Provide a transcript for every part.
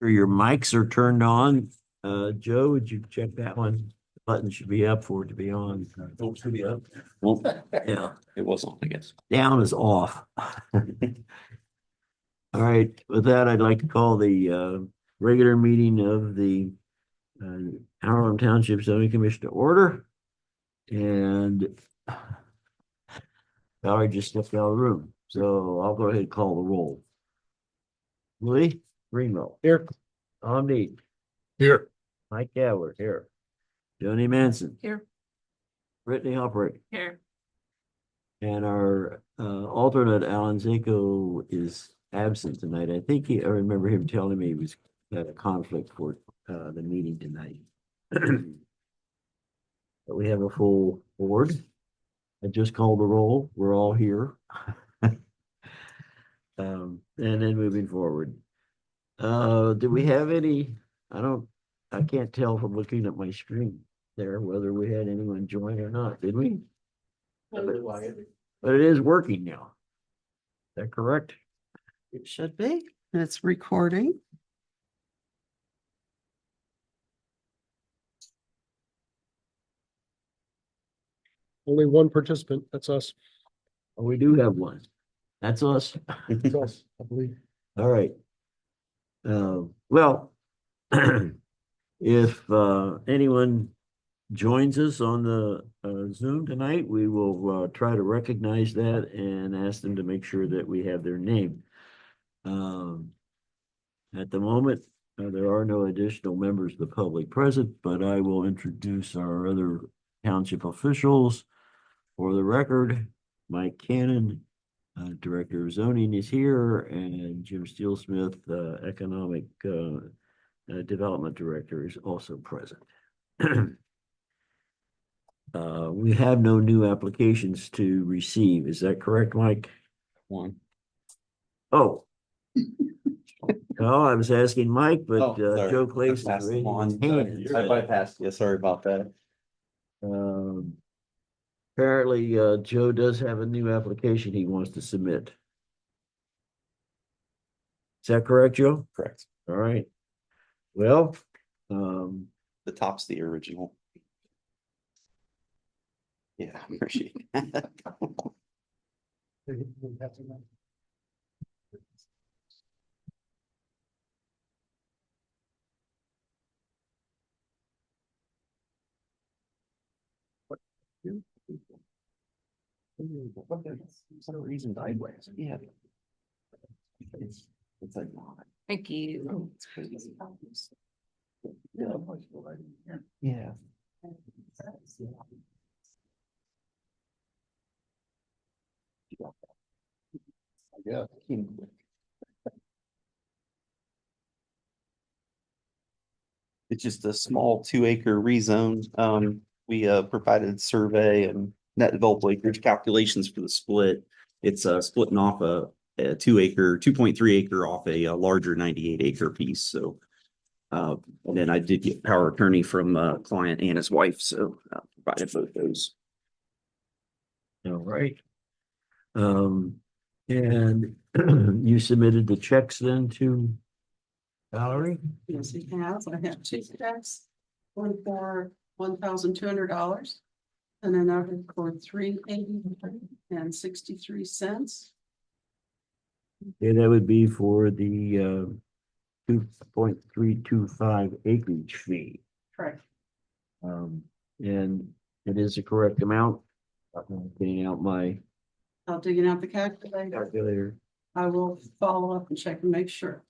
Your mics are turned on. Joe, would you check that one? The button should be up for it to be on. Oh, it should be up. Well, yeah, It was on, I guess. down is off. All right, with that, I'd like to call the regular meeting of the Harlem Township Zoning Commission to order. And Valerie just stepped out of the room, so I'll go ahead and call the roll. Lee Greenwell. Here. Tom Need. Here. Mike Gavler here. Joni Manson. Here. Brittany Humphrey. Here. And our alternate Alan Zako is absent tonight. I think I remember him telling me he was had a conflict for the meeting tonight. But we have a full board. I just called the roll. We're all here. And then moving forward. Do we have any? I can't tell from looking at my screen there whether we had anyone join or not, did we? But it is working now. Is that correct? It should be. And it's recording. Only one participant. That's us. Oh, we do have one. That's us. That's us, I believe. All right. Well, if anyone joins us on the Zoom tonight, we will try to recognize that and ask them to make sure that we have their name. At the moment, there are no additional members of the public present, but I will introduce our other township officials. For the record, Mike Cannon, Director of Zoning is here, and Jim Steelsmith, Economic Development Director is also present. We have no new applications to receive. Is that correct, Mike? One. Oh. No, I was asking Mike, but Oh, sorry. Joe I Clayson passed raised them on. his hand. I bypassed. Yeah, sorry about that. Apparently, Joe does have a new application he wants to submit. Is that correct, Joe? Correct. All right. Well, The top's the original. Yeah, I appreciate it. For some reason sideways. Yeah. It's like. Thank you. It's crazy. Yeah. Yeah. It's just a small 2-acre rezone. We provided survey and net developable acreage calculations for the split. It's splitting off a 2-acre, 2.3 acre off a larger 98-acre piece. So and then I did get power of attorney from a client and his wife, so provided both those. all right. And you submitted the checks then to Valerie? Yes, he has. I have two checks. One for $1,200 and another for $3.80 and 63 cents. Yeah, that would be for the 2.325 acreage fee. Correct. And it is the correct amount. I'm getting out my I'll dig it out the calculator. calculator. I will follow up and check and make sure.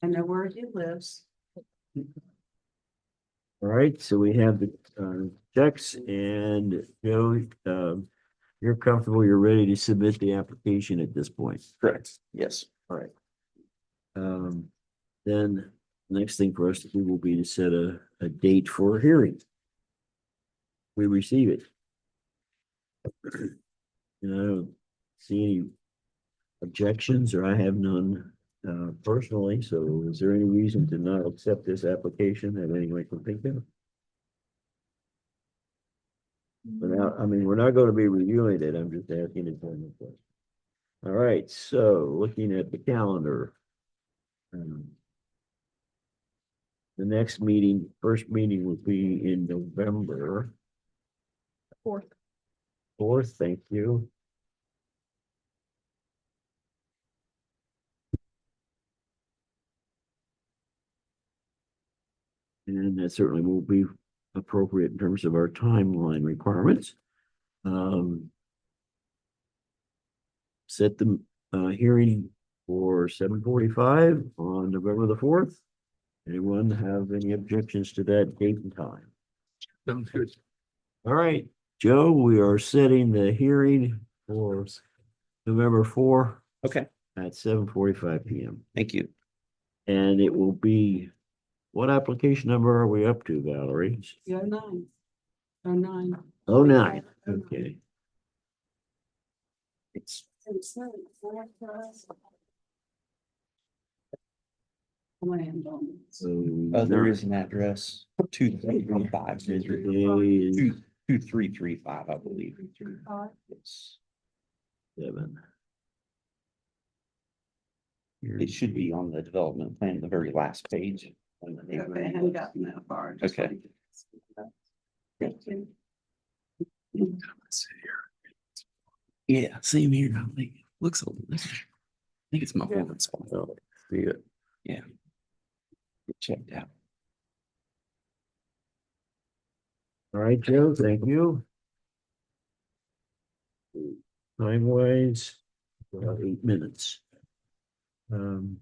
I know where he lives. All right, so we have the checks, and Joe, you're comfortable, you're ready to submit the application at this point. Correct. Yes. All right. Then the next thing for us to do will be to set a date for a hearing. We receive it. And I don't see any objections, or I have none personally, so is there any reason to not accept this application that anyone can think of? Without, I mean, we're not going to be reviewing it, I'm just asking a general question. All right, so looking at the calendar. the next meeting, first meeting will be in November 4th. Thank you. And that certainly will be appropriate in terms of our timeline requirements. Set the hearing for 7:45 on November the 4th. Anyone have any objections to that date and time? Sounds good. All right, Joe, we are setting the hearing for November 4 Okay, at 7:45 PM. thank you. And it will be, what application number are we up to, Valerie? Yeah, 9. Oh, 9. Oh, 9. Okay. It's Land on. So there is an address, 2335, today is 2335, I believe. 335. It's, 7. it should be on the development plan, the very last page. on the Okay, I neighboring hadn't gotten that far. Just Okay. wanted to- Thank you. Yeah, same here. I think it looks a little. I think it's my favorite spot. Oh, see it. Yeah. Get checked out. All right, Joe, thank you. Time wise, about 8 minutes. Then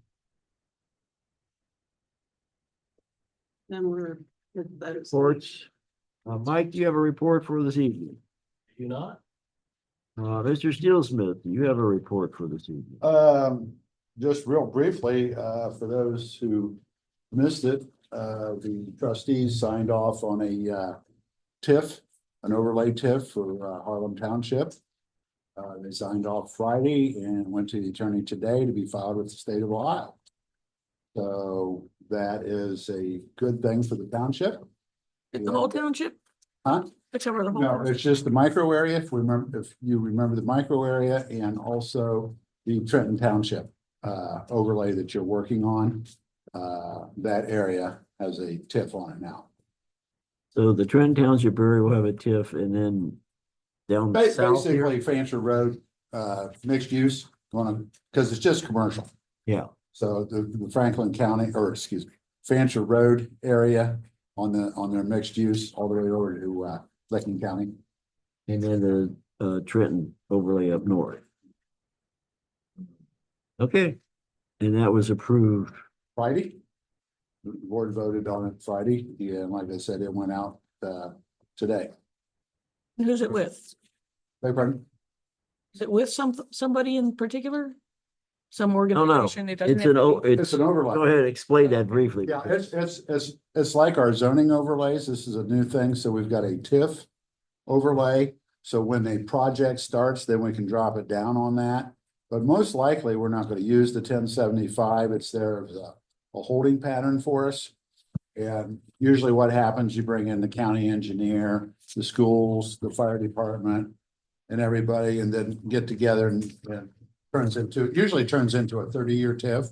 we're. that is- Reports. Mike, do you have a report for this evening? You not? Mr. Steelsmith, do you have a report for this evening? Just real briefly, for those who missed it, the trustees signed off on a TIF, an overlay TIF for Harlem Township. They signed off Friday and went to the attorney today to be filed with the state of Ohio. So that is a good thing for the township. The whole township? Huh? Except for the whole. No, township. it's just the micro area, if you remember the micro area, and also the Trenton Township overlay that you're working on. That area has a TIF on it now. So the Trenton Township area will have a TIF and then down south here? Basically, Fancher Road, mixed use, because it's just commercial. Yeah, So the Franklin County, or excuse me, Fancher Road area on their mixed use all the way over to Licking County. and then the Trenton overlay up north. Okay, and that was approved. Friday. The board voted on it Friday, and like I said, it went out today. Who's it with? Beg pardon? Is it with somebody in particular? Some No, organization? It doesn't it's have an, to be- It's an overlay. go ahead, explain that briefly. Yeah, it's like our zoning overlays. This is a new thing. So we've got a TIF overlay. So when a project starts, then we can drop it down on that. But most likely, we're not going to use the 1075. It's there as a holding pattern for us. And usually what happens, you bring in the county engineer, the schools, the fire department, and everybody, and then get together and usually turns into a 30-year TIF.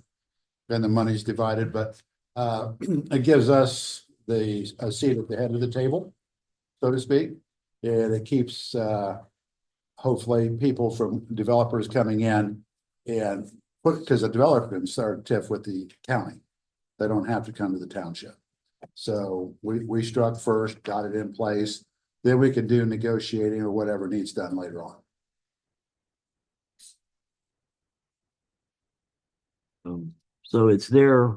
Then the money's divided, but it gives us a seat at the head of the table, so to speak. And it keeps hopefully people from developers coming in and because a developer can start a TIF with the county. They don't have to come to the township. So we struck first, got it in place, then we can do negotiating or whatever needs done later on. So it's there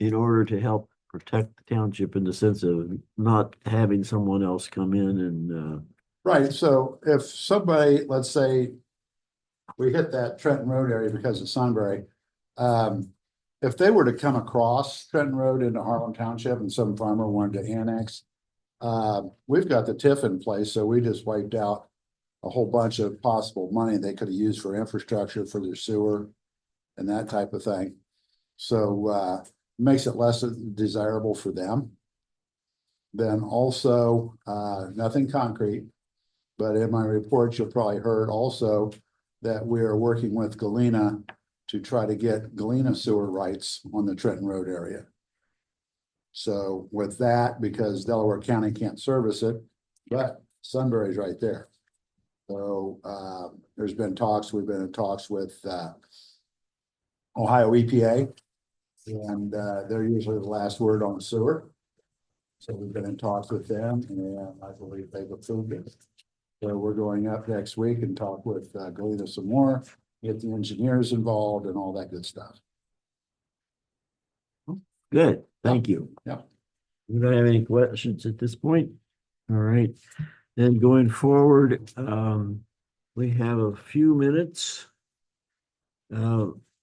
in order to help protect the township in the sense of not having someone else come in and, Right, so if somebody, let's say. We hit that Trenton Road area because of Sunbury. If they were to come across Trenton Road into Harlem Township and some farmer wanted to annex. We've got the TIF in place, so we just wiped out a whole bunch of possible money they could have used for infrastructure for their sewer. And that type of thing. So makes it less desirable for them. Then also, nothing concrete. But in my report, you'll probably heard also that we are working with Galena to try to get Galena sewer rights on the Trenton Road area. So with that, because Delaware County can't service it, but Sunbury's right there. So there's been talks, we've been in talks with Ohio EPA. And they're usually the last word on the sewer. So we've been in talks with them and I believe they've approved it. So we're going up next week and talk with Galena some more, get the engineers involved and all that good stuff. Good, thank you. Yeah. We don't have any questions at this point? All right, then going forward, we have a few minutes.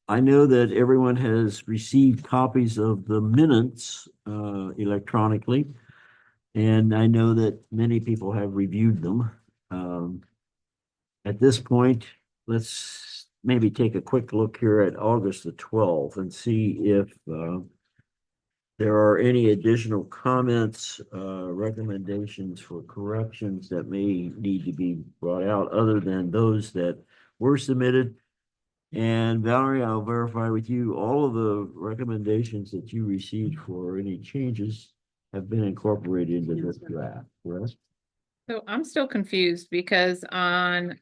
I know that everyone has received copies of the minutes electronically. And I know that many people have reviewed them. At this point, let's maybe take a quick look here at August the 12th and see if there are any additional comments, recommendations for corrections that may need to be brought out other than those that were submitted. And Valerie, I'll verify with you, all of the recommendations that you received for any changes have been incorporated into this draft, correct? So I'm still confused because on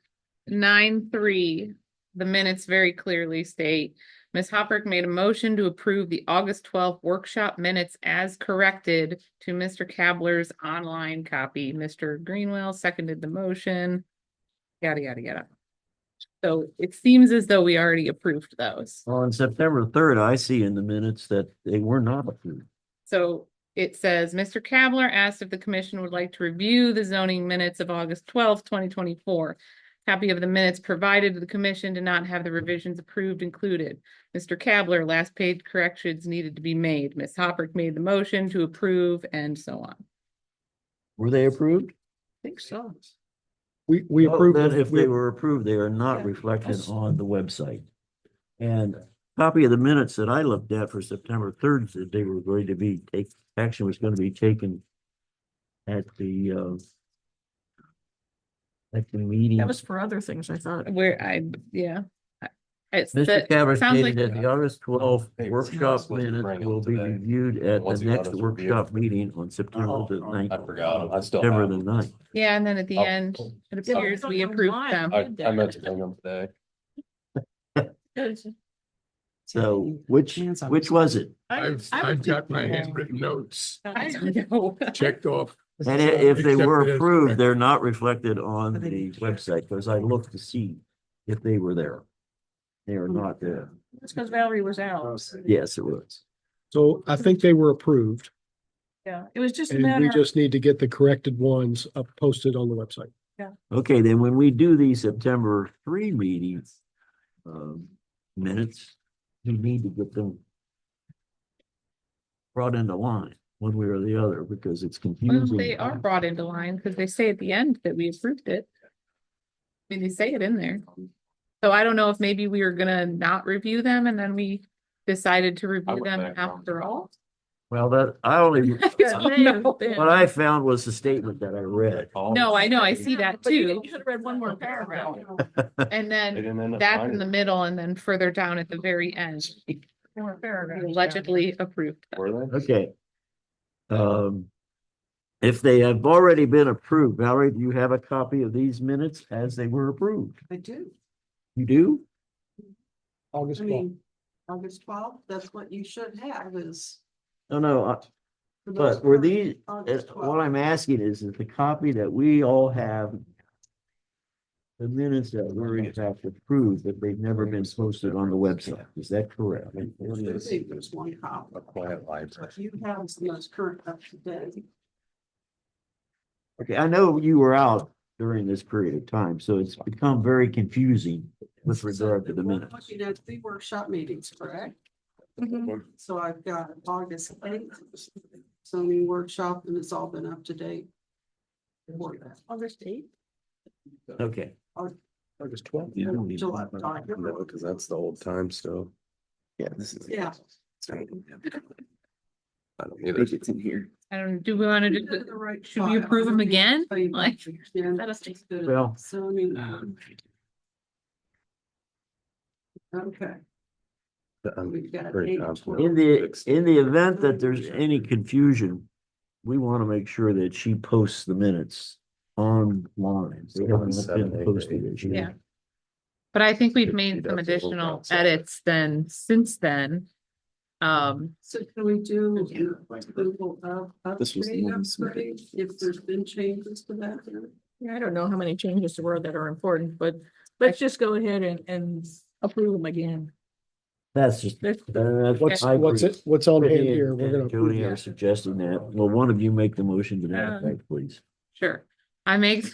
9-3, the minutes very clearly state, Ms. Hopper made a motion to approve the August 12th workshop minutes as corrected to Mr. Kabler's online copy. Mr. Greenwell seconded the motion, yada, yada, yada. So it seems as though we already approved those. On September 3rd, I see in the minutes that they were not approved. So it says, Mr. Kabler asked if the commission would like to review the zoning minutes of August 12th, 2024. Copy of the minutes provided to the commission did not have the revisions approved included. Mr. Kabler, last page corrections needed to be made. Ms. Hopper made the motion to approve and so on. Were they approved? I think so. We Well, approved. then it. if they were approved, they are not Yeah. reflected on the website. And copy of the minutes that I looked at for September 3rd said they were going to be action was going to be taken at the meeting. That was for other things, I thought. Yeah. It's Mr. that Cabot sounds stated like that the August 12th Hey, workshop supposed to minutes bring them will be today. reviewed at the Once he got next us reviewed. workshop meeting on September the 9th. I forgot. I still September have the them. 9th. yeah, and then at the Oh. end, it Yeah, but appears it's we on approved online. them. I meant to bring them today. So which was it? I've got my handwritten notes I don't know. checked off. And if they were Except it is approved, correct. they're not reflected on the website because I looked to see if they were there. They are not there. That's because Valerie was out. Yes, it was. So I think they were approved Yeah, it was just a and we matter. just need to get the corrected ones up posted on the website. Okay, then when we do these September 3 meetings, minutes, we need to get them brought into line one way or the other because it's Well, confusing. they are brought into line because they say at the end that we approved it. I mean, they say it in there. So I don't know if maybe we were gonna not review them and then we decided to review went them back on. after all. Well, that, I only, I don't know. what I found was the statement that I read. No, I know, I see that But you too. should have read one more paragraph. And They then didn't end up that's in finding the it. middle and then further down at the very end, One more paragraph. we allegedly approved them. Were they? Okay. If they have already been approved, Valerie, do you have a copy of these minutes as they were approved? I do. You do? August I 12th. mean, August 12th, that's what you should have is. No, for those but were for these, August what 12th. I'm asking is the copy that we all have the minutes that were in fact approved, but they've never been posted on the website. Is that correct? I think there's one copy. A quiet library. What you have is the most current up to date. Okay, I know you were out during this period of time, so it's become very confusing with regard to the We're minutes. looking at the workshop meetings, correct? Mhm. So I've got August 8th zoning workshop and it's all been up to date. Before that. August 8th? Okay, August 12th. You don't need July. to- No, because that's the old time still. Yeah, this is. Yeah. I don't I either. think it's in here. I don't, do we wanna do, They're the right should we file. approve them again? Like, Yeah, let us take- the Well, zoning. Okay. I'm We've got pretty 8, confident. 12. In the event that there's any confusion, we want to make sure that she posts the minutes online. They haven't been 7, 8, posted as yet. Yeah. But I think we've She made some does a little additional outside. edits then, since then. So can we do approval of This was the upgrade, one submitted. upgrade, if there's been changes to that? Yeah, I don't know how many changes there were that are important, but let's just go ahead and approve them again. That's just. Let's- What's on hand Brittany here? and We're gonna approve Jody are that. suggesting that. Well, one of you make the motion to that Uh, effect, please. Sure. I make,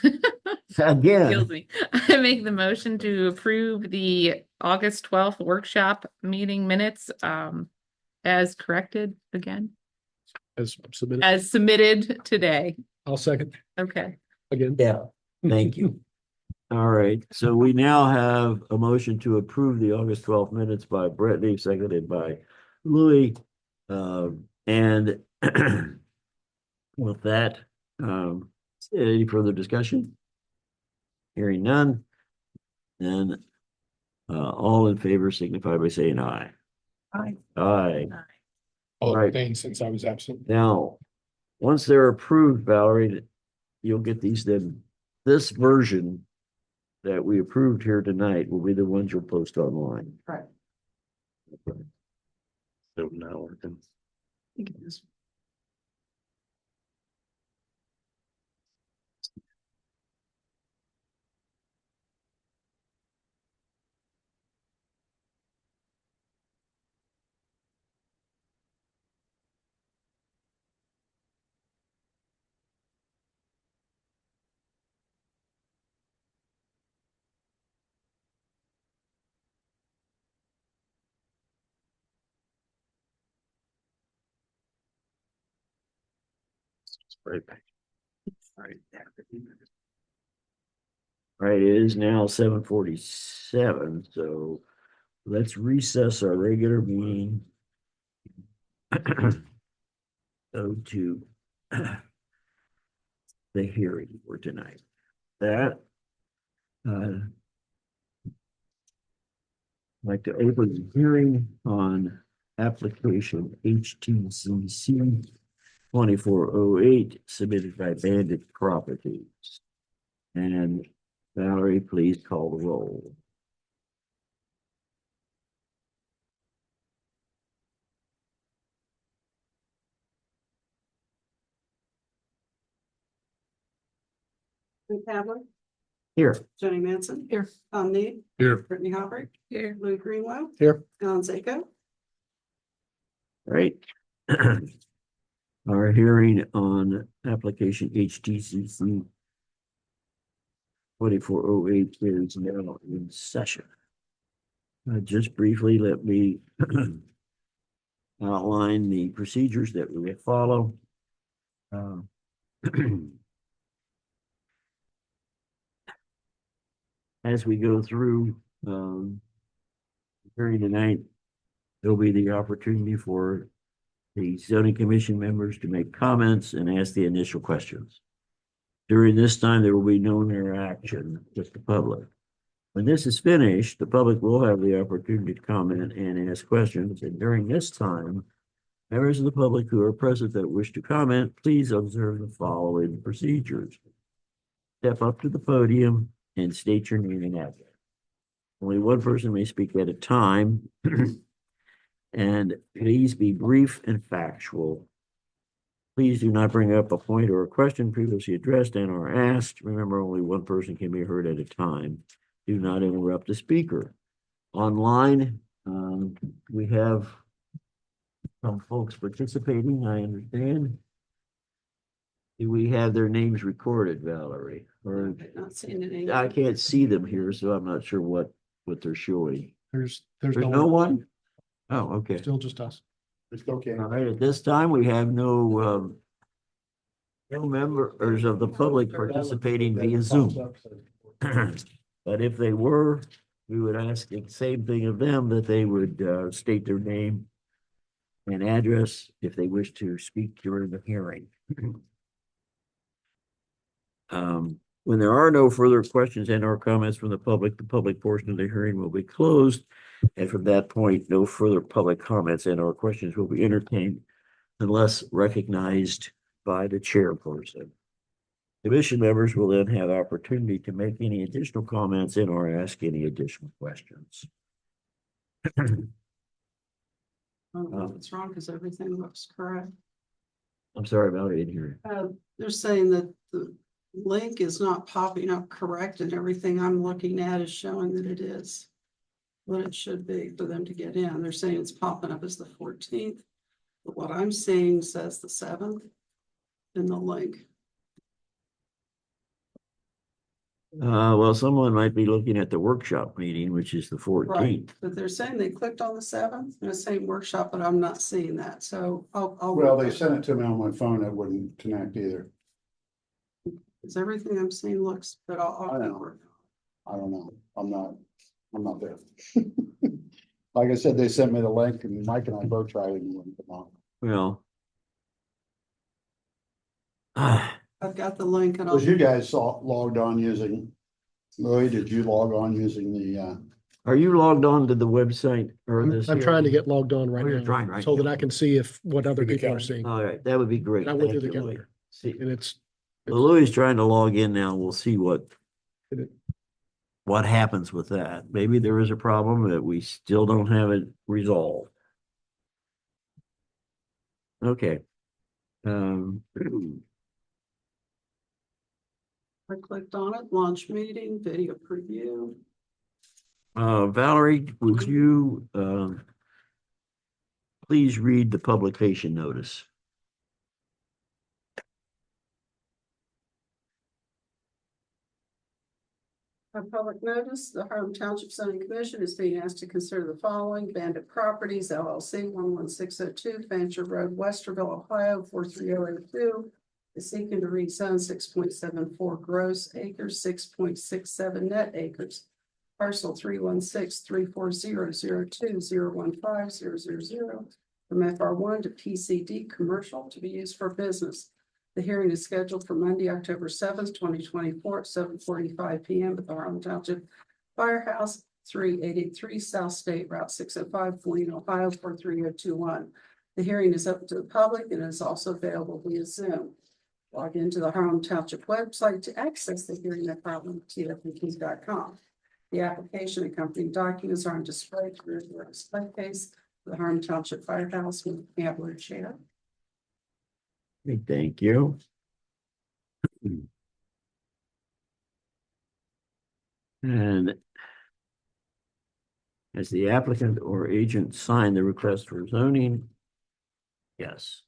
Again, kills me. I make the motion to approve the August 12th workshop meeting minutes, as corrected again, As submitted. as submitted today. I'll second Okay. again. yeah, thank you. All right, so we now have a motion to approve the August 12th minutes by Brittany, seconded by Louis. And with that, any further discussion? Hearing none. Then all in favor signify by saying aye. Aye. Aye. I'll Right. abstain since I was absent. Now, once they're approved, Valerie, you'll get these then. This version that we approved here tonight will be the ones you'll post online. Right. So not working. Right back. Right, it is now 7:47, so let's recess our regular meeting. Go to the hearing for tonight. That I'd like to open the hearing on application HTCC 2408 submitted by Bandit Properties. And Valerie, please call the roll. Rick Havler, Here. Jenny Manson. Here. Tom Need. Here. Brittany Hopper, Here. Lou Greenwell, Here. Alan Zako. Right. Our hearing on application HTCC 2408 is now in session. Just briefly, let me outline the procedures that we follow. As we go through hearing tonight, there'll be the opportunity for the zoning commission members to make comments and ask the initial questions. During this time, there will be no interaction, just the public. When this is finished, the public will have the opportunity to comment and ask questions. And during this time, members of the public who are present that wish to comment, please observe the following procedures. Step up to the podium and state your name and address. Only one person may speak at a time. And please be brief and factual. Please do not bring up a point or a question previously addressed and or asked. Remember, only one person can be heard at a time. Do not interrupt the speaker. Online, we have some folks participating, I understand. Do we have their names recorded, Valerie? Or Not seeing any. I can't see them here, so I'm not sure what they're showing. There's No one? Oh, okay. Still just us. It's okay. All right, at this time, we have no members of the public participating via Zoom. But if they were, we would ask the same thing of them, that they would state their name and address if they wish to speak during the hearing. When there are no further questions and or comments from the public portion of the hearing will be closed. And from that point, no further public comments and or questions will be entertained unless recognized by the chairperson. Commission members will then have opportunity to make any additional comments and or ask any additional questions. I don't know if it's wrong because everything looks correct. I'm sorry about it here. They're saying that the link is not popping up correct and everything I'm looking at is showing that it is what it should be for them to get in. They're saying it's popping up as the 14th, but what I'm seeing says the 7th in the link. Well, someone might be looking at the workshop meeting, which is the 14th. But they're saying they clicked on the 7th, and it's saying workshop, but I'm not seeing that, so I'll. Well, they sent it to me on my phone. It wouldn't connect either. Because everything I'm seeing looks, but I'll. I know. I don't know. I'm not there. Like I said, they sent me the link and Mike and I both tried it and it wouldn't come on. Well. I've got the link and I'll. Was you guys logged on using, Louis, did you log on using the, Are you logged on to the website or this? I'm trying to get logged on right Oh, you're now. trying right So that now. I can see if what other For the people are calendar. seeing. All right, that would be great. And I went Thank through the you, Louis. calendar. See, And it's, well, Louis is trying to log in now. We'll see It- what happens with that. Maybe there is a problem that we still don't have it resolved. Okay. I clicked on it, launch meeting, video preview. Valerie, would you, please read the publication notice? A public notice, the Harlem Township Zoning Commission is being asked to consider the following: Bandit Properties LLC, 11602 Fancher Road, Westerville, Ohio, 43082. Is seeking to rezone 6.74 gross acres, 6.67 net acres. Parcel 316-340-02-015-000 from FR1 to PCD commercial to be used for business. The hearing is scheduled for Monday, October 7th, 2024 at 7:45 PM at the Harlem Township Firehouse, 3883 South State Route 605, Wayne, Ohio, 43021. The hearing is open to the public and is also available via Zoom. Log into the Harlem Township website to access the hearing at harlemtfp.com. The application and accompanying documents are on display through the display case for the Harlem Township Firehouse with Ambler Chair. Okay, thank you. And has the applicant or agent signed the request for zoning? Yes.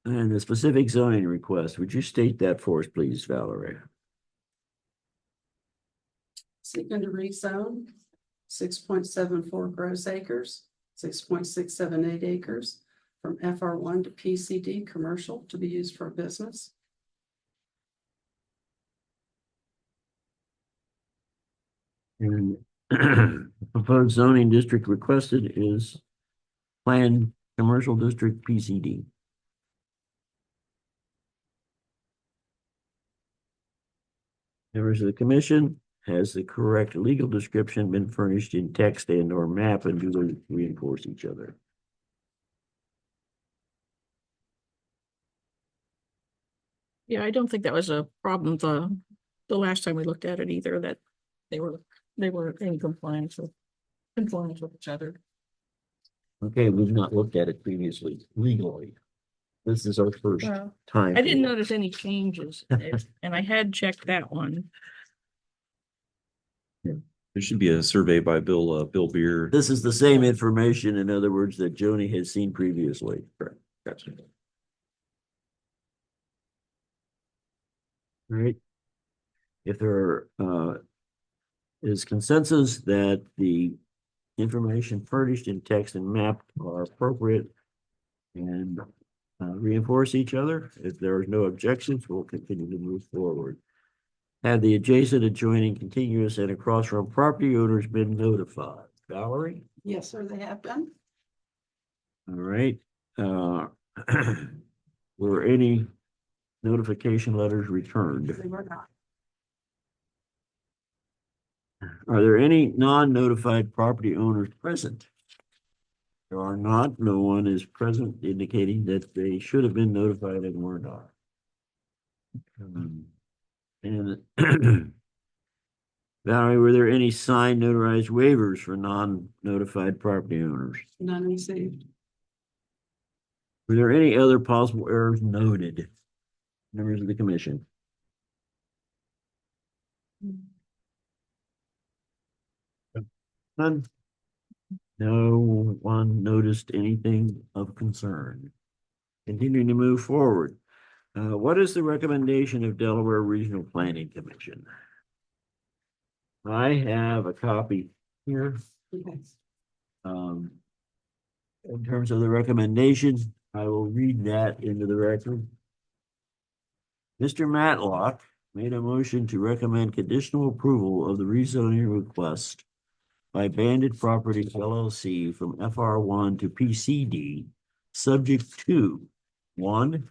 And the specific zoning request, would you state that for us, please, Valerie? Seeking to rezone 6.74 gross acres, 6.678 acres from FR1 to PCD commercial to be used for business. And proposed zoning district requested is planned commercial district PCD. Members of the commission, has the correct legal description been furnished in text and or map and do they reinforce each other? Yeah, I don't think that was a problem the last time we looked at it either, that they were in compliance with each other. Okay, we've not looked at it previously legally. This is our first Well, time. I didn't notice any changes, and I had checked that one. There should be a survey by Bill Beer. This is the same information, in other words, that Joni has seen previously. Correct. Gotcha. All right. If there is consensus that the information furnished in text and map are appropriate and reinforce each other, if there are no objections, we'll continue to move forward. Have the adjacent, adjoining, contiguous, and across from property owners been notified? Valerie? Yes, sir, they have been. All right. Were any notification letters returned. They were not. Are there any non-notified property owners present? There are not. No one is present, indicating that they should have been notified and were not. And Valerie, were there any signed notarized waivers for non-notified property owners? None received. Were there any other possible errors noted? Members of the commission? None. No one noticed anything of concern. Continuing to move forward. What is the recommendation of Delaware Regional Planning Commission? I have a copy here. Okay. In terms of the recommendation, I will read that into the record. Mr. Matlock made a motion to recommend conditional approval of the rezoning request by Bandit Properties LLC from FR1 to PCD, subject to: 1,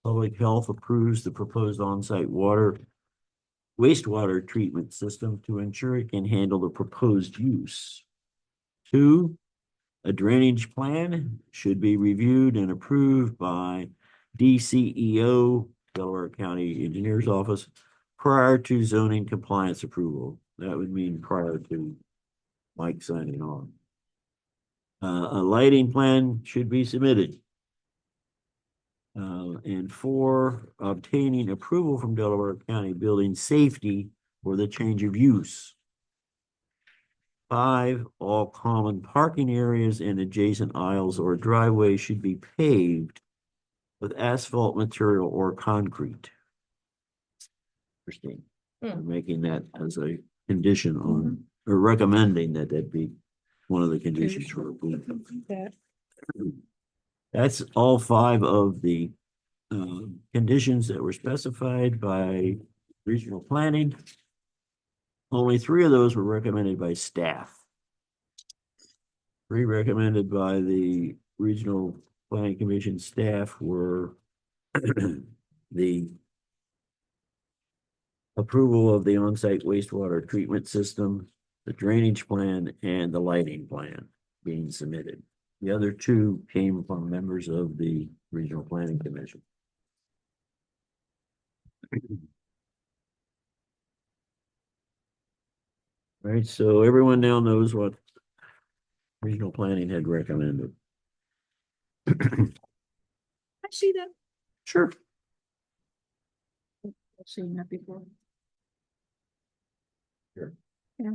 Public Health approves the proposed on-site wastewater treatment system to ensure it can handle the proposed use. 2, a drainage plan should be reviewed and approved by DCEO, Delaware County Engineers Office, prior to zoning compliance approval. That would mean prior to Mike signing on. A lighting plan should be submitted. And 4, obtaining approval from Delaware County Building Safety for the change of use. 5, all common parking areas and adjacent aisles or driveways should be paved with asphalt material or concrete. Christine, making that as a condition on, or recommending that that be one of the conditions for approval. That's all 5 of the conditions that were specified by regional planning. Only 3 of those were recommended by staff. 3 recommended by the regional planning commission staff were the approval of the on-site wastewater treatment system, the drainage plan, and the lighting plan being submitted. The other 2 came from members of the regional planning commission. Right, so everyone now knows what regional planning had recommended. I see that. Sure. I've seen that before. Sure. Yeah.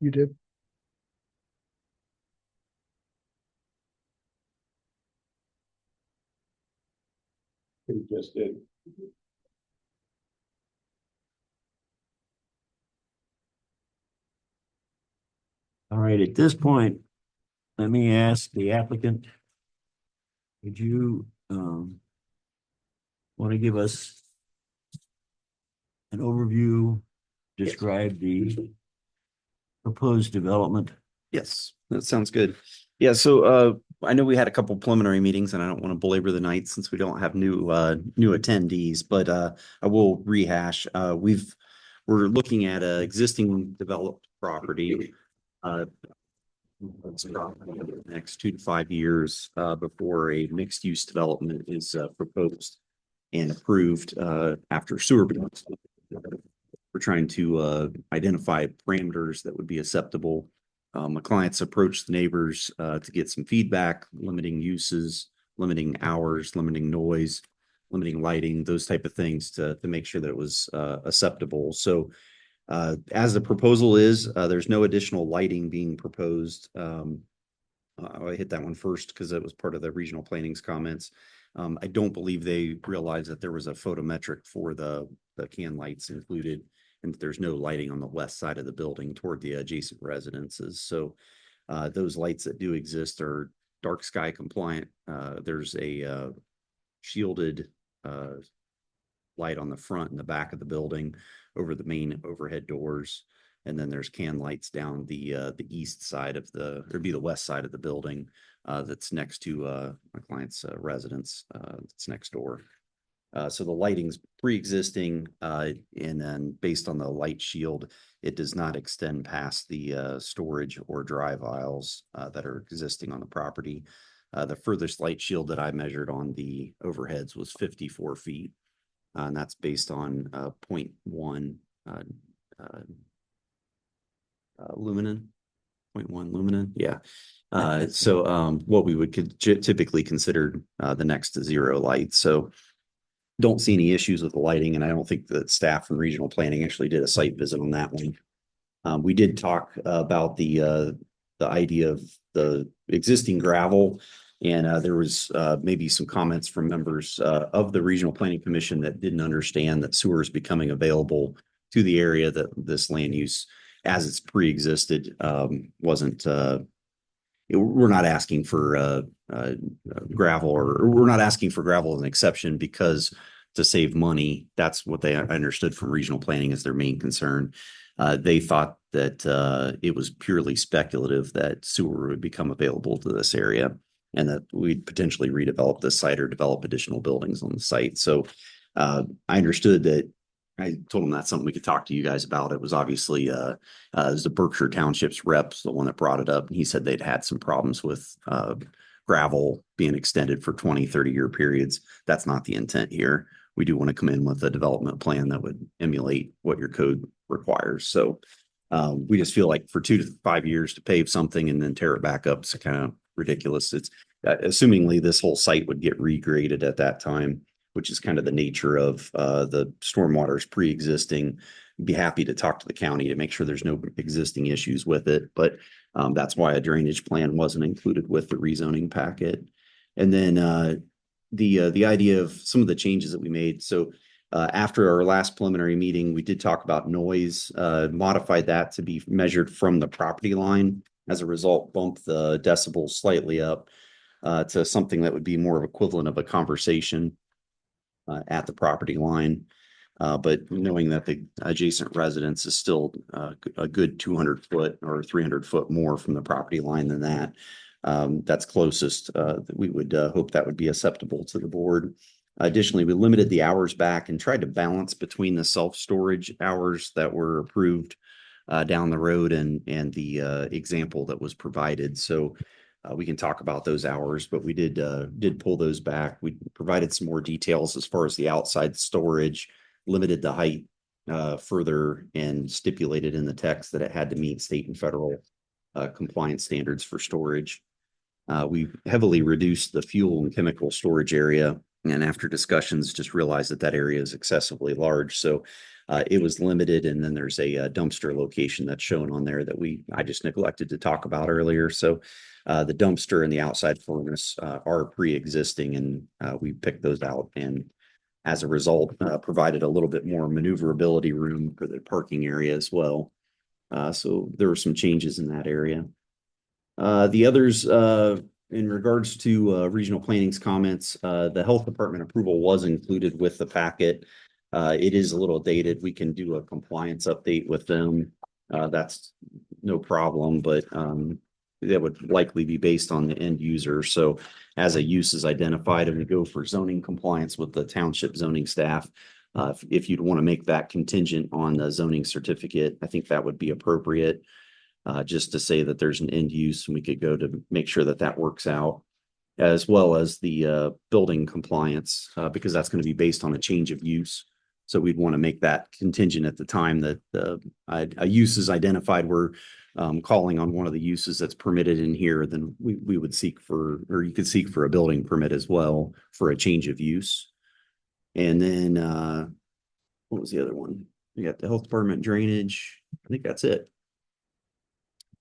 You did. You just did. All right, at this point, let me ask the applicant. Would you want to give us an overview, describe the proposed development? Yes, that sounds good. Yeah, so I know we had a couple preliminary meetings and I don't want to belabor the night since we don't have new attendees, but I will rehash. We're looking at a existing developed property. It's probably the next 2 to 5 years before a mixed use development is proposed and approved after sewer. We're trying to identify parameters that would be acceptable. My clients approached the neighbors to get some feedback, limiting uses, limiting hours, limiting noise, limiting lighting, those type of things to make sure that it was acceptable. So as the proposal is, there's no additional lighting being proposed. I hit that one first because that was part of the regional planning's comments. I don't believe they realized that there was a photometric for the can lights included, and that there's no lighting on the west side of the building toward the adjacent residences. So those lights that do exist are dark sky compliant. There's a shielded light on the front and the back of the building over the main overhead doors. And then there's can lights down the east side of or be the west side of the building that's next to my client's residence that's next door. So the lighting's pre-existing, and then based on the light shield, it does not extend past the storage or drive aisles that are existing on the property. The furthest light shield that I measured on the overheads was 54 feet. And that's based on 0.1 lumen, 0.1 lumen. Yeah. So what we would typically consider the next to zero light. So don't see any issues with the lighting, and I don't think that staff from regional planning actually did a site visit on that one. We did talk about the idea of the existing gravel, and there was maybe some comments from members of the Regional Planning Commission that didn't understand that sewer is becoming available to the area, that this land use as it's pre-existed wasn't we're not asking for gravel, or we're not asking for gravel as an exception because to save money. That's what they understood from regional planning as their main concern. They thought that it was purely speculative that sewer would become available to this area and that we'd potentially redevelop this site or develop additional buildings on the site. So I understood that. I told them that's something we could talk to you guys about. It was obviously it was the Berkshire Township's reps, the one that brought it up. And he said they'd had some problems with gravel being extended for 20, 30-year periods. That's not the intent here. We do want to come in with a development plan that would emulate what your code requires. So we just feel like for 2 to 5 years to pave something and then tear it back up is kind of ridiculous. It's assumingly this whole site would get regraded at that time, which is kind of the nature of the stormwater's pre-existing. Be happy to talk to the county to make sure there's no existing issues with it. But that's why a drainage plan wasn't included with the rezoning packet. And then the idea of some of the changes that we made. So after our last preliminary meeting, we did talk about noise, modified that to be measured from the property line. As a result, bumped the decibels slightly up to something that would be more of equivalent of a conversation at the property line. But knowing that the adjacent residence is still a good 200 foot or 300 foot more from the property line than that, that's closest. We would hope that would be acceptable to the board. Additionally, we limited the hours back and tried to balance between the self-storage hours that were approved down the road and the example that was provided. So we can talk about those hours, but we did pull those back. We provided some more details as far as the outside storage, limited the height further, and stipulated in the text that it had to meet state and federal compliance standards for storage. We heavily reduced the fuel and chemical storage area, and after discussions, just realized that area is excessively large. So it was limited, and then there's a dumpster location that's shown on there that I just neglected to talk about earlier. So the dumpster and the outside furnace are pre-existing, and we picked those out, and as a result, provided a little bit more maneuverability room for the parking area as well. So there were some changes in that area. The others, in regards to regional planning's comments, the health department approval was included with the packet. It is a little dated. We can do a compliance update with them. That's no problem, but that would likely be based on the end user. So as a use is identified and we go for zoning compliance with the township zoning staff, if you'd want to make that contingent on the zoning certificate, I think that would be appropriate. Just to say that there's an end use, and we could go to make sure that that works out, as well as the building compliance, because that's going to be based on a change of use. So we'd want to make that contingent at the time that a use is identified. We're calling on one of the uses that's permitted in here, then we would seek for, or you could seek for a building permit as well for a change of use. And then what was the other one? We got the health department, drainage. I think that's it.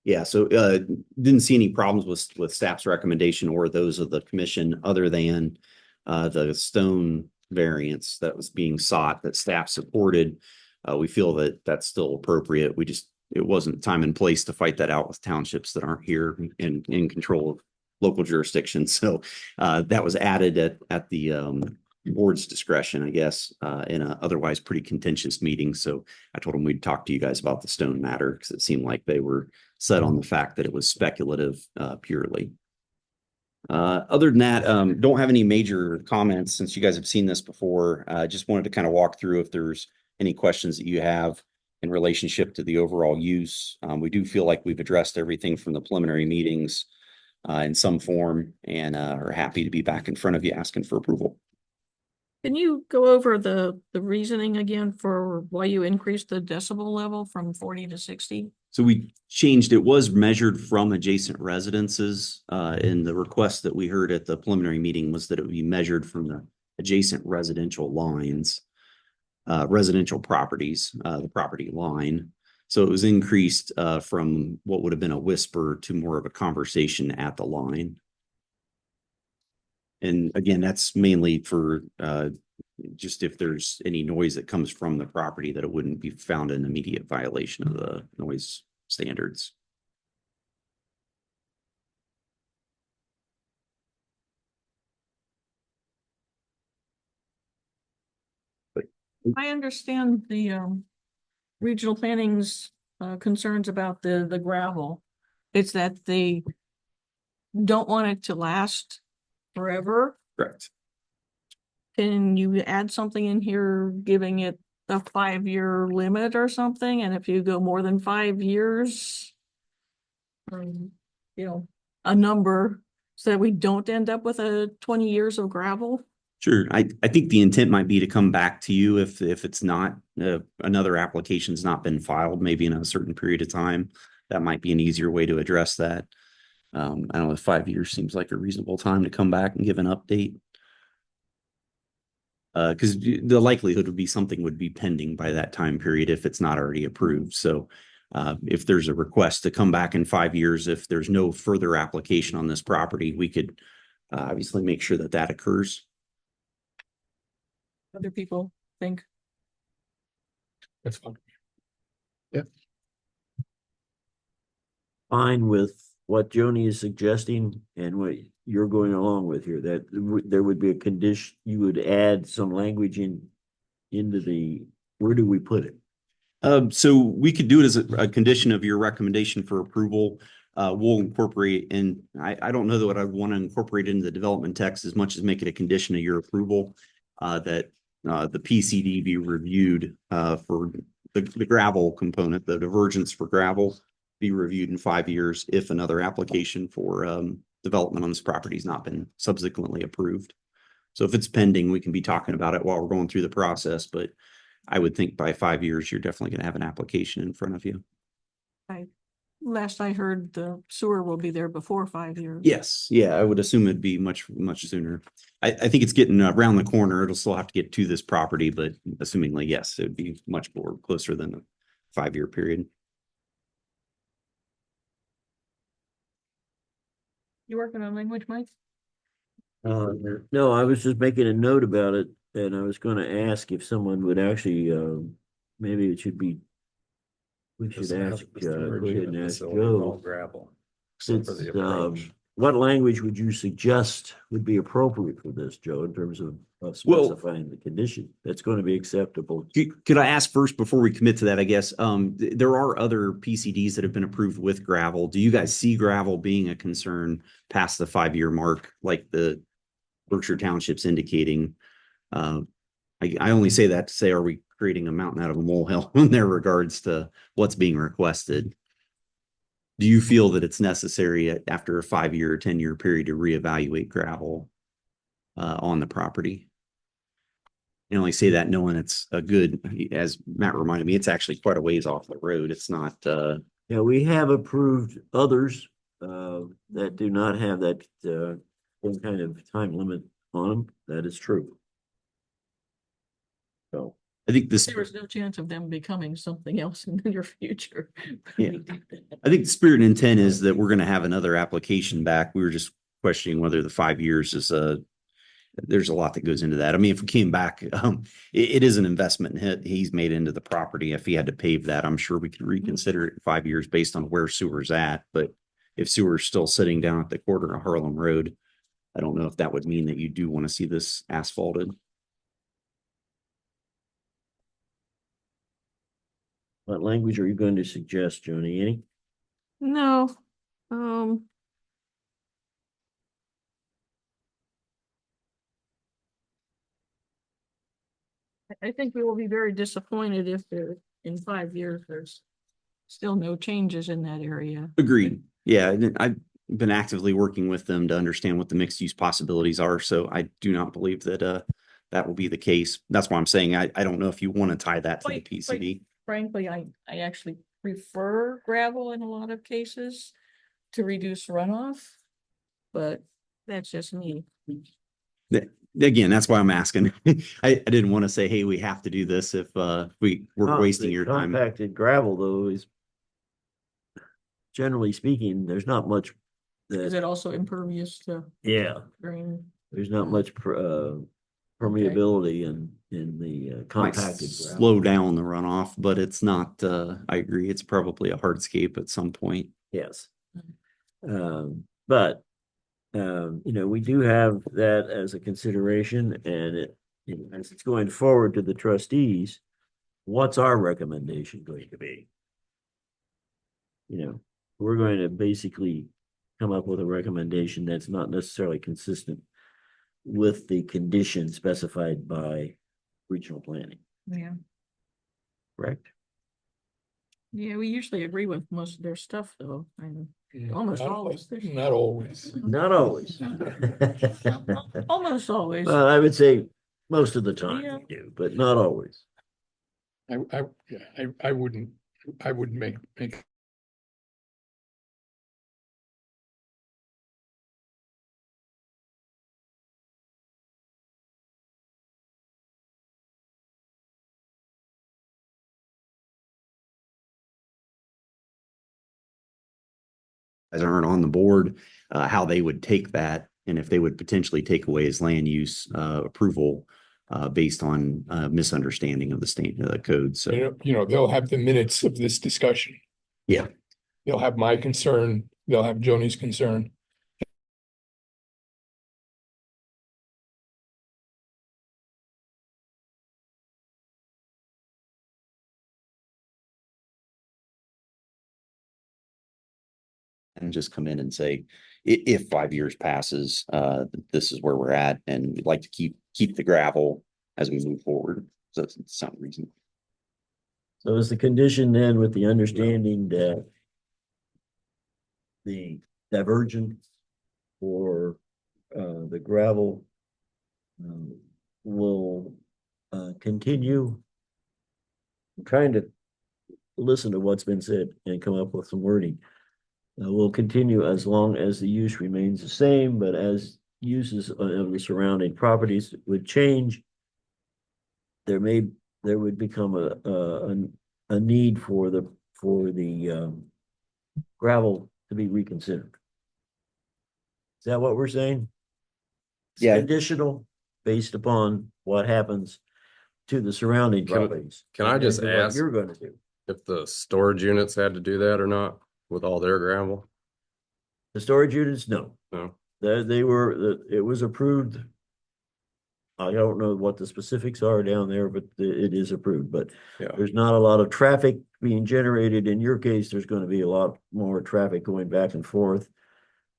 Yeah, so didn't see any problems with staff's recommendation or those of the commission, other than the stone variance that was being sought that staff supported. We feel that that's still appropriate. It wasn't time and place to fight that out with townships that aren't here in control of local jurisdictions. So that was added at the board's discretion, I guess, in a otherwise pretty contentious meeting. So I told them we'd talk to you guys about the stone matter because it seemed like they were set on the fact that it was speculative, purely. Other than that, don't have any major comments since you guys have seen this before. Just wanted to kind of walk through if there's any questions that you have in relationship to the overall use. We do feel like we've addressed everything from the preliminary meetings in some form and are happy to be back in front of you asking for approval. Can you go over the reasoning again for why you increased the decibel level from 40 to 60? So we changed, it was measured from adjacent residences, and the request that we heard at the preliminary meeting was that it would be measured from the adjacent residential lines, residential properties, the property line. So it was increased from what would have been a whisper to more of a conversation at the line. And again, that's mainly for just if there's any noise that comes from the property, that it wouldn't be found an immediate violation of the noise standards. I understand the regional planning's concerns about the gravel. It's that they don't want it to last forever. Correct. Can you add something in here giving it a 5-year limit or something? And if you go more than 5 years, a number so that we don't end up with 20 years of gravel? Sure. I think the intent might be to come back to you if it's not, another application's not been filed, maybe in a certain period of time. That might be an easier way to address that. I don't know if 5 years seems like a reasonable time to come back and give an update. Because the likelihood would be something would be pending by that time period if it's not already approved. So if there's a request to come back in 5 years, if there's no further application on this property, we could obviously make sure that that occurs. Other people think. That's fine. Fine with what Joni is suggesting and what you're going along with here, that there would be a condition, you would add some language into the, where do we put it? So we could do it as a condition of your recommendation for approval. We'll incorporate in, I don't know that I want to incorporate into the development text as much as make it a condition of your approval, that the PCD be reviewed for the gravel component, the divergence for gravel be reviewed in 5 years if another application for development on this property has not been subsequently approved. So if it's pending, we can be talking about it while we're going through the process, but I would think by 5 years, you're definitely going to have an application in front of you. Last I heard, the sewer will be there before 5 years. Yes. Yeah, I would assume it'd be much sooner. I think it's getting around the corner. It'll still have to get to this property, but assumingly, yes, it'd be much more closer than a 5-year period. You working on language, Mike? No, I was just making a note about it, and I was going to ask if someone would actually, maybe it should be. We should ask, go ahead and ask Joe. Gravel. Since, what language would you suggest would be appropriate for this, Joe, in terms of specifying the condition that's going to be acceptable? Could I ask first before we commit to that, I guess, there are other PCDs that have been approved with gravel. Do you guys see gravel being a concern past the 5-year mark, like the Berkshire Township's indicating? I only say that to say, are we creating a mountain out of a molehill in their regards to what's being requested? Do you feel that it's necessary after a 5-year or 10-year period to reevaluate gravel on the property? I only say that knowing it's a good, as Matt reminded me, it's actually quite a ways off the road. It's not. Yeah, we have approved others that do not have that some kind of time limit on them. That is true. So I think this. There was no chance of them becoming something else in the near future. Yeah. I think the spirit and intent is that we're going to have another application back. We were just questioning whether the 5 years is there's a lot that goes into that. I mean, if we came back, it is an investment he's made into the property. If he had to pave that, I'm sure we could reconsider it in 5 years based on where sewer's at. But if sewer's still sitting down at the corner of Harlem Road, I don't know if that would mean that you do want to see this asphalted. What language are you going to suggest, Joni? Any? No, I think we will be very disappointed if there, in 5 years, there's still no changes in that area. Agreed. Yeah, I've been actively working with them to understand what the mixed use possibilities are. So I do not believe that that will be the case. That's why I'm saying I don't know if you want to tie that to the Quite PCD. Frankly, I actually prefer gravel in a lot of cases to reduce runoff, but that's just me. Again, that's why I'm asking. I didn't want to say, hey, we have to do this if we're wasting The your time. Compacted gravel, though, is generally speaking, there's not much Is that, it also impervious to yeah, grain? there's not much permeability in the Might compacted slow gravel. down the runoff, but it's not, I agree, it's probably a hardscape at some point. Yes. But we do have that as a consideration, and as it's going forward to the trustees, what's our recommendation going to be? We're going to basically come up with a recommendation that's not necessarily consistent with the conditions specified by regional planning, Yeah. correct? Yeah, we usually agree with most of their stuff, though. Almost Not always. Not always. Not always. Almost always. Well, I would say most of the time Yeah. we do, but not always. I wouldn't make Guys aren't on the board, how they would take that and if they would potentially take away his land use approval based on misunderstanding of the state code. So they'll have the minutes of this discussion. Yeah. They'll have my concern, they'll have Joni's concern. and just come in and say, if 5 years passes, this is where we're at, and we'd like to keep the gravel as we move forward. So it sounds reasonable. So is the condition then with the understanding that the divergence for the gravel will continue? I'm trying to listen to what's been said and come up with some wording. Will continue as long as the use remains the same, but as uses of the surrounding properties would change, there would become a need for the gravel to be reconsidered. Is that what we're saying? It's Yeah. conditional based upon what happens to the surrounding properties. can I just and what ask- you're going to do? If the storage units had to do that or not with all their gravel? The storage units, no. No. It was approved. I don't know what the specifics are down there, but it is approved, but Yeah. there's not a lot of traffic being generated. In your case, there's going to be a lot more traffic going back and forth.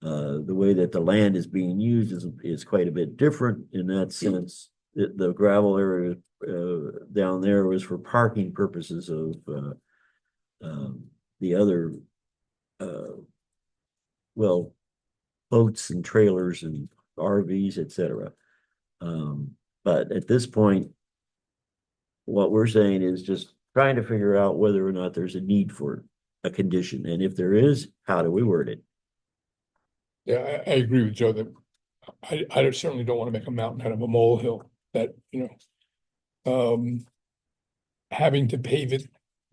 The way that the land is being used is quite a bit different in that sense. The gravel area down there was for parking purposes of the other boats and trailers and RVs, etc. But at this point, what we're saying is just trying to figure out whether or not there's a need for a condition, and if there is, how do we word it? Yeah, I agree with Joe that I certainly don't want to make a mountain out of a molehill that, having to pave it,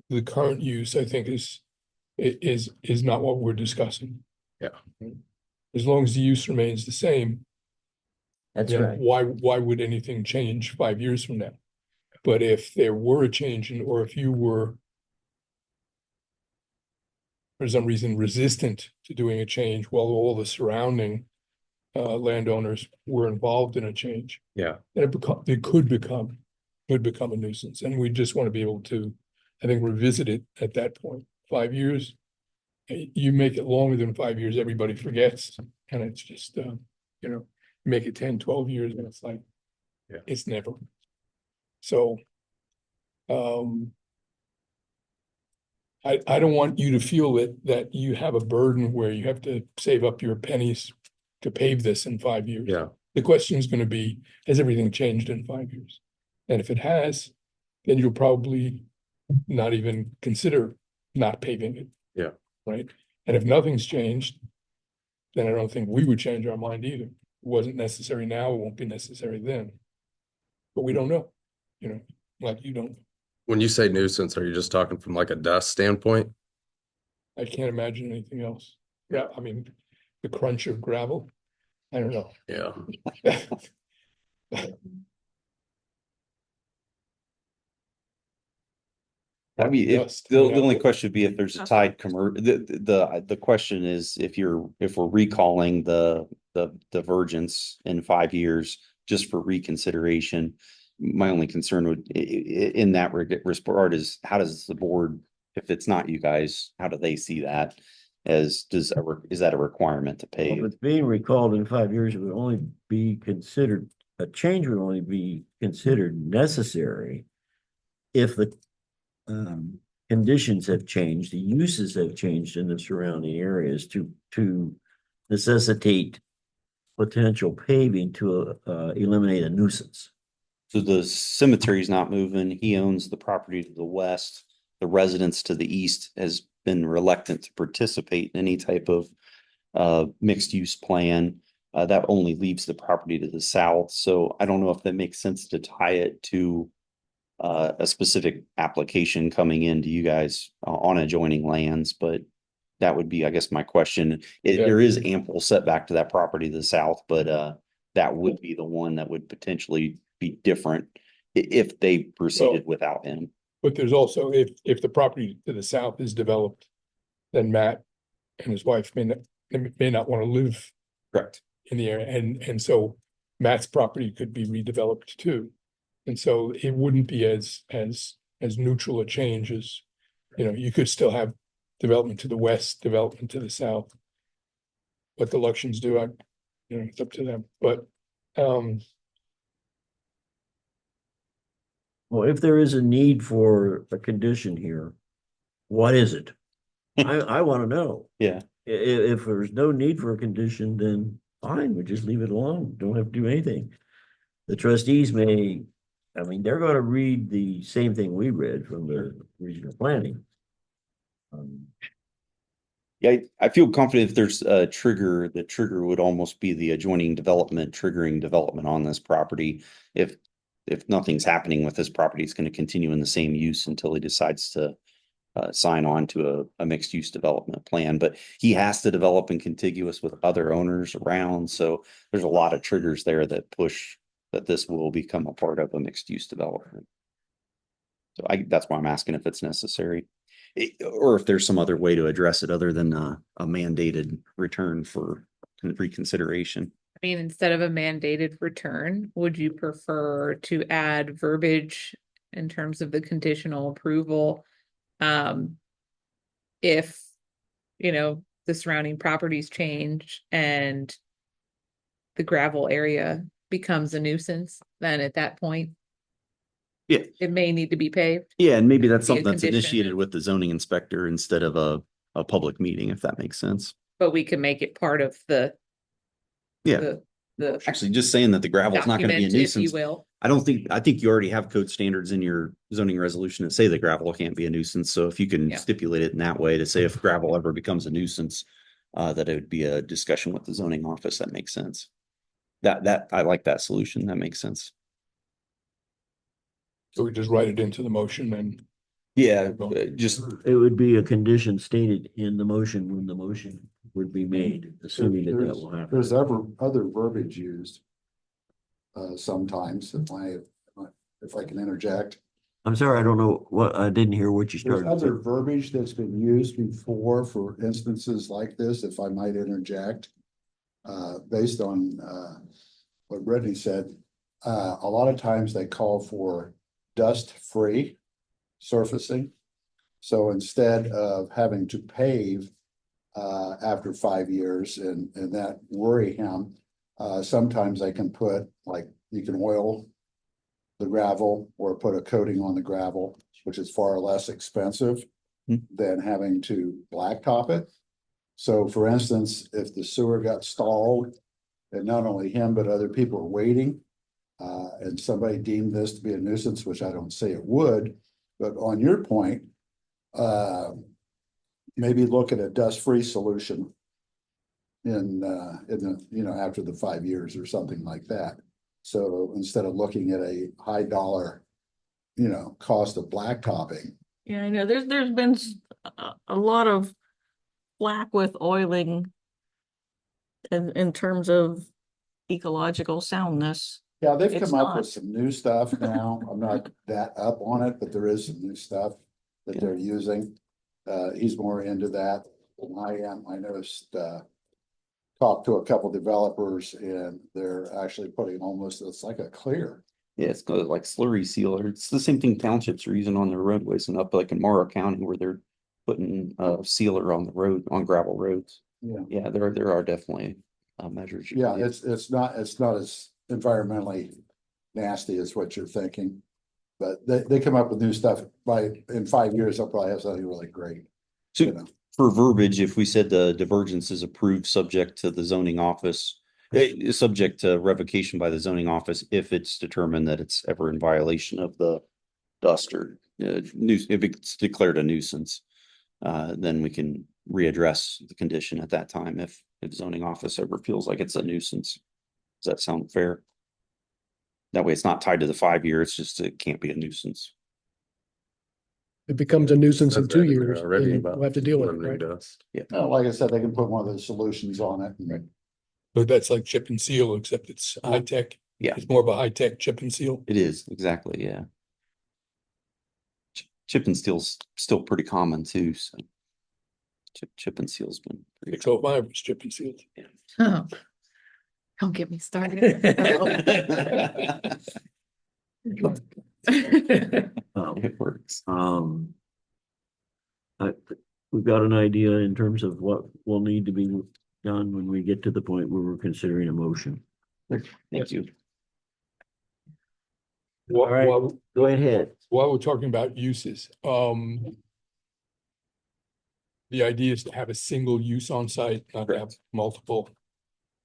the current use, I think is not what we're discussing. Yeah. As long as the use remains the same, That's then right. why would anything change 5 years from now? But if there were a change or if you were for some reason resistant to doing a change while all the surrounding landowners were involved in a change, Yeah. then it could become a nuisance, and we just want to be able to I think revisit it at that point. 5 years, you make it longer than 5 years, everybody forgets, and it's just, you know, make it 10, 12 years, and it's like, Yeah. it's never. So, I don't want you to feel that you have a burden where you have to save up your pennies to pave this in 5 years. Yeah, The question is gonna be, has everything changed in 5 years? And if it has, then you'll probably not even consider not paving it. Yeah. Right? And if nothing's changed, then I don't think we would change our mind either. It wasn't necessary now, it won't be necessary then. But we don't know, you know, like you don't. when you say nuisance, are you just talking from like a dust standpoint? I can't imagine anything else. Yeah, I mean, the crunch of gravel, I don't know. Yeah, I mean, if, Dust. the Yeah. only question would be if there's a tied the question is if we're recalling the divergence in 5 years just for reconsideration. My only concern would in that regard is how does the board, if it's not you guys, how do they see that? Is that a requirement to Well, pay? if it's being recalled in 5 years, it would only be considered, a change would only be considered necessary if the conditions have changed, the uses have changed in the surrounding areas to necessitate potential paving to eliminate a nuisance. So the cemetery's not moving. He owns the property to the west. The residents to the east has been reluctant to participate in any type of mixed use plan. That only leaves the property to the south. So I don't know if that makes sense to tie it to a specific application coming into you guys on adjoining lands, but that would be, I guess, my question. Yeah. There is ample setback to that property to the south, but that would be the one that would potentially be different if they proceeded without him. But there's also, if the property to the south is developed, then Matt and his wife may not want to live Correct. in the area, and so Matt's property could be redeveloped too. And so it wouldn't be as neutral a change as, you know, you could still have development to the west, development to the south. What the elections do, you know, it's up to them, but, Well, if there is a need for a condition here, what is it? I want to know. Yeah. If there's no need for a condition, then fine, we just leave it alone. Don't have to do anything. The trustees may, I mean, they're going to read the same thing we read from the regional planning. Yeah, I feel confident if there's a trigger, the trigger would almost be the adjoining development, triggering development on this property. If nothing's happening with this property, it's going to continue in the same use until he decides to sign on to a mixed use development plan. But he has to develop in contiguous with other owners around. So there's a lot of triggers there that push that this will become a part of a mixed use development. So that's why I'm asking if it's necessary. Or if there's some other way to address it other than a mandated return for reconsideration. I mean, instead of a mandated return, would you prefer to add verbiage in terms of the conditional approval? If, you know, the surrounding properties change and the gravel area becomes a nuisance, then at that point, Yeah. it may need to be paved. Yeah, and maybe that's Be a something that's condition. initiated with the zoning inspector instead of a public meeting, if that makes sense. But we can make it part of the Actually, just saying that the gravel is not going to be a document, if you nuisance. will. I think you already have code standards in your zoning resolution that say that gravel can't be a nuisance. So if you can Yeah. stipulate it in that way to say if gravel ever becomes a nuisance, that it would be a discussion with the zoning office, that makes sense. That I like that solution. That makes sense. so we just write it into the motion and. Yeah, just It would be a condition stated in the motion when the motion would be made, assuming that will happen. There's other verbiage used. Sometimes if I can interject. I'm sorry, I don't know what, I didn't hear what you There's started. other verbiage that's been used before for instances like this, if I might interject. Based on what Brittany said, a lot of times they call for dust-free surfacing. So instead of having to pave after 5 years and that worry him, sometimes they can put, like, you can oil the gravel or put a coating on the gravel, which is far less expensive than having to blacktop it. So for instance, if the sewer got stalled and not only him, but other people were waiting, and somebody deemed this to be a nuisance, which I don't say it would, but on your point, maybe look at a dust-free solution in the, after the 5 years or something like that. So instead of looking at a high dollar, cost of blacktopping. Yeah, I know, there's been a lot of flack with oiling in terms of ecological soundness. Yeah, they've It's come up not. with some new stuff now. I'm not that up on it, but there is some new stuff that they're using. He's more into that than I am. I noticed, talked to a couple developers and they're actually putting almost, it's like a clear. Yeah, it's called like slurry sealer. It's the same thing townships are using on their roadways and up like in Morrow County where they're putting sealer on the road, on gravel roads. Yeah. Yeah, there are definitely measures. you Yeah, can do. it's not as environmentally nasty as what you're thinking. But they come up with new stuff in 5 years, they'll probably have something really great. So you know. for verbiage, if we said the divergence is approved subject to the zoning office, subject to revocation by the zoning office, if it's determined that it's ever in violation of the dust or if it's declared a nuisance, then we can readdress the condition at that time if zoning office ever feels like it's a nuisance. Does that sound fair? That way it's not tied to the 5 years, it's just it can't be a nuisance. It becomes a nuisance in Says 2 that in there years, already then about we'll have to deal with it, limiting right? dust. Like I said, they can put one of those solutions on it. And But that's like chip and seal, except it's high tech. Yeah. It's more of a high tech chip and seal. It is, exactly, yeah. Chip and steel's still pretty common too, so. Chip and seal's been. pretty 605 was chip and seal. Oh, don't get me started. It works. We've got an idea in terms of what will need to be done when we get to the point where we're considering a motion. Thank you. While, right. while, Go ahead. while we're talking about uses, the idea is to have a single use on site, not to have multiple.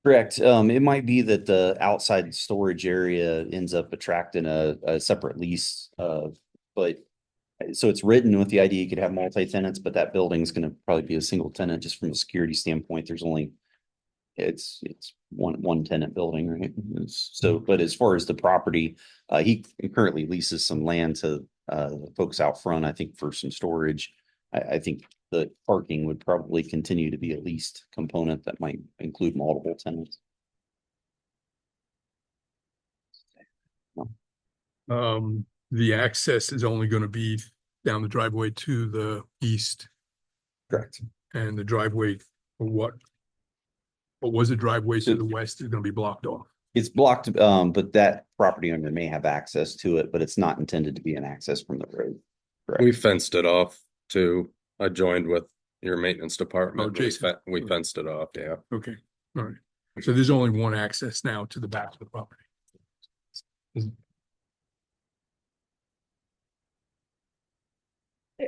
Correct. It might be that the outside storage area ends up attracting a separate lease, but. So it's written with the idea you could have multi-tenants, but that building's gonna probably be a single tenant, just from a security standpoint, there's only. It's one tenant building, right? So, but as far as the property, he currently leases some land to folks out front, I think for some storage. I think the parking would probably continue to be a leased component that might include multiple tenants. The access is only gonna be down the driveway to the east, Correct. and the driveway, or what? What was the driveway to the west is gonna be blocked off. It's blocked, but that property owner may have access to it, but it's not intended to be an access from the road. Correct. We fenced it off too. I joined with your maintenance department. We Jason. we fenced it off, yeah. Okay, all right. So there's only one access now to the back of the property.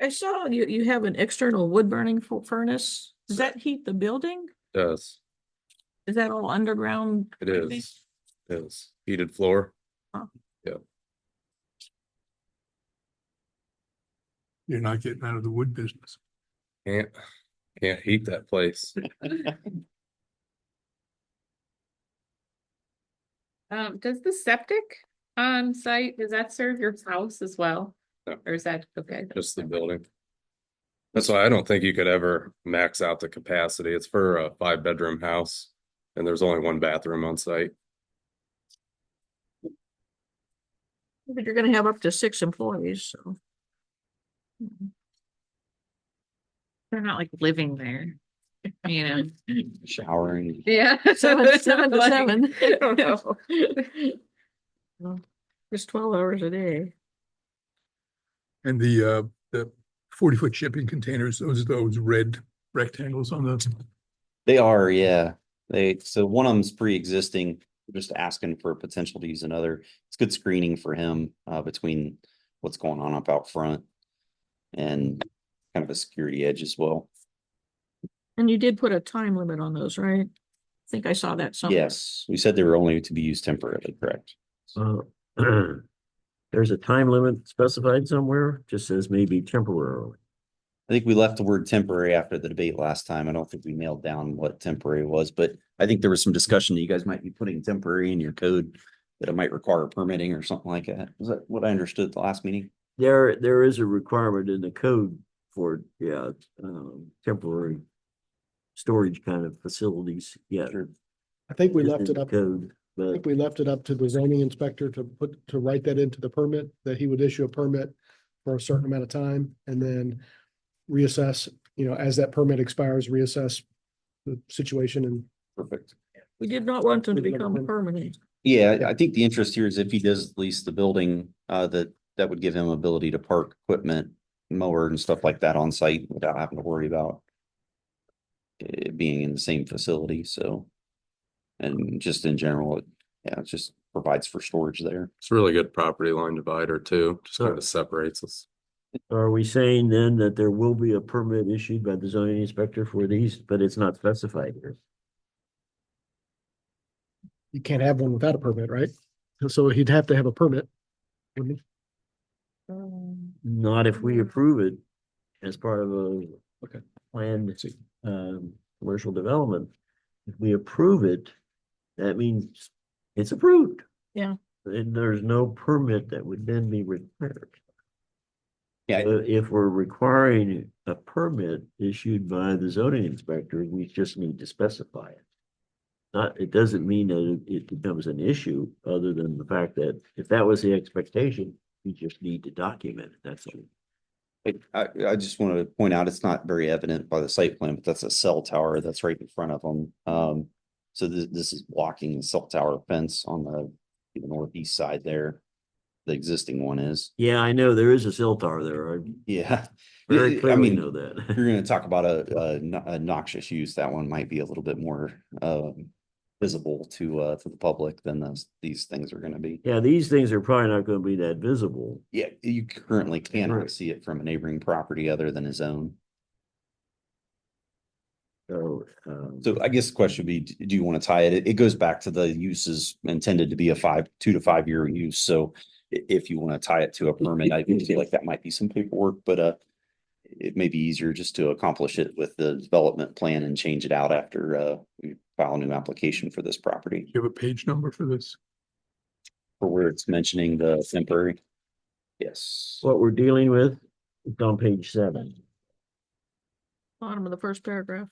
I saw you have an external wood burning furnace. Does that heat the building? Does, Is that all underground? it is heated floor. You're not getting out of the wood business. Can't heat that place. Does the septic on site, does that serve your house as well? No. Or is that, okay? Just the building. That's why I don't think you could ever max out the capacity. It's for a 5-bedroom house and there's only 1 bathroom on site. But you're gonna have up to 6 employees, so. They're not like living there, you know? Showering. Yeah. Seven to Like, 7. I don't know. Well, just 12 hours a day. And the 40-foot shipping containers, those red rectangles on the, They are, yeah. So one of them's pre-existing, we're just asking for potential to use another. It's good screening for him, between what's going on up out front. And kind of a security edge as well. And you did put a time limit on those, right? I think I saw that somewhere. Yes, we said they were only to be used temporarily, correct? There's a time limit specified somewhere, just says maybe temporarily. I think we left the word temporary after the debate last time. I don't think we nailed down what temporary was, but I think there was some discussion that you guys might be putting temporary in your code, that it might require permitting or something like that. Is that what I understood at the last meeting? There is a requirement in the code for, temporary storage kind of facilities, yeah. I think we it's left in it the up, Code, I but think we left it up to the zoning inspector to write that into the permit, that he would issue a permit for a certain amount of time and then reassess, as that permit expires, reassess the situation and Perfect. We did not want them to We've never become been- permanent. Yeah, I think the interest here is if he does lease the building, that would give him ability to park equipment, mower and stuff like that on site without having to worry about it being in the same facility, so. And just in general, it just provides for storage there. It's a really good property line divider too, just kind Sure. of separates us. are we saying then that there will be a permit issued by the zoning inspector for these, but it's not specified here? you can't have one without a permit, right? So he'd have to have a permit, wouldn't he? Not if we approve it as part of a Okay. planned commercial development. If we approve it, that means it's approved. Yeah. And there's no permit that would then be required. Yeah, If we're requiring a permit issued by the zoning inspector, we just need to specify it. It doesn't mean that it becomes an issue, other than the fact that if that was the expectation, we just need to document it, that's all. I just want to point out, it's not very evident by the site plan, but that's a cell tower that's right in front of them. So this is blocking the cell tower fence on the northeast side there. The existing one is, Yeah, I know there is a cell tower there. I yeah. very I clearly mean, know if that. you're gonna talk about a noxious use, that one might be a little bit more visible to the public than these things are gonna be. Yeah, these things are probably not gonna be that visible. Yeah, you currently cannot Right. see it from a neighboring property other than his own. So, So I guess the question would be, do you want to tie it? It goes back to the uses intended to be a 2 to 5 year use. So if you want to tie it to a permit, I feel like that might be some paperwork, but it may be easier just to accomplish it with the development plan and change it out after we file a new application for this property. you have a page number for this? For where it's mentioning the temporary. Yes. what we're dealing with, it's on page 7. Bottom of the first paragraph.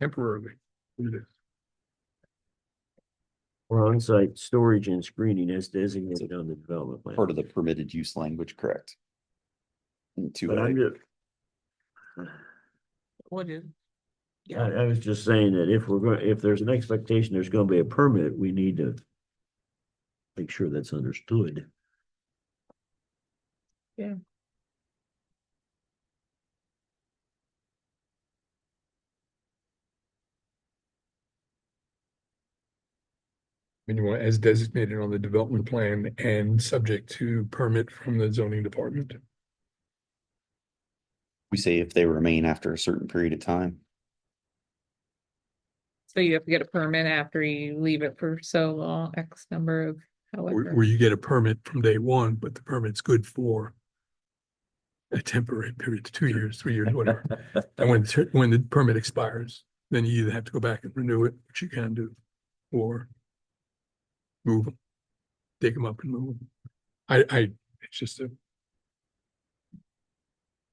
Temporarily. It is. For on-site storage and screening as designated on the development plan. Part of the permitted use language, correct? But I'm just, What is? I was just saying that if there's an expectation, there's gonna be a permit, we need to make sure that's understood. Yeah. And you want as designated on the development plan and subject to permit from the zoning department. We say if they remain after a certain period of time. So you have to get a permit after you leave it for so long, X number of however. Where you get a permit from day one, but the permit's good for a temporary period, 2 years, 3 years, whatever. And when the permit expires, then you either have to go back and renew it, which you can do, or move them, dig them up and move them. It's just a,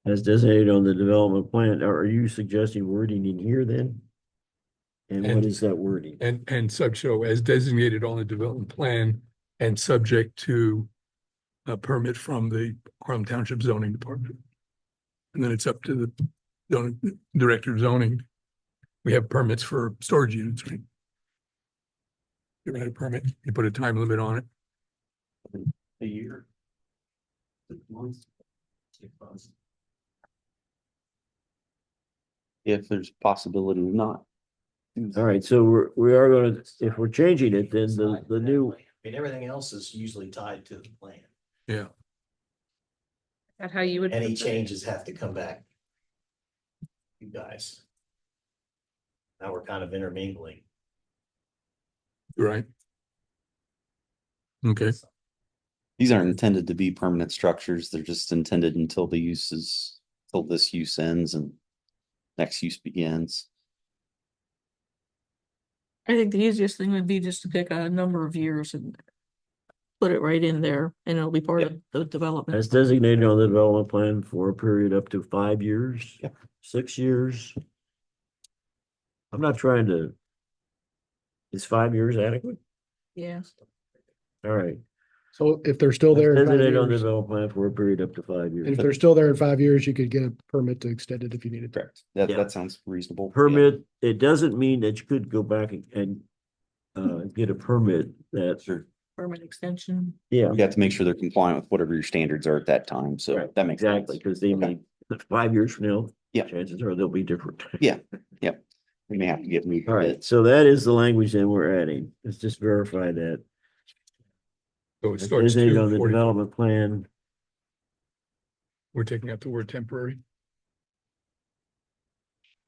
As designated on the development plan, are you suggesting wording in here then? And what And- is that wording? and so as designated on the development plan and subject to a permit from the Harlem Township zoning department. And then it's up to the zoning director of zoning. We have permits for storage units, right? You write a permit, you put a time limit on it. A year. 6 months. If there's possibility of not. All right, so we are gonna, if we're changing it, then the new, I mean, everything else is usually tied to the plan. Yeah. That how you would. Any prefer it? changes have to come back. You guys. Now we're kind of intermingling. Right. Okay, These aren't intended to be permanent structures. They're just intended until till this use ends and next use begins. I think the easiest thing would be just to pick a number of years and put it right in there, and it'll be part of the development. as designated on the development plan for a period up to 5 years, Yep. 6 years. I'm not trying to. Is 5 years adequate? Yeah. All right. So if they're still there, in 5 Designated on the years, development plan for a period up to 5 and years. if they're still there in 5 years, you could get a permit to extend it if you needed to. Correct. That, Yeah. that sounds reasonable. Permit, it doesn't mean that you could go back and get a permit that, Sure. Permit extension. yeah, You have to make sure they're compliant with whatever your standards are at that time. So Right, that makes sense. exactly, because they Okay. may, 5 years from now. Yeah. Chances are they'll be different. Yeah. Yep. We may have to get moved. All right, so that is the language that we're adding. Let's just verify that. so it It's starts designated on the 2:40. development plan. We're taking out the word temporary.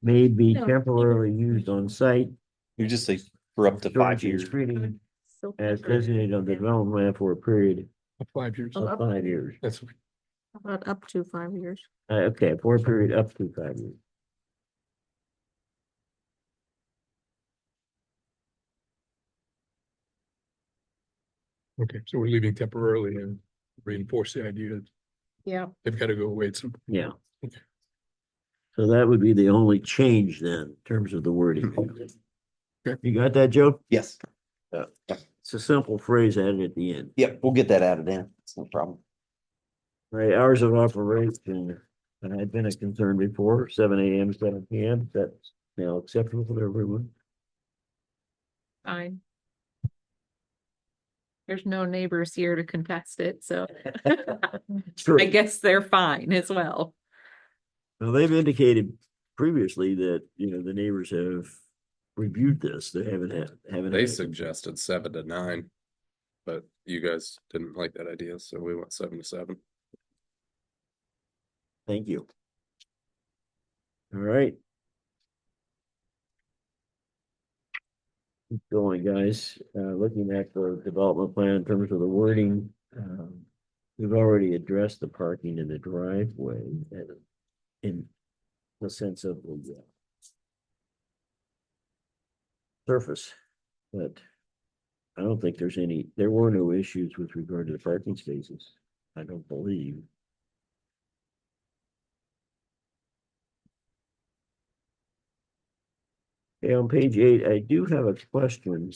May be No. temporarily used on site. You just say for up to 5 storage and years. screening So as temporary. designated on the development plan for a period Of 5 years. Oh, of 5 years. That's, About up to 5 years. Okay, for a period up to 5 years. okay, so we're leaving temporarily and reinforce the idea that Yeah, they've got to go away at some. Yeah. Okay. So that would be the only change then, in terms of the wording. Okay. You got that, Joe? Yes. It's a simple phrase added at the end. Yep. We'll get that added in. It's no problem. Right, hours of operation, had been a concern before, 7 AM, 7 PM, that's now acceptable for everyone. fine. There's no neighbors here to contest it, so True. I guess they're fine as well. Now, they've indicated previously that, the neighbors have reviewed this, they haven't. They suggested 7 to 9. But you guys didn't like that idea, so we went 7 to 7. Thank you. All right. Keep going, guys. Looking at the development plan in terms of the wording, we've already addressed the parking in the driveway in the sense of the surface, but I don't think there were no issues with regard to the parking spaces. I don't believe. Okay, on page 8, I do have a question.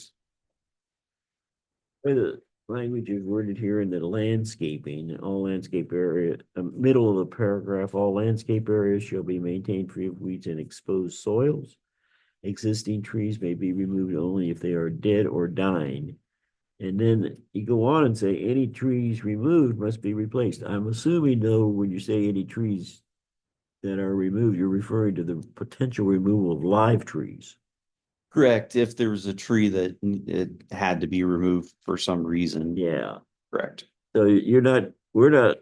Where the language is worded here in the landscaping, all landscape area, middle of the paragraph, all landscape areas shall be maintained free of weeds and exposed soils. Existing trees may be removed only if they are dead or dying. And then you go on and say any trees removed must be replaced. I'm assuming though, when you say any trees that are removed, you're referring to the potential removal of live trees. Correct. If there was a tree that it had to be removed for some reason. Yeah, Correct. so we're not.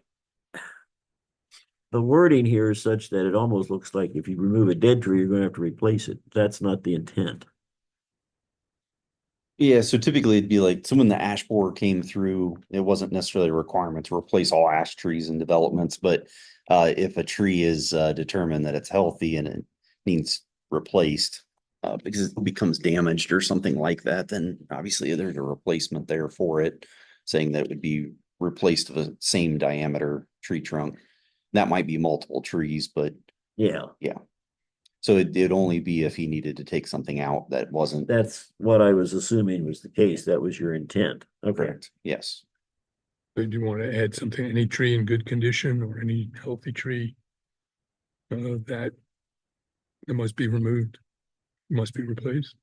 The wording here is such that it almost looks like if you remove a dead tree, you're gonna have to replace it. That's not the intent. Yeah, so typically it'd be like, so when the ash borer came through, it wasn't necessarily a requirement to replace all ash trees in developments, but if a tree is determined that it's healthy and it needs replaced because it becomes damaged or something like that, then obviously there's a replacement there for it, saying that it would be replaced of the same diameter tree trunk. That might be multiple trees, but Yeah, so it'd only be if he needed to take something out that wasn't. that's what I was assuming was the case. That was your intent. Okay. Correct. Yes. So do you want to add something, any tree in good condition or any healthy tree? That must be removed, must be replaced?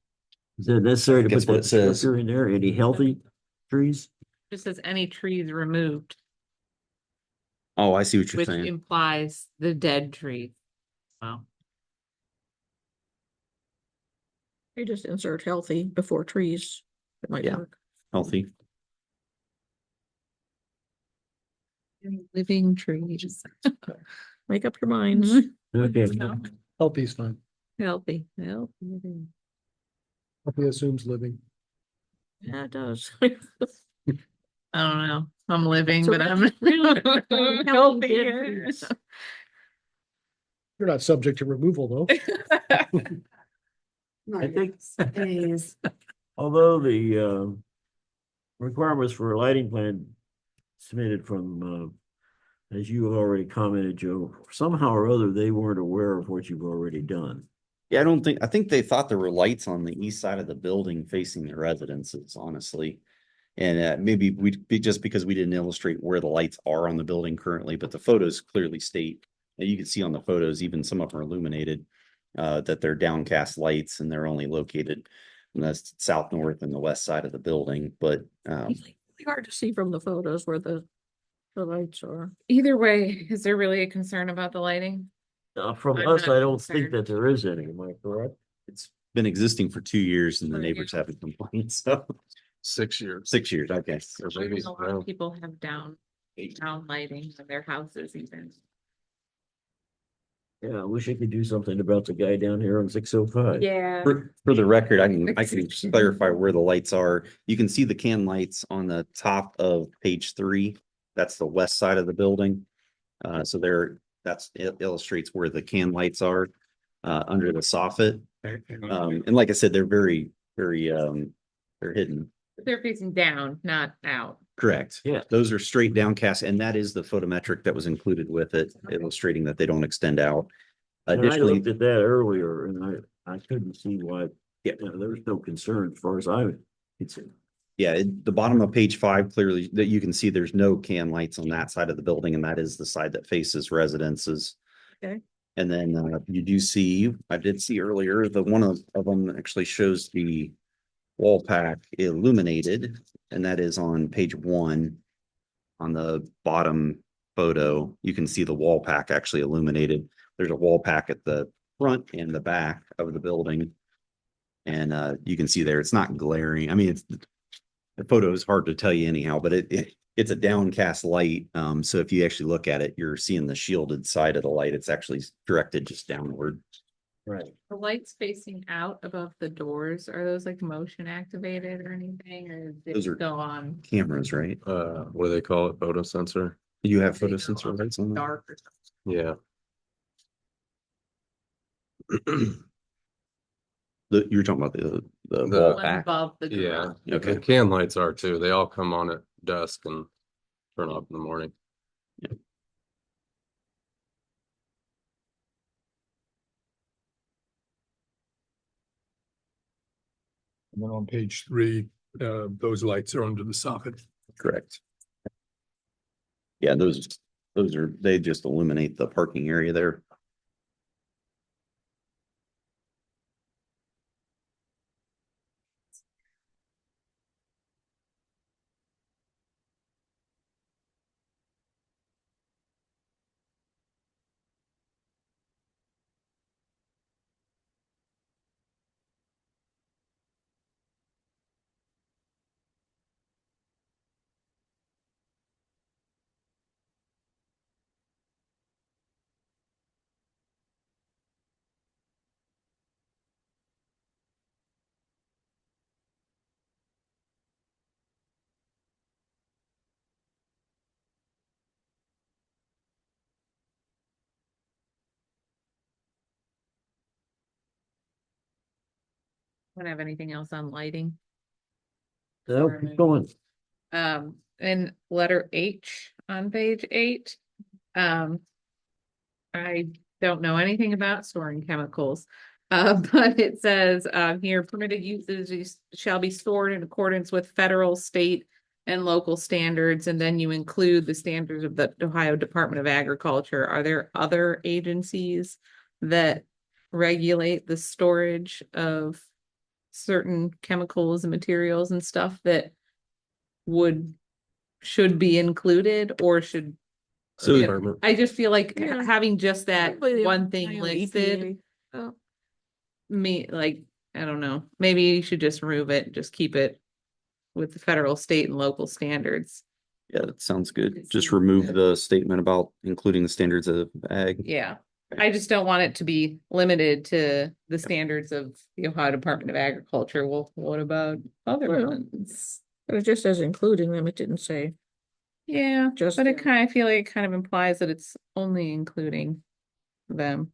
Is it necessary to That's put what that it says. descriptor in there? Any healthy trees? Just says any trees removed. Oh, I see what you're which saying. implies the dead tree. Wow. You just insert healthy before trees. It might Yeah. work. Healthy. Living trees. Make up your minds. Okay, Healthy is fine. Healthy, healthy. Healthy assumes living. Yeah, it does. I don't know. I'm living, So but I'm really, healthy. trees. You're not subject to removal, though. I think Days. although the requirements for a lighting plan submitted from as you have already commented, Joe, somehow or other, they weren't aware of what you've already done. Yeah, I think they thought there were lights on the east side of the building facing the residences, honestly. And maybe just because we didn't illustrate where the lights are on the building currently, but the photos clearly state, you can see on the photos, even some of them are illuminated, that they're downcast lights and they're only located in the south, north, and the west side of the building. But It's really hard to see from the photos where the lights are. Either way, is there really a concern about the lighting? From I'm us, not I don't think concerned. that there is any, am I correct? it's been existing for 2 years and the For neighbors you. haven't complained. So 6 years. 6 years, okay. Maybe, A lot well, of people have down lighting in their houses even. Yeah, I wish I could do something about the guy down here on 605. Yeah. For the record, I can clarify where the lights are. You can see the can lights on the top of page 3. That's the west side of the building. So it illustrates where the can lights are under the soffit. And like I said, they're very, very they're hidden. They're facing down, not out. Correct. Yeah. Those are straight downcast, and that is the photometric that was included with it, illustrating that they don't extend out. And I Additionally, looked at that earlier and I couldn't see why, yeah, there was no concern as far as I could see. yeah, the bottom of page 5 clearly that you can see there's no can lights on that side of the building, and that is the side that faces residences. Okay. And then you do see, I did see earlier, the one of them actually shows the wall pack illuminated, and that is on page 1. On the bottom photo, you can see the wall pack actually illuminated. There's a wall pack at the front and the back of the building. And you can see there, it's not glaring. I mean, the photo is hard to tell you anyhow, but it's a downcast light. So if you actually look at it, you're seeing the shielded side of the light. It's actually directed just downward. Right. The lights facing out above the doors, are those like motion activated or anything, or did Those it are- go on? Cameras, right? what do they call it? Photo sensor? You have They photo go sensor on lights on them? Dark or something. Yeah. You're talking about the The- wall One pack. above the Yeah. garage. Okay. The can lights are too. They all come on at dusk and turn off in the morning. And then on page 3, those lights are under the soffit. Correct. Yeah, they just illuminate the parking area there. Don't have anything else on lighting. So keep going. In letter H on page 8. I don't know anything about storing chemicals. But it says, here permitted uses shall be stored in accordance with federal, state, and local standards, and then you include the standards of the Ohio Department of Agriculture. Are there other agencies that regulate the storage of certain chemicals and materials and stuff that should be included, or should So Yeah. I just feel like Yeah. having just that Probably the one thing IOE listed, EPA. Oh, like, I don't know, maybe you should just remove it, just keep it with the federal, state and local standards. yeah, that sounds good. Just remove the statement about including the standards of ag. Yeah, I just don't want it to be limited to the standards of the Ohio Department of Agriculture. Well, what about other Well, ones? but it just says including them. It didn't say. Yeah, Just but it them. kind of, I feel like it kind of implies that it's only including them.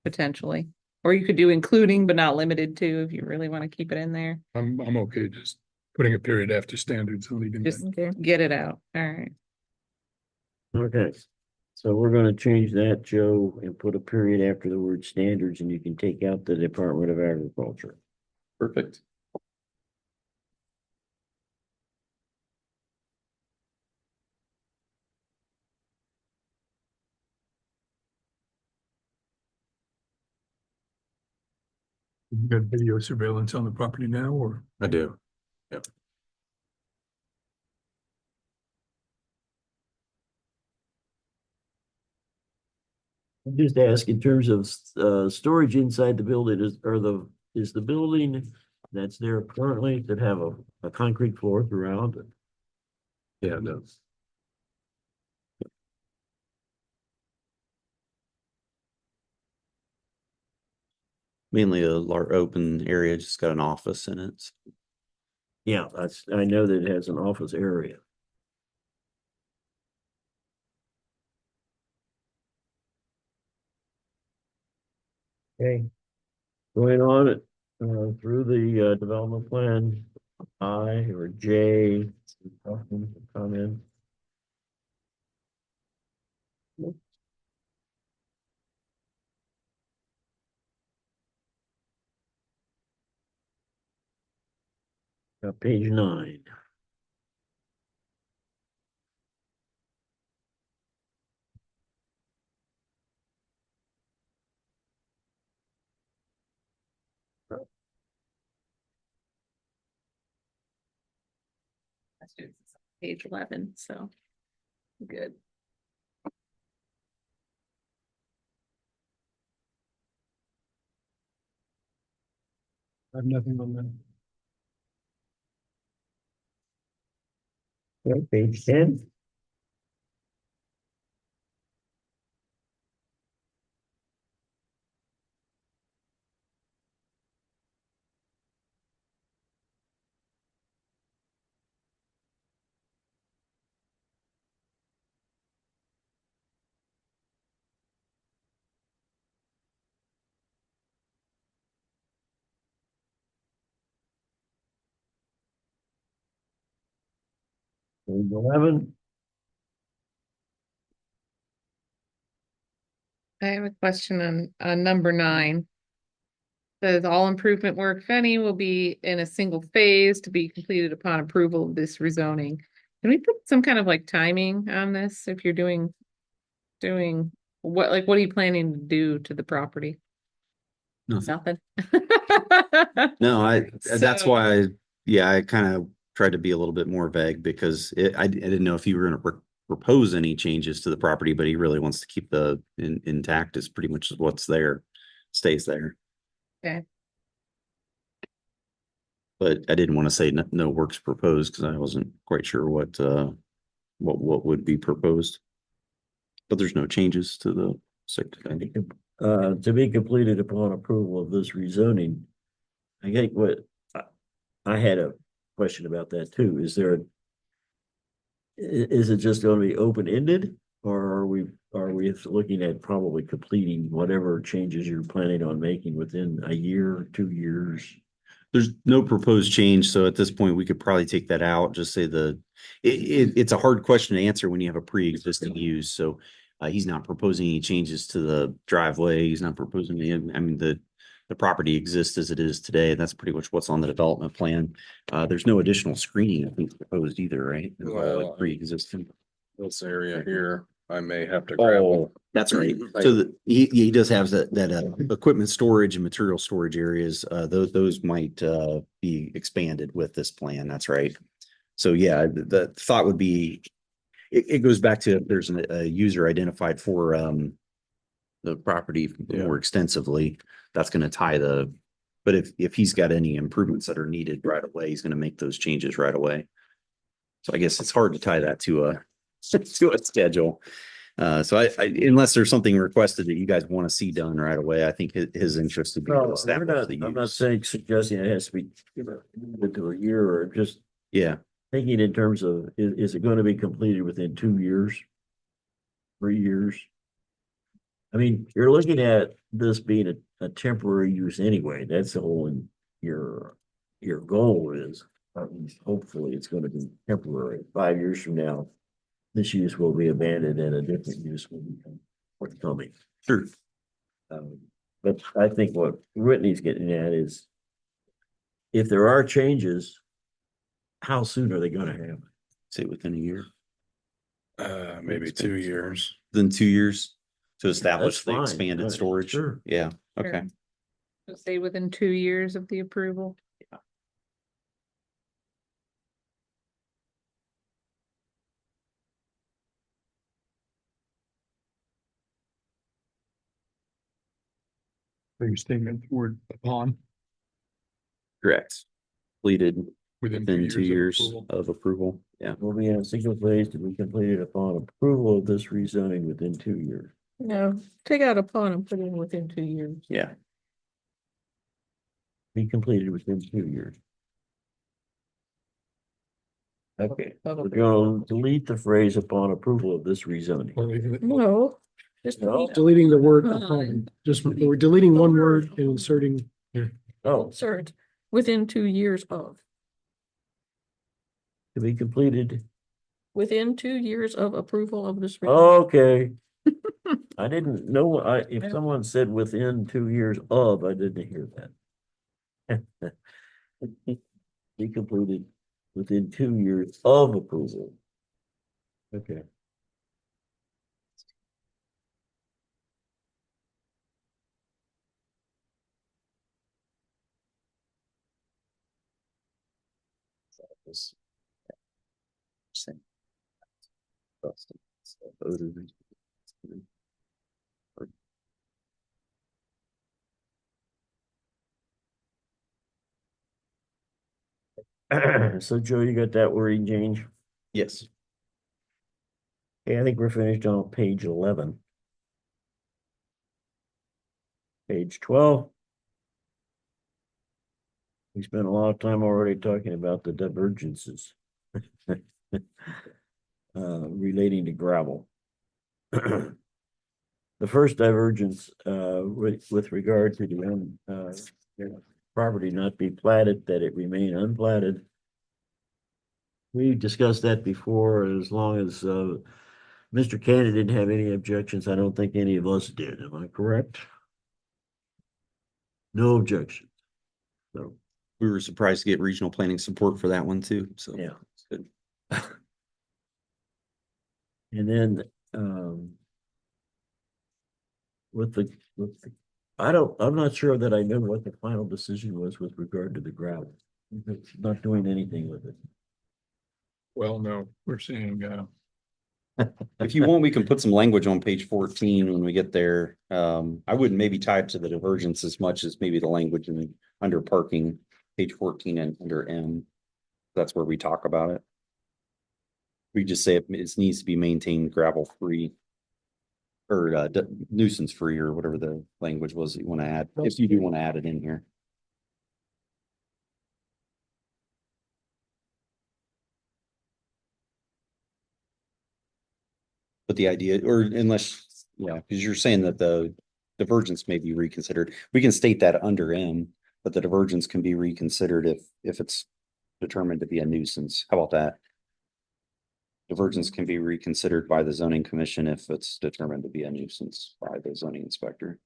Potentially, or you could do including but not limited to, if you really want to keep it in there. I'm okay just putting a period after standards and leaving Just that. Okay. get it out. All right. Okay. So we're gonna change that, Joe, and put a period after the word standards, and you can take out the Department of Agriculture. Perfect. You got video surveillance on the property now, or? I do. Just ask in terms of storage inside the building, is the building that's there currently that have a concrete floor throughout? Yeah, no. Mainly a large open area, just got an office in it. Yeah, I know that it has an office area. Okay. Going on through the development plan, I or J, comment. Page 9. Page 11, so good. I have nothing on that. Okay, page 10. Page 11. I have a question on number 9. Says all improvement work, if any, will be in a single phase to be completed upon approval of this rezoning. Can we put some kind of like timing on this if you're doing what, like, what are you planning to do to the property? Nothing. Nothing. No, that's So- why, I kind of tried to be a little bit more vague because I didn't know if you were going to propose any changes to the property, but he really wants to keep the intact is pretty much what's there, stays there. Okay. But I didn't want to say no works proposed because I wasn't quite sure what would be proposed. But there's no changes to the site. To be completed upon approval of this rezoning. I think I had a question about that too. Is it just going to be open-ended, or are we looking at probably completing whatever changes you're planning on making within a year or 2 years? There's no proposed change, so at this point, we could probably take that out, just say it's a hard question to answer when you have a pre-existing use, so he's not proposing any changes to the driveway, he's not proposing the property exists as it is today, that's pretty much what's on the development plan. There's no additional screening, I think, proposed either, right? It's all like Well, pre-existing. This area here, I may have to grab. Oh, that's right. So he does have that equipment storage and material storage areas. Those might be expanded with this plan. That's right. So yeah, the thought would be it goes back to if there's a user identified for, the property more extensively, that's gonna tie but if he's got any improvements that are needed right away, he's gonna make those changes right away. So I guess it's hard to tie that to a, to a schedule. So unless there's something requested that you guys want to see done right away, I think his interest would be to Well, establish the I'm not use. saying, suggesting it has to be limited to a year, or just Yeah, thinking in terms of, is it going to be completed within 2 years? 3 years? I mean, you're looking at this being a temporary use anyway. That's the whole, your goal is, at least hopefully it's going to be temporary. 5 years from now, this use will be abandoned and a different use will become forthcoming. sure. But I think what Whitney's getting at is, if there are changes, how soon are they gonna have? Say within a year, Maybe 2 years. within 2 years to establish That's the fine, expanded right, storage. sure. Yeah, okay. Sure. So say within 2 years of the approval. So you're stating the word upon Correct. Completed within within 2 years of approval. of approval. Yeah, Will be in a single phase to be completed upon approval of this rezoning within 2 years. No, take out upon and put in within 2 years. yeah. Be completed within 2 years. Okay, we're going to delete the phrase upon approval of this rezoning. Or leaving it- No, just No. delete Deleting the word Upon. upon, just, we're deleting one word and inserting, Oh, insert within 2 years of, to be completed. within 2 years of approval of this. Okay. I didn't know, if someone said within 2 years of, I didn't hear that. Be completed within 2 years of approval. Okay. So Joe, you got that wording change? Yes. Okay, I think we're finished on page 11. Page 12. We spent a lot of time already talking about the divergences. Relating to gravel. The first divergence, with regard to the property not be platted, that it remain unplatted. We discussed that before, as long as, Mr. Cannon didn't have any objections, I don't think any of us did, am I correct? No objections. So, We were surprised to get regional planning support for that one too, so. yeah. It's good. And then, I'm not sure that I know what the final decision was with regard to the gravel. Not doing anything with it. Well, no, we're saying, If you want, we can put some language on page 14 when we get there. I wouldn't maybe tie it to the divergence as much as maybe the language under parking, page 14 and under M. That's where we talk about it. We just say it needs to be maintained gravel free. Or nuisance free, or whatever the language was that you want to add, if you do want to add it in here. But the idea, or unless, yeah, because you're saying that the divergence may be reconsidered, we can state that under M, but the divergence can be reconsidered if it's determined to be a nuisance. How about that? Divergence can be reconsidered by the zoning commission if it's determined to be a nuisance by the zoning inspector.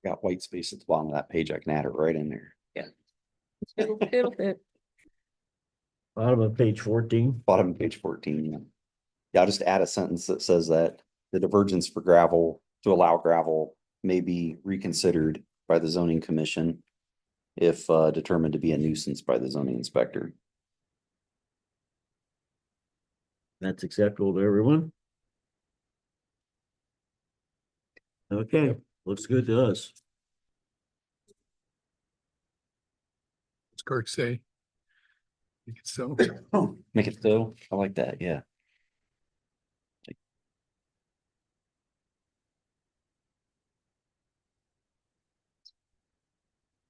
Got white space at the bottom of that page. I can add it right in there. It'll fit. Bottom of page 14. Bottom of page 14. Yeah. Yeah, I'll just add a sentence that says that the divergence for gravel to allow gravel may be reconsidered by the zoning commission if determined to be a nuisance by the zoning inspector. That's acceptable to everyone? Okay, looks good to us. What's Kirk say? You can so. Make it so. I like that. Yeah.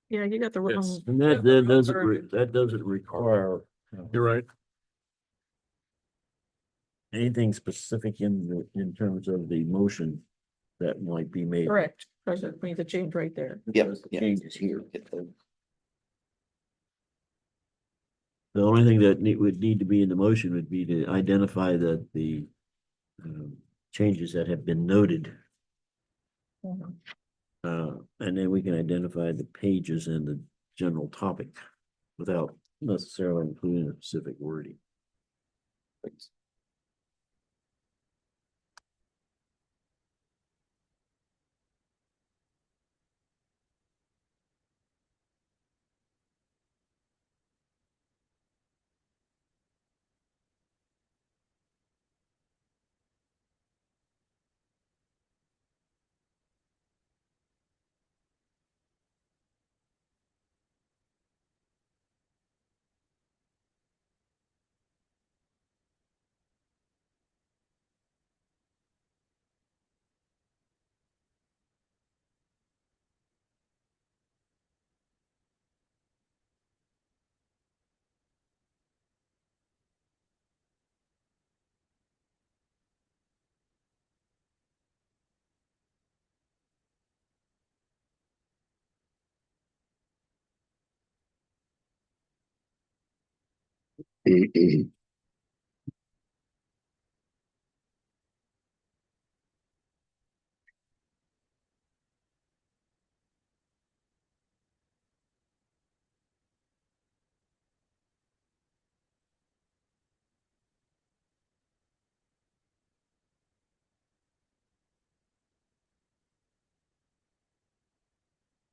Yeah, you got the Yes. wrong. And that doesn't require You're right. anything specific in terms of the motion that might be made. Correct. President made the change right there. Yep. Just the Yep. Changes here. The only thing that would need to be in the motion would be to identify that the changes that have been noted. Mhm. And then we can identify the pages and the general topic without necessarily including a specific wording.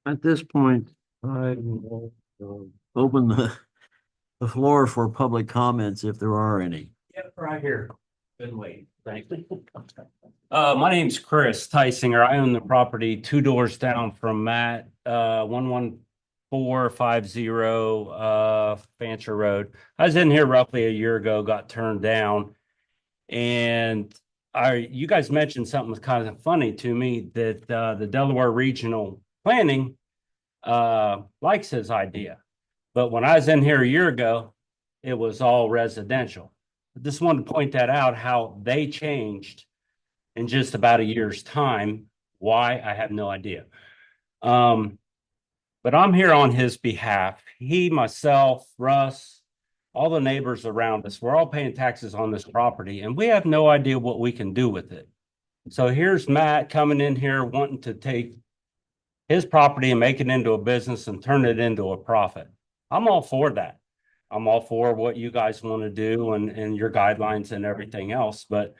At this point, I will open the floor for public comments if there are any. Yep, right here. Been waiting. Thank you. My name's Chris Tysinger. I own the property 2 doors down from Matt, 11450, Fancher Road. I was in here roughly a year ago, got turned down. And you guys mentioned something that's kind of funny to me that, the Delaware Regional Planning, likes his idea. But when I was in here a year ago, it was all residential. I just wanted to point that out, how they changed in just about a year's time. Why, I have no idea. But I'm here on his behalf. He, myself, Russ, all the neighbors around us, we're all paying taxes on this property and we have no idea what we can do with it. So here's Matt coming in here wanting to take his property and make it into a business and turn it into a profit. I'm all for that. I'm all for what you guys want to do and your guidelines and everything else, but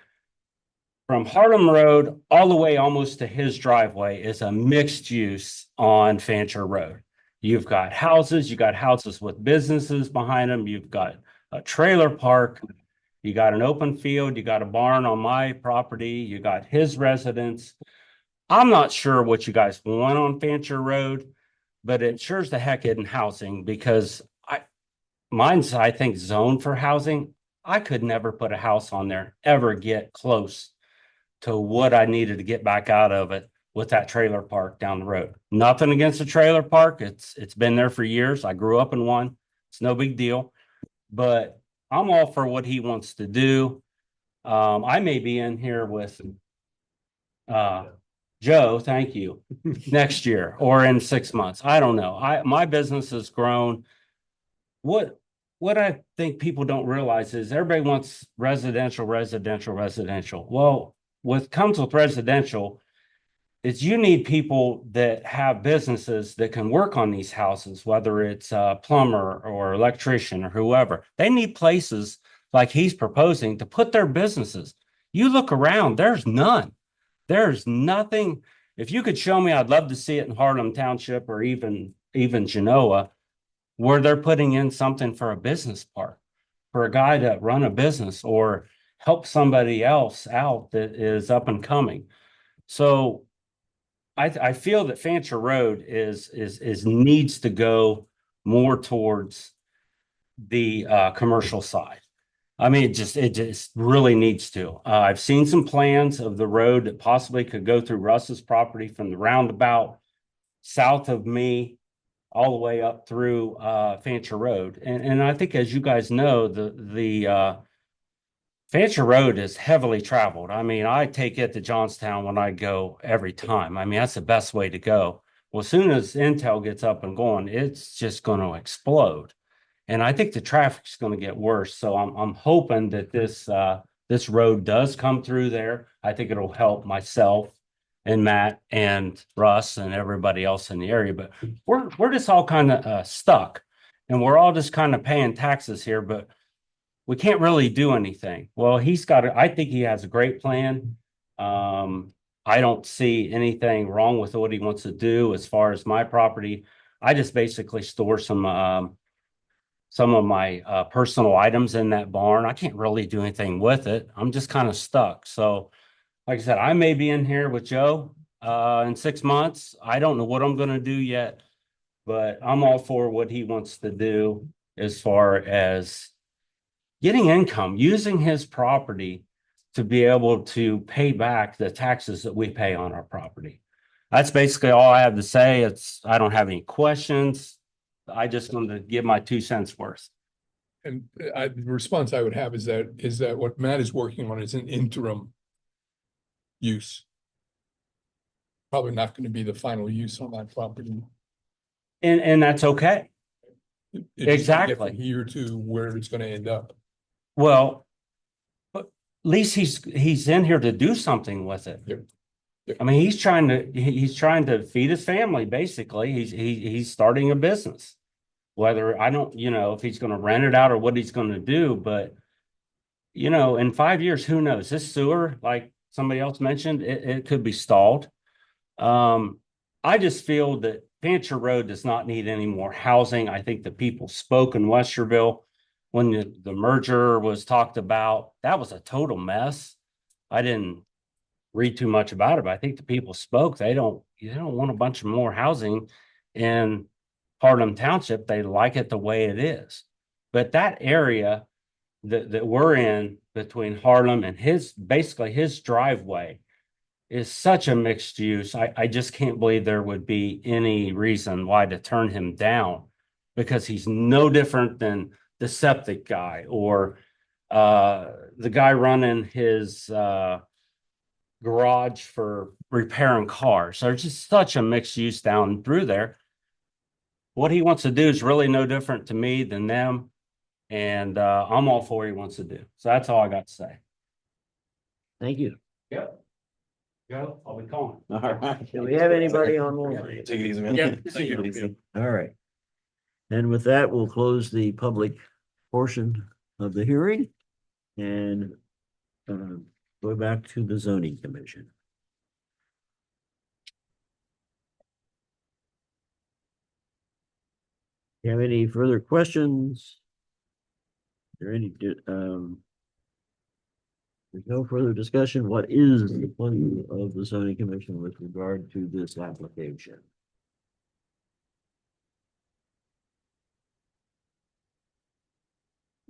from Harlem Road all the way almost to his driveway is a mixed use on Fancher Road. You've got houses with businesses behind them. You've got a trailer park. You got an open field. You got a barn on my property. You got his residence. I'm not sure what you guys want on Fancher Road, but it sure as the heck isn't housing because mine's, I think, zoned for housing. I could never put a house on there, ever get close to what I needed to get back out of it with that trailer park down the road. Nothing against the trailer park. It's been there for years. I grew up in one. It's no big deal, but I'm all for what he wants to do. I may be in here with Joe, thank you, next year or in 6 months. I don't know. My business has grown. What I think people don't realize is everybody wants residential. Well, what comes with residential, is you need people that have businesses that can work on these houses, whether it's a plumber or electrician or whoever. They need places like he's proposing to put their businesses. You look around, there's none. There's nothing. If you could show me, I'd love to see it in Harlem Township or even Genoa, where they're putting in something for a business park, for a guy to run a business or help somebody else out that is up and coming. So I feel that Fancher Road is needs to go more towards the commercial side. I mean, it just really needs to. I've seen some plans of the road that possibly could go through Russ's property from the roundabout south of me all the way up through Fancher Road. And I think, as you guys know, the Fancher Road is heavily traveled. I mean, I take it to Johnstown when I go every time. I mean, that's the best way to go. Well, as soon as Intel gets up and going, it's just going to explode. And I think the traffic's going to get worse. So I'm hoping that this road does come through there. I think it'll help myself and Matt and Russ and everybody else in the area. But we're just all kind of stuck, and we're all just kind of paying taxes here, but we can't really do anything. Well, I think he has a great plan. I don't see anything wrong with what he wants to do as far as my property. I just basically store some of my personal items in that barn. I can't really do anything with it. I'm just kind of stuck. So, like I said, I may be in here with Joe in 6 months. I don't know what I'm going to do yet, but I'm all for what he wants to do as far as getting income, using his property to be able to pay back the taxes that we pay on our property. That's basically all I have to say. I don't have any questions. I just want to give my 2 cents worth. And the response I would have is that what Matt is working on is an interim use. Probably not going to be the final use on that property. And that's okay. It just might get Exactly. from here to where it's going to end up. Well, but at least he's in here to do something with it. Yep. Yep. I mean, he's trying to feed his family, basically. He's starting a business. Whether I don't, if he's going to rent it out or what he's going to do, but in 5 years, who knows? This sewer, like somebody else mentioned, it could be stalled. I just feel that Fancher Road does not need any more housing. I think the people spoke in Westerville when the merger was talked about. That was a total mess. I didn't read too much about it, but I think the people spoke. They don't want a bunch of more housing in Harlem Township. They like it the way it is. But that area that we're in between Harlem and basically his driveway is such a mixed use. I just can't believe there would be any reason why to turn him down, because he's no different than the septic guy or the guy running his garage for repairing cars. There's just such a mixed use down through there. What he wants to do is really no different to me than them. And I'm all for what he wants to do. So that's all I got to say. Thank you. Yep. Go. I'll be calling. All right. Do we have anybody online? Take it easy, man. Yeah. Take it easy. All right. And with that, we'll close the public portion of the hearing and go back to the zoning commission. You have any further questions? Is there any, there's no further discussion. What is the pleasure of the zoning commission with regard to this application?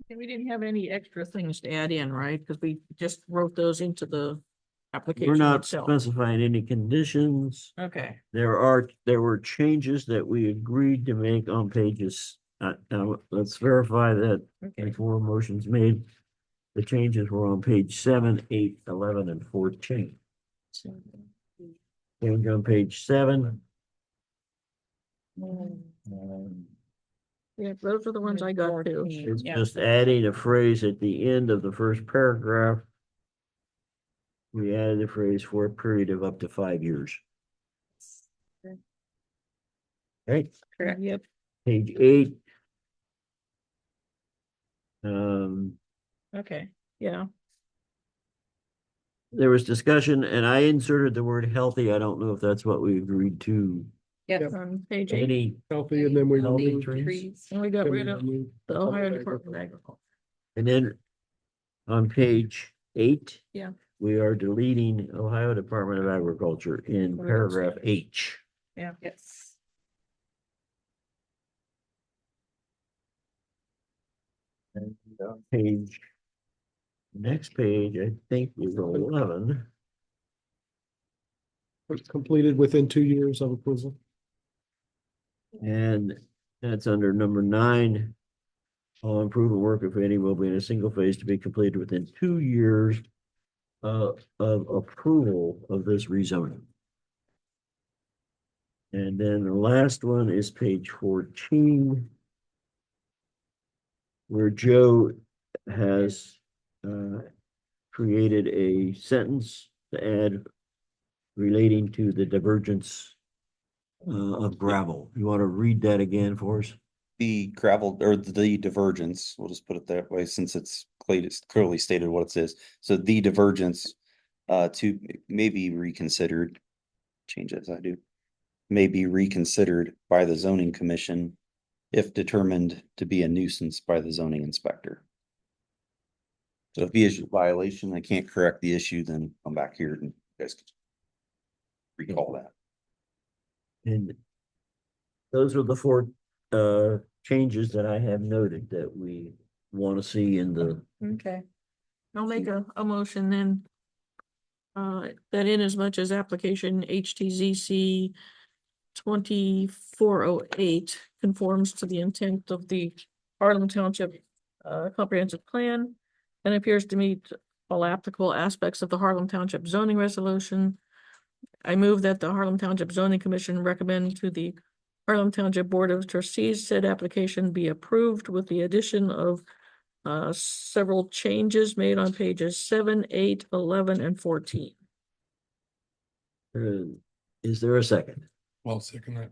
We didn't have any extra things to add in, right? Because we just wrote those into the application We're not itself. specifying any conditions. Okay. There were changes that we agreed to make on pages. Now, let's verify that Okay. before a motion's made. The changes were on page 7, 8, 11, and 14. Change on page 7. Yeah, those are the ones I got too. It's just adding a phrase at the end of the first paragraph. We added the phrase for a period of up to 5 years. Right, Correct. Yep. page 8. Okay, yeah. There was discussion and I inserted the word healthy. I don't know if that's what we agreed to. Yes. On page 8, Any Healthy, and then we healthy removed. trees? and we got then we rid of removed the Ohio Department of Department of Agriculture. And then on page 8. Yeah. We are deleting Ohio Department of Agriculture in Right. paragraph H. Yeah. Yes. And on page, next page, I think is 11. Completed within 2 years of approval. And that's under number 9. All improvement work, if any, will be in a single phase to be completed within 2 years of approval of this rezoning. And then the last one is page 14, where Joe has created a sentence to add relating to the divergence of gravel. You want to read that again for us? The gravel or the divergence, we'll just put it that way since it's clearly stated what it is. So the divergence to may be reconsidered, change as I do, may be reconsidered by the zoning commission if determined to be a nuisance by the zoning inspector. So if he issues a violation, I can't correct the issue, then come back here and you guys can recall that. And those are the 4 changes that I have noted that we want to see in the, Okay. I'll make a motion then. That in as much as application HTZC 2408 conforms to the intent of the Harlem Township comprehensive plan and appears to meet all applicable aspects of the Harlem Township zoning resolution. I move that the Harlem Township Zoning Commission recommend to the Harlem Township Board of Trustees said application be approved with the addition of several changes made on pages 7, 8, 11, and 14. is there a second? I'll second that.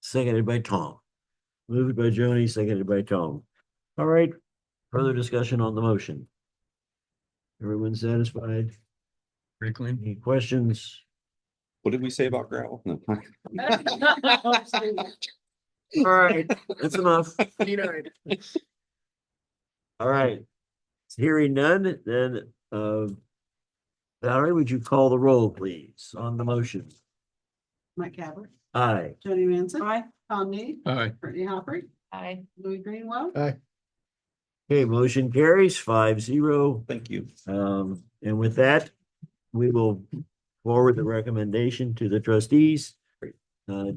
Seconded by Tom. Moved by Joni, seconded by Tom. All right, further discussion on the motion. Everyone satisfied? Franklin? Any questions? What did we say about gravel? No. All right, that's enough. All right. Hearing none, then Valerie, would you call the roll, please, on the motion? Mike Kavler, Aye. Jody Manson. Aye. Tom Need, Aye. Brittany Hopper, Aye. Louis Greenwell. Aye. Okay, motion carries 5-0. Thank you. And with that, we will forward the recommendation to the trustees.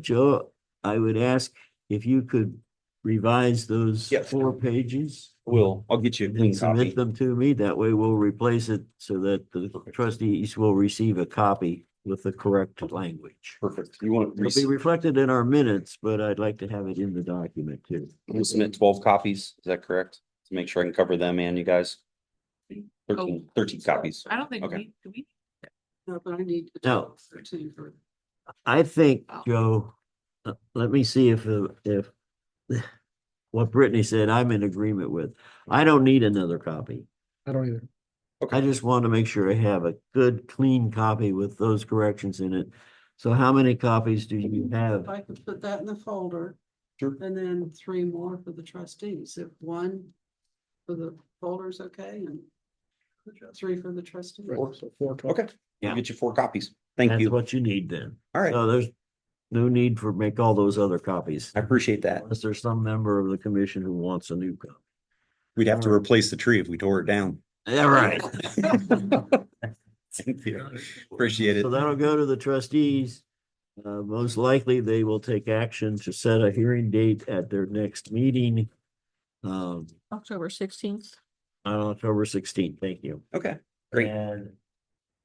Joe, I would ask if you could revise those Yes. 4 pages. I'll get you a And clean submit copy. them to me. That way we'll replace it so that the trustees will receive a copy with the correct language. Perfect. You want It'll be reflected in our minutes, but I'd like to have it in the document too. to submit 12 copies, is that correct? To make sure I can cover them and you guys? 13 copies. I don't think Okay. do we? No, but I need. No. 13 for. I think, Joe, let me see if what Brittany said, I'm in agreement with. I don't need another copy. I don't either. I just want to make sure I have a good, clean copy with those corrections in it. So how many copies do you have? If I could put that in the folder. Sure. And then 3 more for the trustees, if 1 for the folder's okay, and 3 for the trustees. Right, so 4 total. Okay, Yeah. I'll get you 4 copies. Thank That's you. what you need then. All right, So there's no need for make all those other copies. I appreciate that. Unless there's some member of the commission who wants a new copy. We'd have to replace the tree if we tore it down. Yeah, right. Thank you. Appreciate it. So that'll go to the trustees. Most likely, they will take action to set a hearing date at their next meeting. On October 16th. October 16th. Thank you. Okay, great. And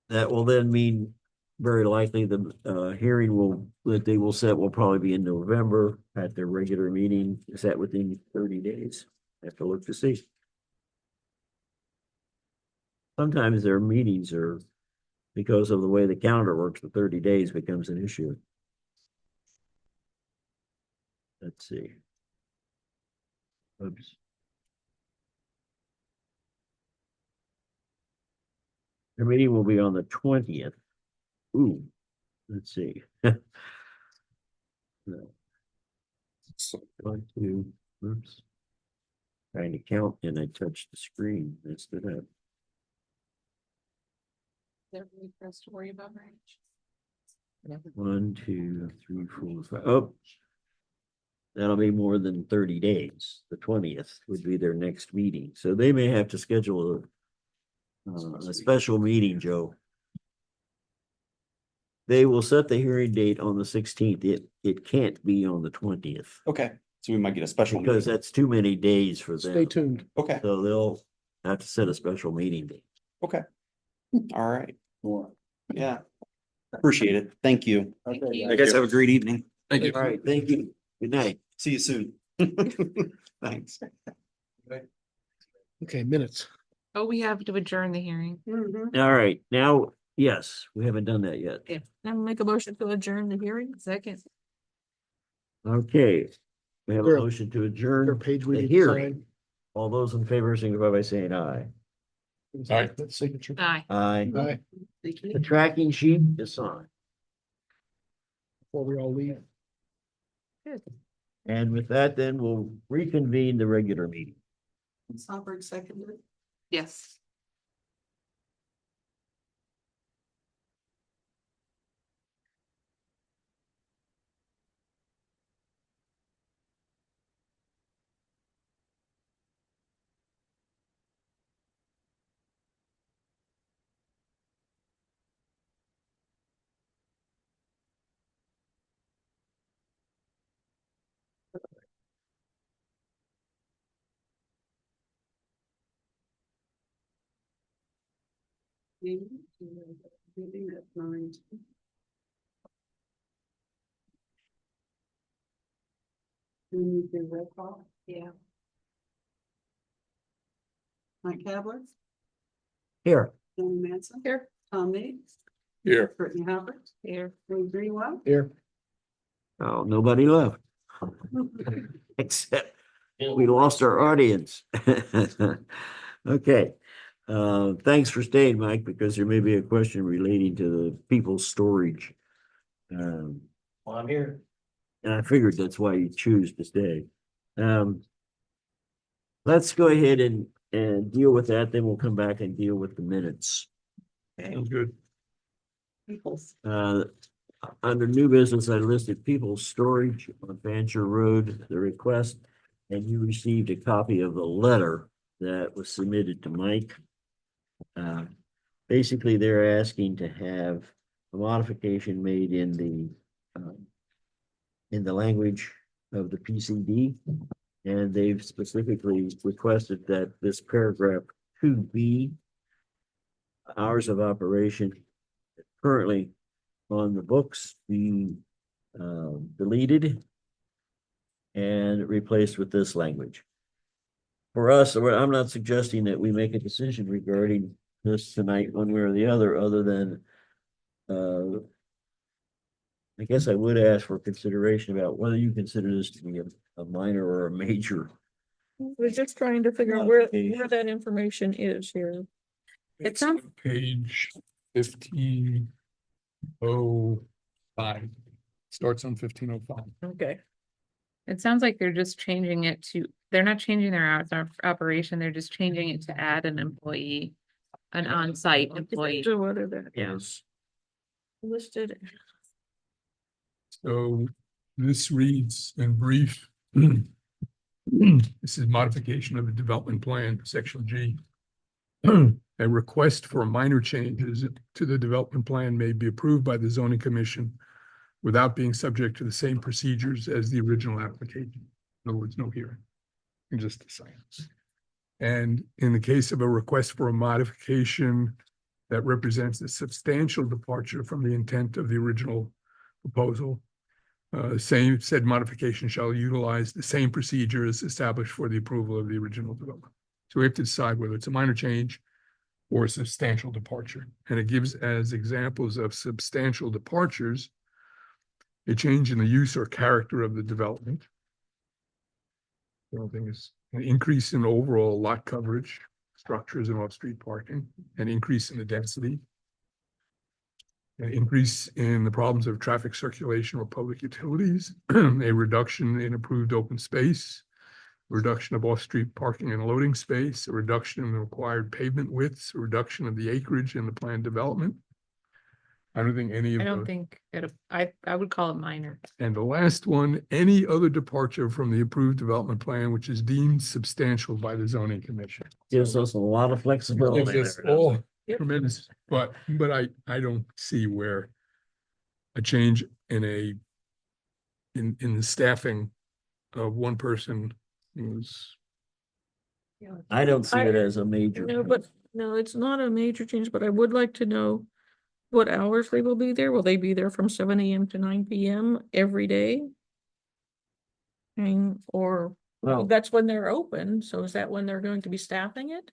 that will then mean very likely the hearing that they will set will probably be in November at their regular meeting. Is that within 30 days? I have to look to see. Sometimes their meetings are, because of the way the calendar works, the 30 days becomes an issue. let's see. Oops. The meeting will be on the 20th. Ooh, let's see. No. 1, 2, oops. Trying to count and I touched the screen. That's the that. There we for us to worry about, right? 1, 2, 3, 4, 5. Oh. That'll be more than 30 days. The 20th would be their next meeting. So they may have to schedule a special meeting, Joe. They will set the hearing date on the 16th. It can't be on the 20th Okay, so we might get a special because meeting. that's too many days for them. Stay tuned. Okay, So they'll have to set a special meeting date. okay. All right. Yeah. Appreciate it. Thank you. Thank Okay, you. You guys have a great evening. Thank you. All right, thank you. Good night. See you soon. Thanks. Okay, minutes. Oh, we have to adjourn the hearing. Mhm. All right, now, yes, we haven't done that yet. I'll make a motion to adjourn the hearing. Second. Okay. We have a There- motion to Their adjourn page we the need to hearing. sign. All those in favor signify by saying aye. Aye. That signature. Aye. Aye. Aye, Thank you. The tracking sheet is signed. before we all leave. And with that, then we'll reconvene the regular meeting. Sonberg seconded. Yes. Meeting at 9. Do we need to do roll call? Yeah. Mike Kavler, Here. Danny Manson. Here. Tom Need, Here. Brittany Howard, Here. Ray Greenwell. Here. Oh, nobody left. Except we lost our audience. Okay. Thanks for staying, Mike, because there may be a question relating to the people's storage. Well, I'm here. And I figured that's why you choose to stay. Let's go ahead and deal with that, then we'll come back and deal with the minutes. Sounds good. Peoples. Under new business, I listed people's storage on Fancher Road, the request, and you received a copy of the letter that was submitted to Mike. Basically, they're asking to have a modification made in the language of the PCD. And they've specifically requested that this paragraph 2B, hours of operation, currently on the books, be deleted and replaced with this language. For us, I'm not suggesting that we make a decision regarding this tonight, one way or the other than I guess I would ask for consideration about whether you consider this to be a minor or a major. We're just trying to figure out where that information is here. It's on- Page 1505. Starts on 1505. Okay. It sounds like they're just changing it to, they're not changing their hours of operation, they're just changing it to add an employee, an on-site employee. So whether that Yeah. is listed. So this reads in brief. This is modification of the development plan, section G. A request for minor changes to the development plan may be approved by the zoning commission without being subject to the same procedures as the original application. In other words, no hearing, and just the silence. And in the case of a request for a modification that represents a substantial departure from the intent of the original proposal, said modification shall utilize the same procedures established for the approval of the original development. So we have to decide whether it's a minor change or a substantial departure. And it gives as examples of substantial departures, a change in the use or character of the development, The only thing is an increase in overall lot coverage, structures and off-street parking, an increase in the density. An increase in the problems of traffic circulation or public utilities, a reduction in approved open space, reduction of off-street parking and loading space, a reduction in the required pavement widths, a reduction of the acreage in the planned development. I don't think any of I don't the, think I would call it minor. and the last one, any other departure from the approved development plan which is deemed substantial by the zoning commission. Gives us a lot of flexibility Gives us there, doesn't all it? Yep. tremendous, but I don't see where a change in in the staffing of one person was, I don't see it as a major. No, but no, it's not a major change, but I would like to know what hours they will be there. Will they be there from 7 AM to 9 PM every day? Or Well, that's when they're open, so is that when they're going to be staffing it?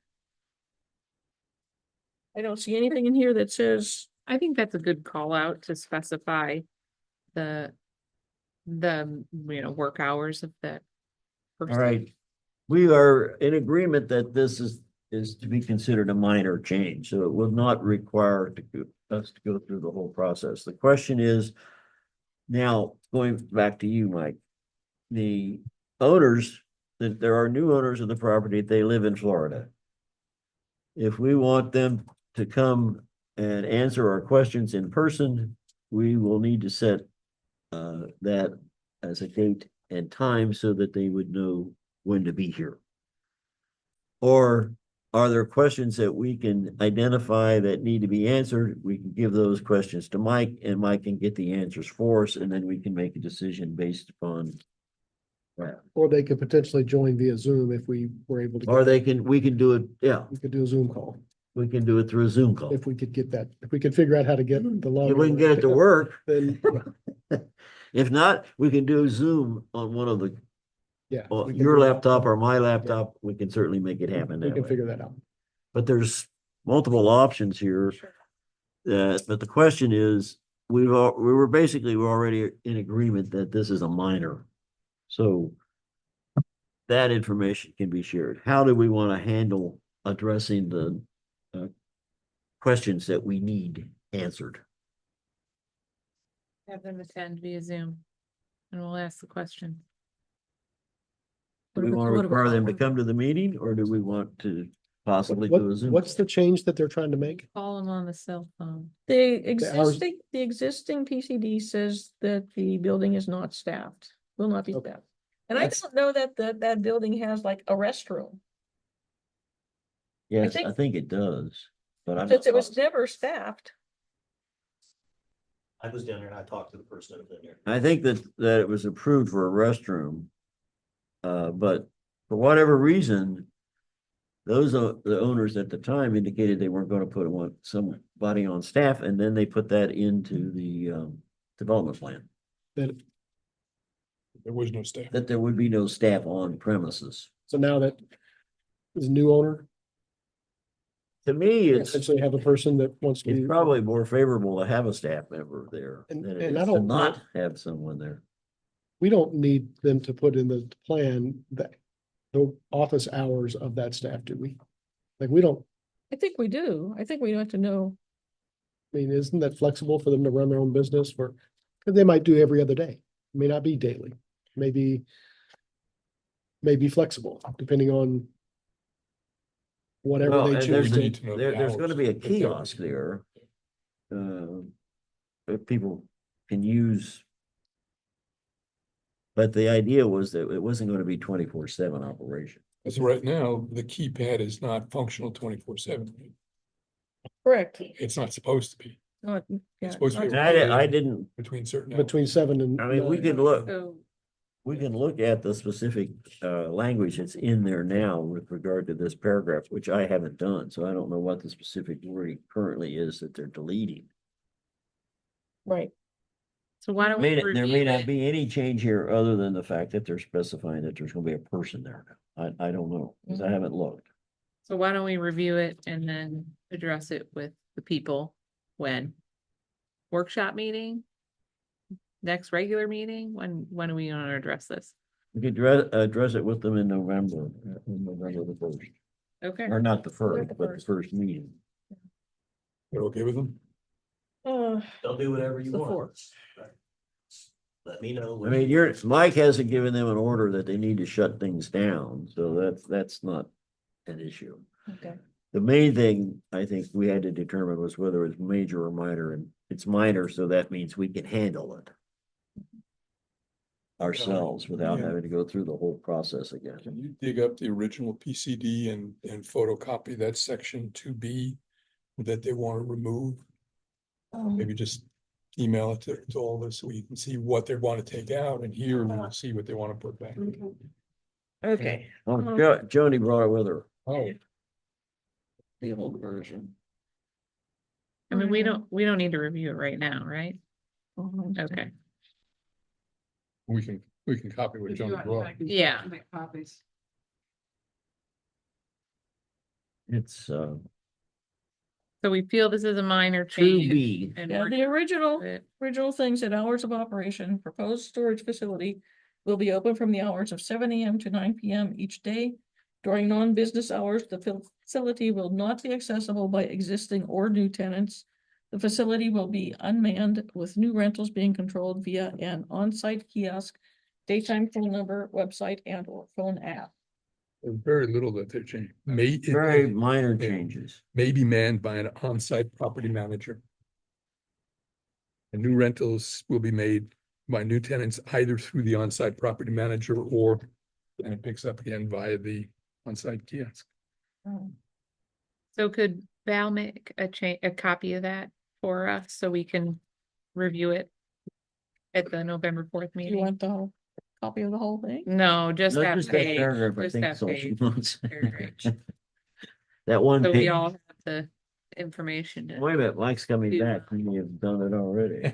I don't see anything in here that says, I think that's a good call out to specify the work hours of that. all person. right. We are in agreement that this is to be considered a minor change, so it will not require us to go through the whole process. The question is, now, going back to you, Mike, the owners, that there are new owners of the property, they live in Florida. If we want them to come and answer our questions in person, we will need to set that as a date and time so that they would know when to be here. Or are there questions that we can identify that need to be answered? We can give those questions to Mike and Mike can get the answers for us, and then we can make a decision based upon that. Or they could potentially join via Zoom if we were able to. Or we can do it, yeah, We could do a Zoom call, we can do it through a Zoom call. if we could get that, if we could figure out how to get the login. If we can get it to work, Then, if not, we can do Zoom on one of the, yeah. on we can your do that. laptop or my laptop, we can certainly make it happen We that can way. figure that out. But there's multiple options here. But the question is, we're already in agreement that this is a minor. So that information can be shared. How do we want to handle addressing the questions that we need answered? Have them attend via Zoom and we'll ask the question. Do we want to require them to come to the meeting, or do we want to possibly do a Zoom? What's the change that they're trying to make? Call them on the cell phone. the hours- existing PCD says that the building is not staffed, will not be Okay. staffed. And I That's- don't know that building has like a restroom, Yes, think- I think it does, but I'm since not it was positive. never staffed. I was down there and I talked to the person that was in there. I think that it was approved for a restroom. But for whatever reason, the owners at the time indicated they weren't gonna put somebody on staff, and then they put that into the development plan, That, there was no staff. that there would be no staff on premises. so now that is a new owner, To me, it's essentially have a person that wants to. probably more favorable to have a staff member there And- than it and is I to don't know- not have someone there. We don't need them to put in the plan that the office hours of that staff, do we? Like, we don't, I think we do. I think we have to know. I mean, isn't that flexible for them to run their own business for, because they might do every other day, may not be daily, maybe. May be flexible, depending on. Whatever Well, they and choose We need to, to know the there's gonna hours. be a If they're- kiosk there. That people can use. But the idea was that it wasn't gonna be 24/7 operation. As of right now, the keypad is not functional 24/7. Correct. It's not supposed to be Not, yeah, supposed to be. not- And I didn't, between certain hours. between 7 and. I mean, we 9. could look, So we can look at the specific language that's in there now with regard to this paragraph, which I haven't done, so I don't know what the specific wording currently is that they're deleting. right. so why don't we There may review not it? be any change here other than the fact that they're specifying that there's gonna be a person there. I don't know, because I haven't looked. So why don't we review it and then address it with the people when? Workshop meeting? Next regular meeting? When do we want to address this? We could address it with them in November, November the first, Okay. or not the first, the but the first. first meeting. You're okay with them? They'll do whatever you The want. fourth. Let me know. I mean, Mike hasn't given them an order that they need to shut things down, so that's not an issue. Okay. The main thing I think we had to determine was whether it's major or minor, and it's minor, so that means we can handle it ourselves without Yeah. having to go through the whole process Can again. you dig up the original PCD and photocopy that section 2B that they want to remove? Maybe just email it to all of us so we can see what they want to take out, and here we'll see what they want to put back. Okay. Okay. Oh, Joni brought it with her. Oh, The old version. I mean, we don't need to review it right now, right? Okay. we can copy what If you John want, brought. I can Yeah. Make copies. It's So we feel this is a minor two change. B. And Yeah, we're the original it. thing said hours of operation, proposed storage facility will be open from the hours of 7 AM to 9 PM each day. During non-business hours, the facility will not be accessible by existing or new tenants. The facility will be unmanned, with new rentals being controlled via an on-site kiosk, daytime phone number, website, and or phone app. There's very little that they're changing. Very minor Yeah. changes. May be manned by an on-site property manager. And new rentals will be made by new tenants either through the on-site property manager or, and it picks up again via the on-site kiosk. So could Val make a copy of that for us so we can review it at the November 4th Do you meeting? want the whole copy of the whole thing? No, just Not that just that page. paragraph, I Just think that that's all she page. wants. Paragraph. That one So we page. all have the information. to- Wait a minute, Mike's coming Yeah. back. We may have done it already.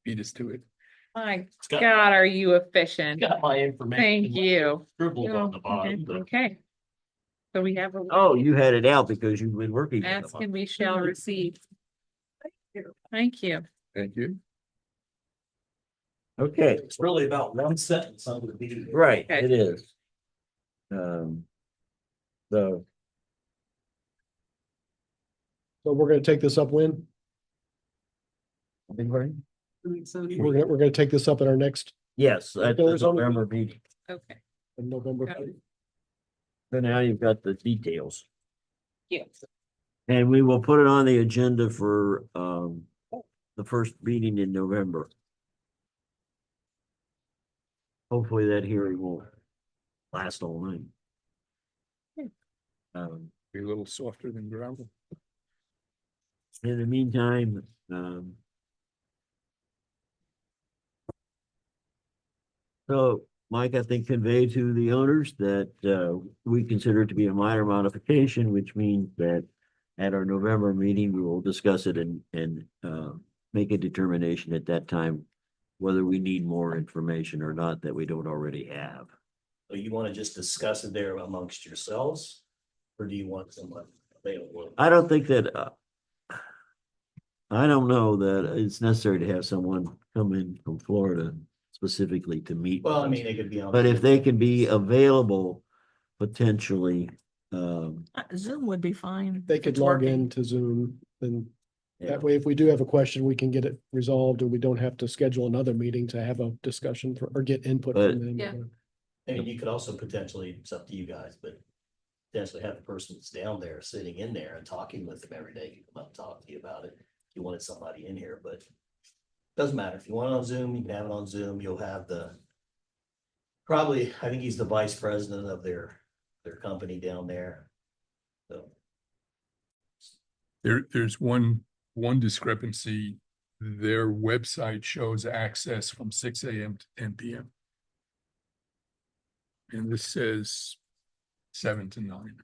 Beat us to it. My got- God, are you efficient? Got my information. Thank you. Scribbled on the Okay, bottom, but okay. So we have. Oh, you had it out because you've been working. with Ask them. and we shall receive. Thank you. Thank you. Okay, it's really about one sentence under the B. right, Okay. it is. So So we're gonna take this up when? We're gonna take this up at our next, yes, at the There's only- November meeting. Okay. in November. Got it. So now you've got the details. Yes. And we will put it on the agenda for the first meeting in November. Hopefully that hearing will last all night. Be a little softer than gravel. In the meantime, so Mike, I think convey to the owners that we consider it to be a minor modification, which means that at our November meeting, we will discuss it and make a determination at that time whether we need more information or not that we don't already have. So you want to just discuss it there amongst yourselves? Or do you want someone available? I don't think that I don't know that it's necessary to have someone come in from Florida specifically to meet. Well, I with us. mean, they could be on. But if they can be available potentially, Zoom would be fine. They if could it's log working. in to Zoom, and yeah. that way, if we do have a question, we can get it resolved, and we don't have to schedule another meeting to have a discussion or get input But- from them. Yeah. I mean, you could also potentially, it's up to you guys, but potentially have the person that's down there sitting in there and talking with them every day. You come up and talk to you about it. If you wanted somebody in here, but doesn't matter. If you want it on Zoom, you can have it on Zoom. You'll have probably, I think he's the vice president of their company down there. So. There's one discrepancy. Their website shows access from 6 AM to 10 PM. And this says 7 to 9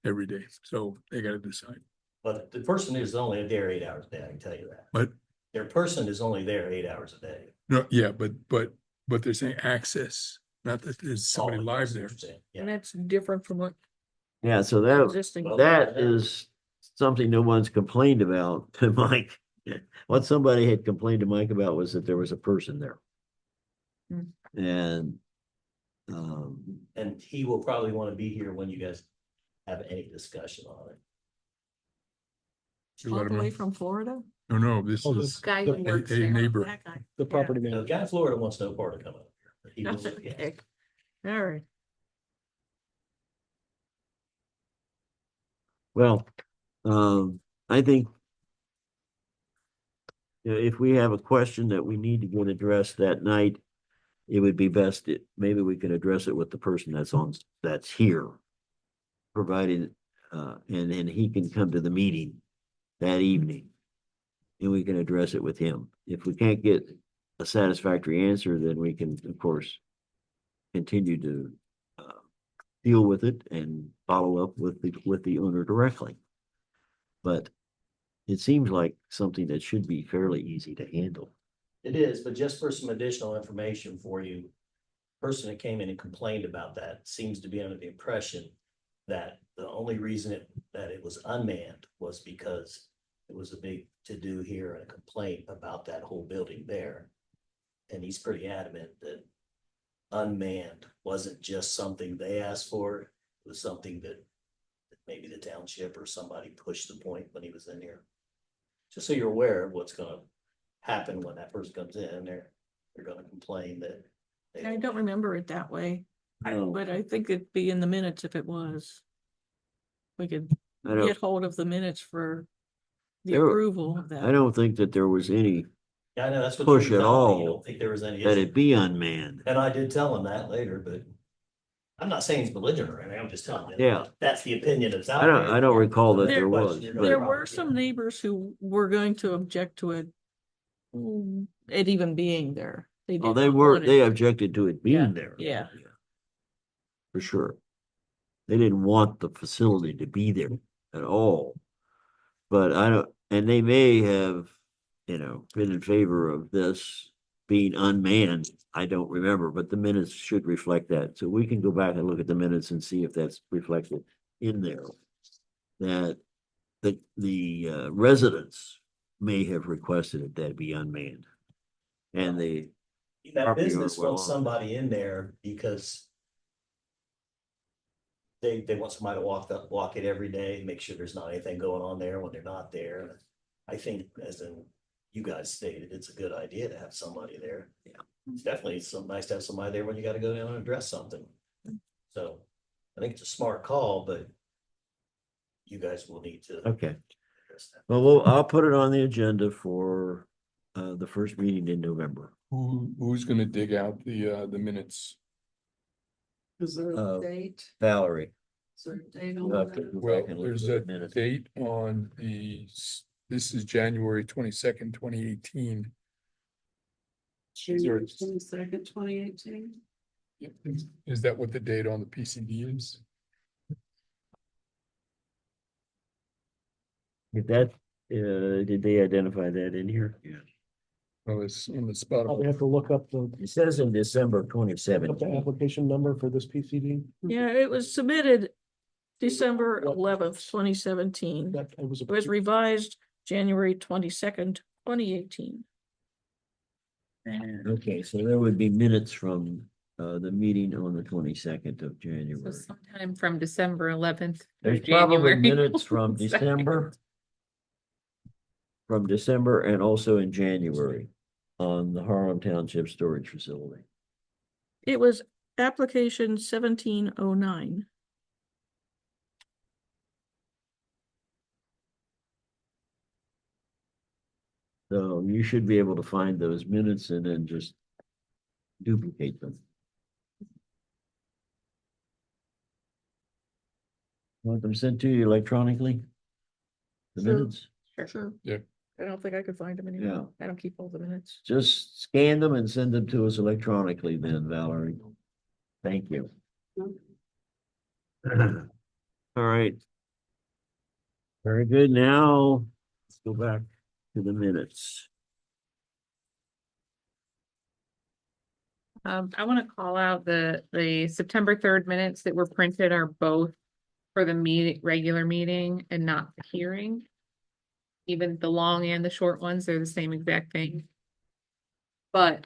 every day. So they gotta decide. But the person is only there 8 hours a day, I can tell you that. But Their person is only there 8 hours a day. no, yeah, but they're saying access, not that there's somebody Oh, live that's there. what you're saying. And Yeah. that's different from what Yeah, so that, existing. Well, that is something no one's complained about to Mike. What somebody had complained to Mike about was that there was a person there. And And he will probably want to be here when you guys have any discussion on it. All the way from Florida? No, no, this Oh, is, Guy the- who works a there. neighbor. That guy. The property The manager. guy in Florida wants no part of coming up here. But he Yeah. will, yes. Okay. All right. well, I think if we have a question that we need to get addressed that night, it would be best, maybe we can address it with the person that's here. Provided, and then he can come to the meeting that evening. And we can address it with him. If we can't get a satisfactory answer, then we can, of course, continue to deal with it and follow up with the owner directly. But it seems like something that should be fairly easy to handle. It is, but just for some additional information for you, person that came in and complained about that seems to be under the impression that the only reason that it was unmanned was because it was a big to-do here and a complaint about that whole building there. And he's pretty adamant that unmanned wasn't just something they asked for, it was something that maybe the township or somebody pushed the point when he was in here. Just so you're aware of what's gonna happen when that person comes in, they're gonna complain that. they I don't remember it that way, No, but I think it'd be in the minutes if it was. We could I don't, get hold of the minutes for the There- approval of I that. don't think that there was any Yeah, I know, that's what. push you were at telling me. You all don't think there was any that issue. it be unmanned. And I did tell him that later, but I'm not saying he's belligerent or anything, I'm just telling you. Yeah. That's the opinion that's out I there. don't recall that There- there was. Question, you're gonna There But were probably some get. neighbors who were going to object to it. It even being there. Oh, did they not were, want it. they objected to it Yeah, being there. yeah. For sure. They didn't want the facility to be there at all. But I don't, and they may have, been in favor of this being unmanned. I don't remember, but the minutes should reflect that. So we can go back and look at the minutes and see if that's reflected in there. That the residents may have requested it that be unmanned. And they, That property business owner will wants own. somebody in there because they want somebody to walk it every day, make sure there's not anything going on there when they're not there. I think, as in you guys stated, it's a good idea to have somebody there. Yeah. It's definitely nice to have somebody there when you gotta go down and address something. So I think it's a smart call, but you guys will need to okay. address that. Well, I'll put it on the agenda for the first meeting in November. who's gonna dig out the minutes? Is there Uh, a date? Valerie. Is there a date on You'll have to that? go Well, back and look there's at a the minutes. date on this is January 22nd, 2018. January 22nd, 2018. Is that what the date on the PCD is? Did that, did they identify that in here? Yeah. Oh, it's on the spot. Probably have to look up It says in December twenty the seventeen. application number for this PCD. Yeah, it was submitted December 11th, 2017. That it was. It was revised January 22nd, 2018. Okay, so there would be minutes from the meeting on the 22nd of So January. sometime from December 11th. There's through probably January minutes from 22nd. December. From December and also in January on the Harlem Township Storage Facility. It was application 1709. So you should be able to find those minutes and then just duplicate them. Want them sent to you electronically? The Sure. minutes? Sure. Yeah. I don't think I could find them Yeah. anymore. I don't keep all the minutes. Just scan them and send them to us electronically then, Valerie. Thank you. All right. Very good. Now, let's go back to the minutes. I want to call out the September 3rd minutes that were printed are both for the regular meeting and not the hearing. Even the long and the short ones, they're the same exact thing. But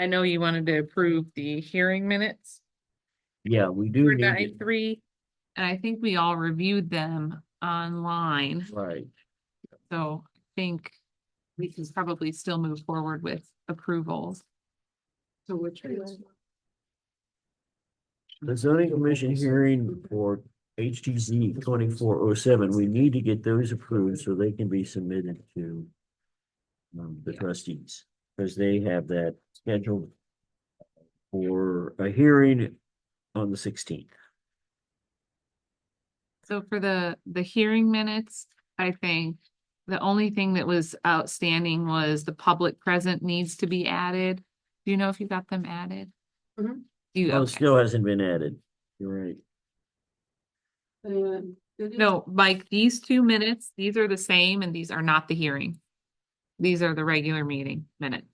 I know you wanted to approve the hearing minutes Yeah, we do for need to, 9-3. And I think we all reviewed them online, right. so I think we can probably still move forward with approvals. So which is The zoning commission hearing for HTZ 2407, we need to get those approved so they can be submitted to the trustees, because they have that scheduled for a hearing on the 16th. So for the hearing minutes, I think the only thing that was outstanding was the public present needs to be added. Do you know if you got them added? Mhm. You, Oh, it okay. still hasn't been added. You're right. it is- No, Mike, these 2 minutes, these are the same and these are not the hearing. These are the regular meeting minutes.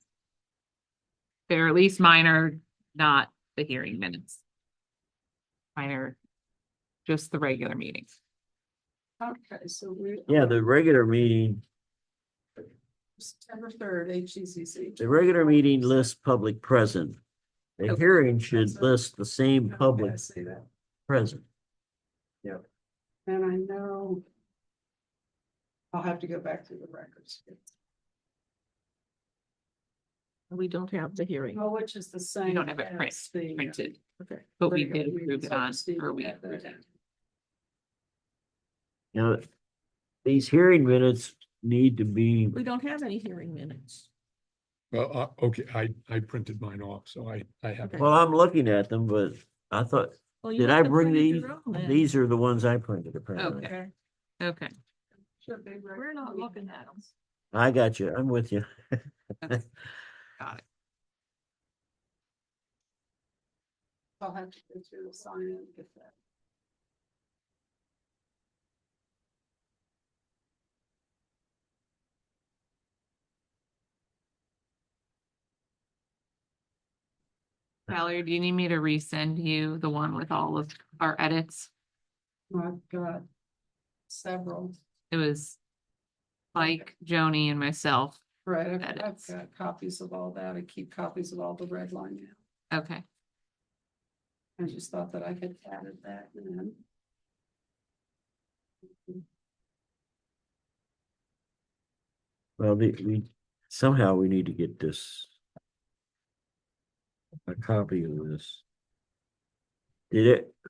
They're at least mine are not the hearing minutes. Mine are just the regular meetings. Okay, so we. Yeah, the regular meeting, September 3rd, HCCC. the regular meeting lists public present. The Okay. hearing should list the same Okay, public I see that. present. And I know I'll have to go back through the records. We don't have the hearing. Well, which is the same. You don't have it as the, Printed, Okay. but we regular did meeting, approve it so on, Steve or we had that. approved it. Now, these hearing minutes need to be, We don't have any hearing minutes. Well, okay, I printed mine off, so I have. Okay. well, I'm looking at them, but I thought, Well, you did must I have bring printed these? your own then. These are the ones I printed apparently. Okay. Okay, Should be right. We're not looking at them. I got you. I'm with you. got it. I'll have to go through the sign and get that. Valerie, do you need me to resend you the one with all of our edits? I've got several, It was Mike, Joni, and myself. right, I've Edits. got copies of all that, I keep copies of all the red line now. Okay, I just thought that I had added that in. Well, somehow we need to get this. A copy of this.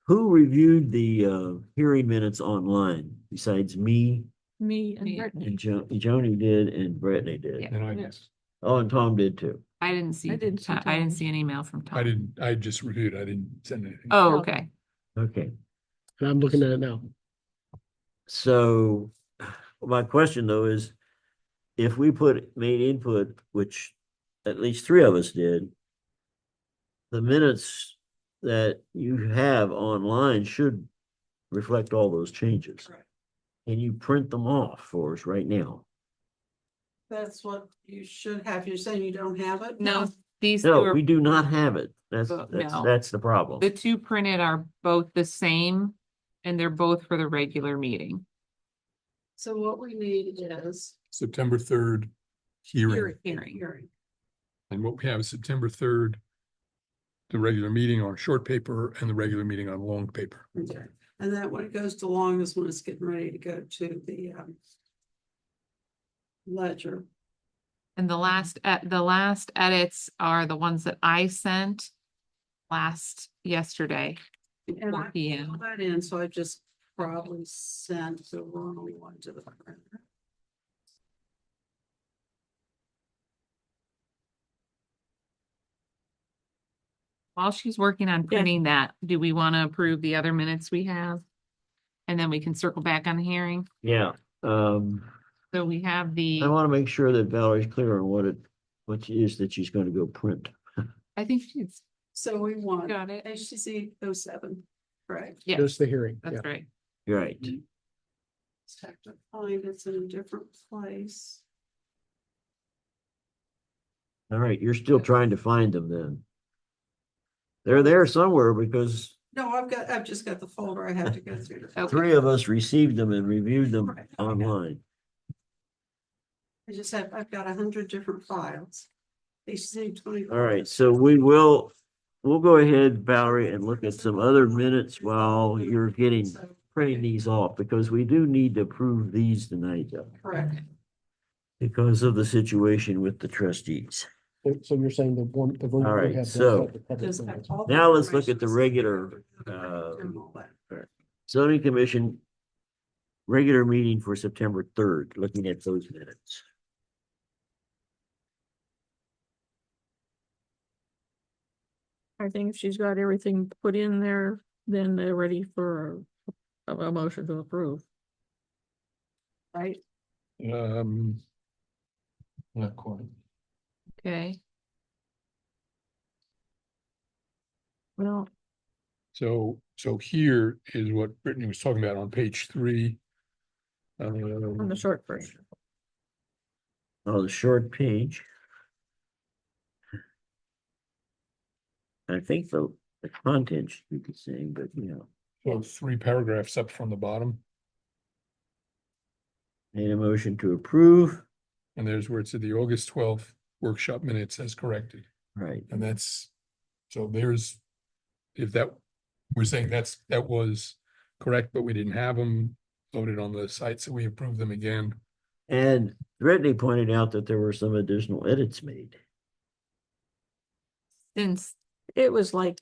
Who reviewed the hearing minutes online besides me Me and Me. Brittany. and Joni did and Brittany did? Yeah. And I, Yes. Oh, and Tom did too. I didn't see, I didn't see I didn't Tom's. see an email from Tom. I didn't, I just reviewed, I didn't send anything. Oh, okay. Okay, And I'm looking at it now. so my question though is, if we made input, which at least 3 of us did, the minutes that you have online should reflect all those changes. Right. Can you print them off for us right now? That's what you should have, you're saying you don't have it? No, these two No, are, we do not have it. That's, No. that's the problem. the two printed are both the same and they're both for the regular meeting. So what we need is. September 3rd hearing, Hearing. and what we have is September 3rd. The regular meeting on short paper and the regular meeting on long paper. Okay, and that when it goes to long is when it's getting ready to go to the ledger. And the last edits are the ones that I sent yesterday. And I 4 p.m. put that in, so I just probably sent the wrong one to the printer. While she's working on Yeah. printing that, do we want to approve the other minutes we have? And then we can circle back on the hearing. Yeah, So we have the, I want to make sure that Valerie's clear on what it is that she's going to go print. I think she's So we want got it. HTC 07, correct? Yeah, Just the hearing. Yeah. that's right. Right. Just have to find it's in a different place. All right, you're still trying to find them then. They're there somewhere because No, I've just got the folder I have to go through. Okay. 3 of us received them and reviewed them Right. online. I've got 100 different files. PC 20. All right, so we'll go ahead, Valerie, and look at some other minutes while you're printing these off, because we do need to approve these tonight, though, Correct. because of the situation with the trustees. So you're saying the one, the version All we right, have. so Just have all the now let's look at the information. regular, zoning commission regular meeting for September 3rd, looking at those minutes. I think if she's got everything put in there, then they're ready for a motion to approve. Right? Not quite. Okay. Well, So here is what Brittany was talking about on page 3. on the short version. Oh, the short page. I think the content should be the same, but So 3 paragraphs up from the bottom, made a motion to approve, and there's where it said the August 12th workshop minutes as corrected. right? And that's, so there's, if that, we're saying that was correct, but we didn't have them loaded on the site, so we approved them again. And Brittany pointed out that there were some additional edits made. Since, It was like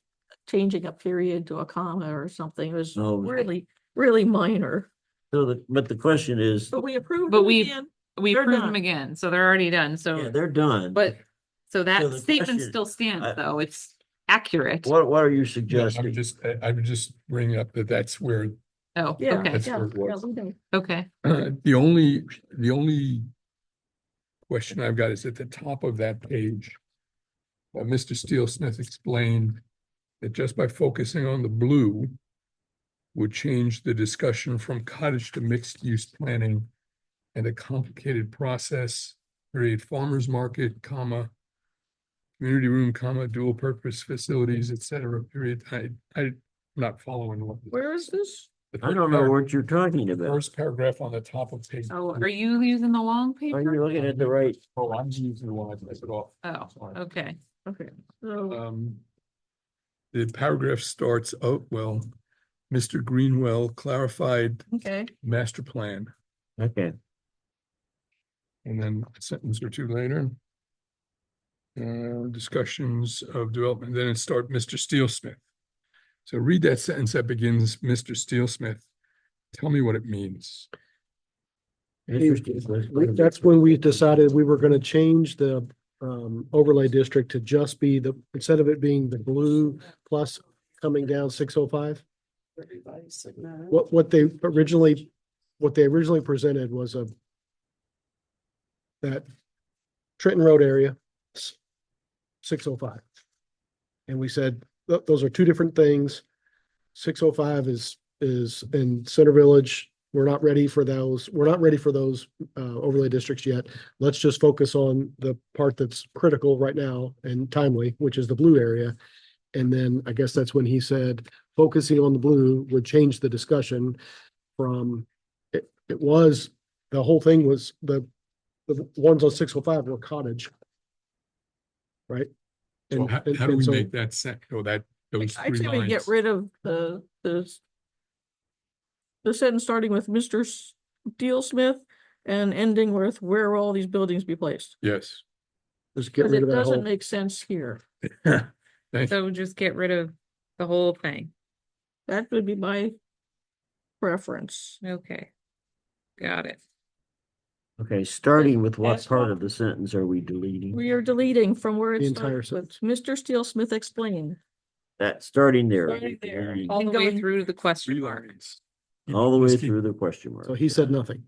changing a period to a comma or something. It was Oh. really, really minor. So but the question is, But we approved But it we- again. we They're approved them done. again, so they're already done, yeah, so, they're done. but, so So that the statement question- still stands, I- though, it's accurate. What are you Yeah, suggesting? I would just bring up that that's where, Oh, Yeah, okay, That's yeah, where it yeah, was. we know. okay. the only question I've got is at the top of that page. Mr. Steele Smith explained that just by focusing on the blue would change the discussion from cottage to mixed use planning and a complicated process, create farmer's market, comma, community room, comma, dual purpose facilities, et cetera, period. I'm not following what. Where is this? the I don't know first what you're talking paragraph- about. First paragraph on the top of page. Oh, are you using the long Are paper? you looking at the right? Oh, I'm using the one I took it off. Oh, Sorry. okay. Okay, so The paragraph starts, oh, well, Mr. Greenwell clarified okay, master plan, Okay, and then a sentence or two later. Discussions of development, then it start Mr. Steele Smith. So read that sentence that begins, Mr. Steele Smith. Tell me what it means. That's when we decided we were gonna change the overlay district to just be instead of it being the blue plus coming down 605. Everybody's sitting there. What they originally presented was that Trenton Road area, 605. And we said, those are two different things. 605 is in Center Village. We're not ready for those. We're not ready for those overlay districts yet. Let's just focus on the part that's critical right now and timely, which is the blue area. And then I guess that's when he said, focusing on the blue would change the discussion from, it was, the whole thing was the ones on 605 were cottage. Right? So how do and we so- make that those I'd 3 say we lines? get rid of the sentence starting with Mr. Steele Smith and ending with where will all these buildings be placed? Yes. Just get Because rid it of that doesn't whole, make sense here. Thank you. So just get rid of the whole thing. That would be my preference. Okay. Got it. okay, starting with what That's part what- of the sentence are we deleting? We are deleting from where The it entire starts with Mr. Steele Smith explained. That, starting there. Starting there. deleting All the And way going- through to the 3 question mark. lines. All the way Just keep- through the question mark. so he said nothing.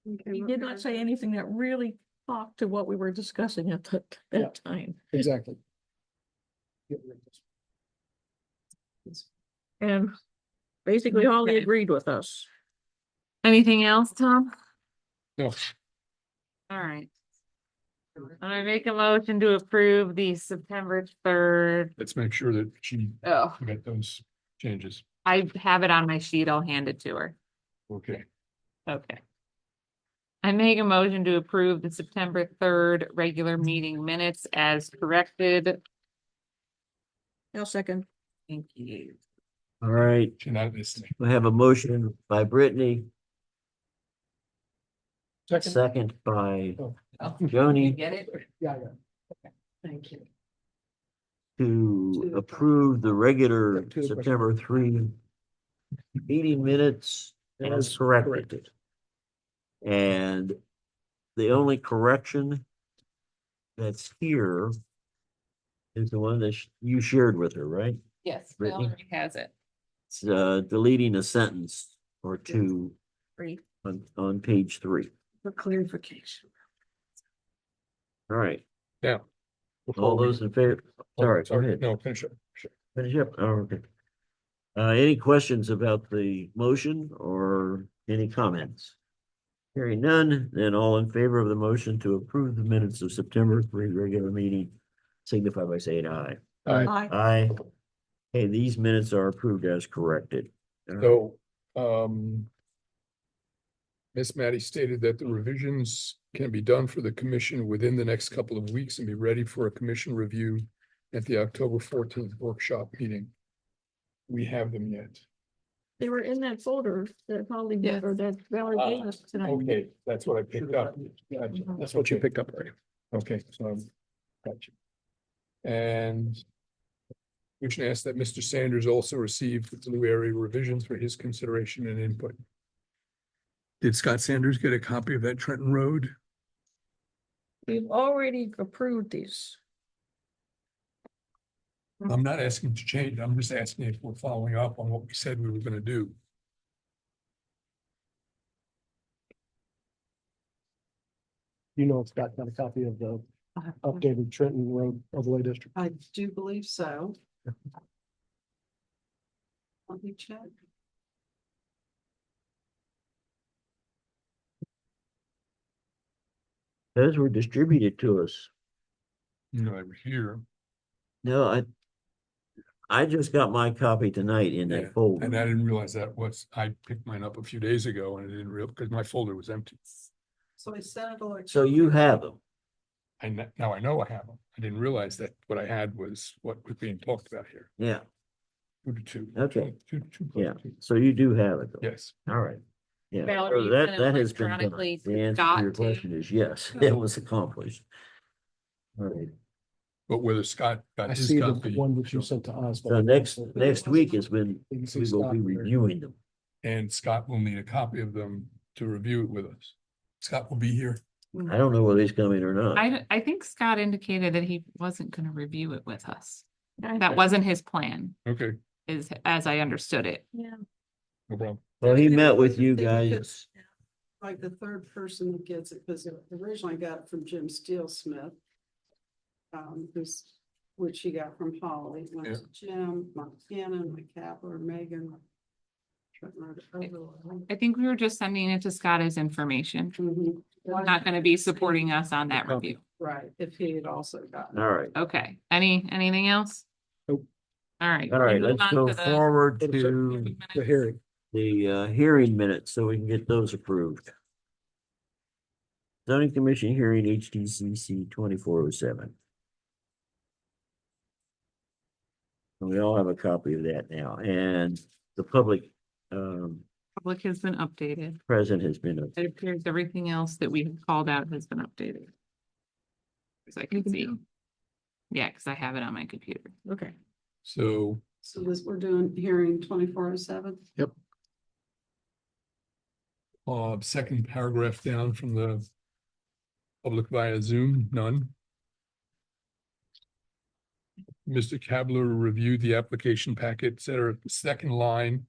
Okay, He what did not say paragraph? anything that really talked to what we were discussing at Yeah. that time. Exactly. And basically Holly Okay. agreed with us. Anything else, Tom? No, All right. I make a motion to approve the September 3rd. let's make sure that she Oh, got those changes. I have it on my sheet. I'll hand it to her. Okay. Okay. I make a motion to approve the September 3rd regular meeting minutes as corrected. I'll second. Thank you. All right, You're not listening. we have a motion by Brittany, Second. second by Oh, Joni. you get it? Yeah, Thank you. To approve the regular Yeah, to the September 3 meeting minutes as As corrected. And the only correction that's here is the one that you shared with her, right? Yes, Brittany? Valerie has it. It's deleting a sentence or two Three. on page 3. For clarification. All right, Now. all those in favor, sorry, go ahead. No, finish up. Sure. Finish up. Oh, okay. Any questions about the motion or any comments? Hearing none, then all in favor of the motion to approve the minutes of September 3 regular meeting, signify by saying aye. Aye. Aye. Okay, these minutes are approved as corrected. So, Miss Matty stated that the revisions can be done for the commission within the next couple of weeks and be ready for a commission review at the October 14th workshop meeting. We have them yet. They were in that folder that Holly Yes. or that Valerie gave us tonight. Okay, that's what I picked up. Gotcha. That's what you picked up, right? Okay, so gotcha. And we should ask that Mr. Sanders also receive the blue area revisions for his consideration and input. Did Scott Sanders get a copy of that Trenton Road? We've already approved these. I'm not asking to change, I'm just asking if we're following up on what we said we were gonna do. You know, Scott got a copy of the updated Trenton Road overlay district. I do believe so. Let me check. Those were distributed to us. No, over here, No, I just got my copy tonight in Yeah, that folder. and I didn't realize that was, I picked mine up a few days ago and I didn't real, because my folder was empty. So I sent it electronically. So you have them. Now I know I have them. I didn't realize that what I had was what was being talked about here. Yeah, 2 to 2. Okay. 2 to 2. yeah. So you do have it. though. Yes. All right. Yeah, Valerie, so you that, sent it that has been done. electronically The to answer to Scott, your too? question is yes, it was accomplished. All right, But whether Scott got I his see the copy. one that you sent to us. but so I next also- week is when You can see we will Scott be there. reviewing them. And Scott will need a copy of them to review it with us. Scott will be here. I don't know whether he's coming or not. I think Scott indicated that he wasn't gonna review it with us. That wasn't his plan, Okay, is as I understood it. Yeah. no problem. Well, he They met were- with you they were good. guys. Like the third person that gets it, because originally got it from Jim Steele Smith. Which he got from Holly, went Yeah. to Jim, Mark Cannon, Mike Kapler, Megan. I think we were just sending it to Scott as information. Mhm. Not gonna be supporting us on that review. Right, if he had also gotten. it. All right, Okay, anything else? Nope. All right. all right, we move let's on go to the forward Wait a to The hearing. the hearing minutes so we can get those approved. Zoning Commission hearing HDCC 2407. We all have a copy of that now, and the public Public has been updated. present has been, It appears everything else that we have called out has been updated. As I can see. Yeah, because I have it on my computer. Okay. So So this, we're doing hearing 2407. second paragraph down from the public via Zoom, none. Mr. Kabler reviewed the application packet, et cetera. The second line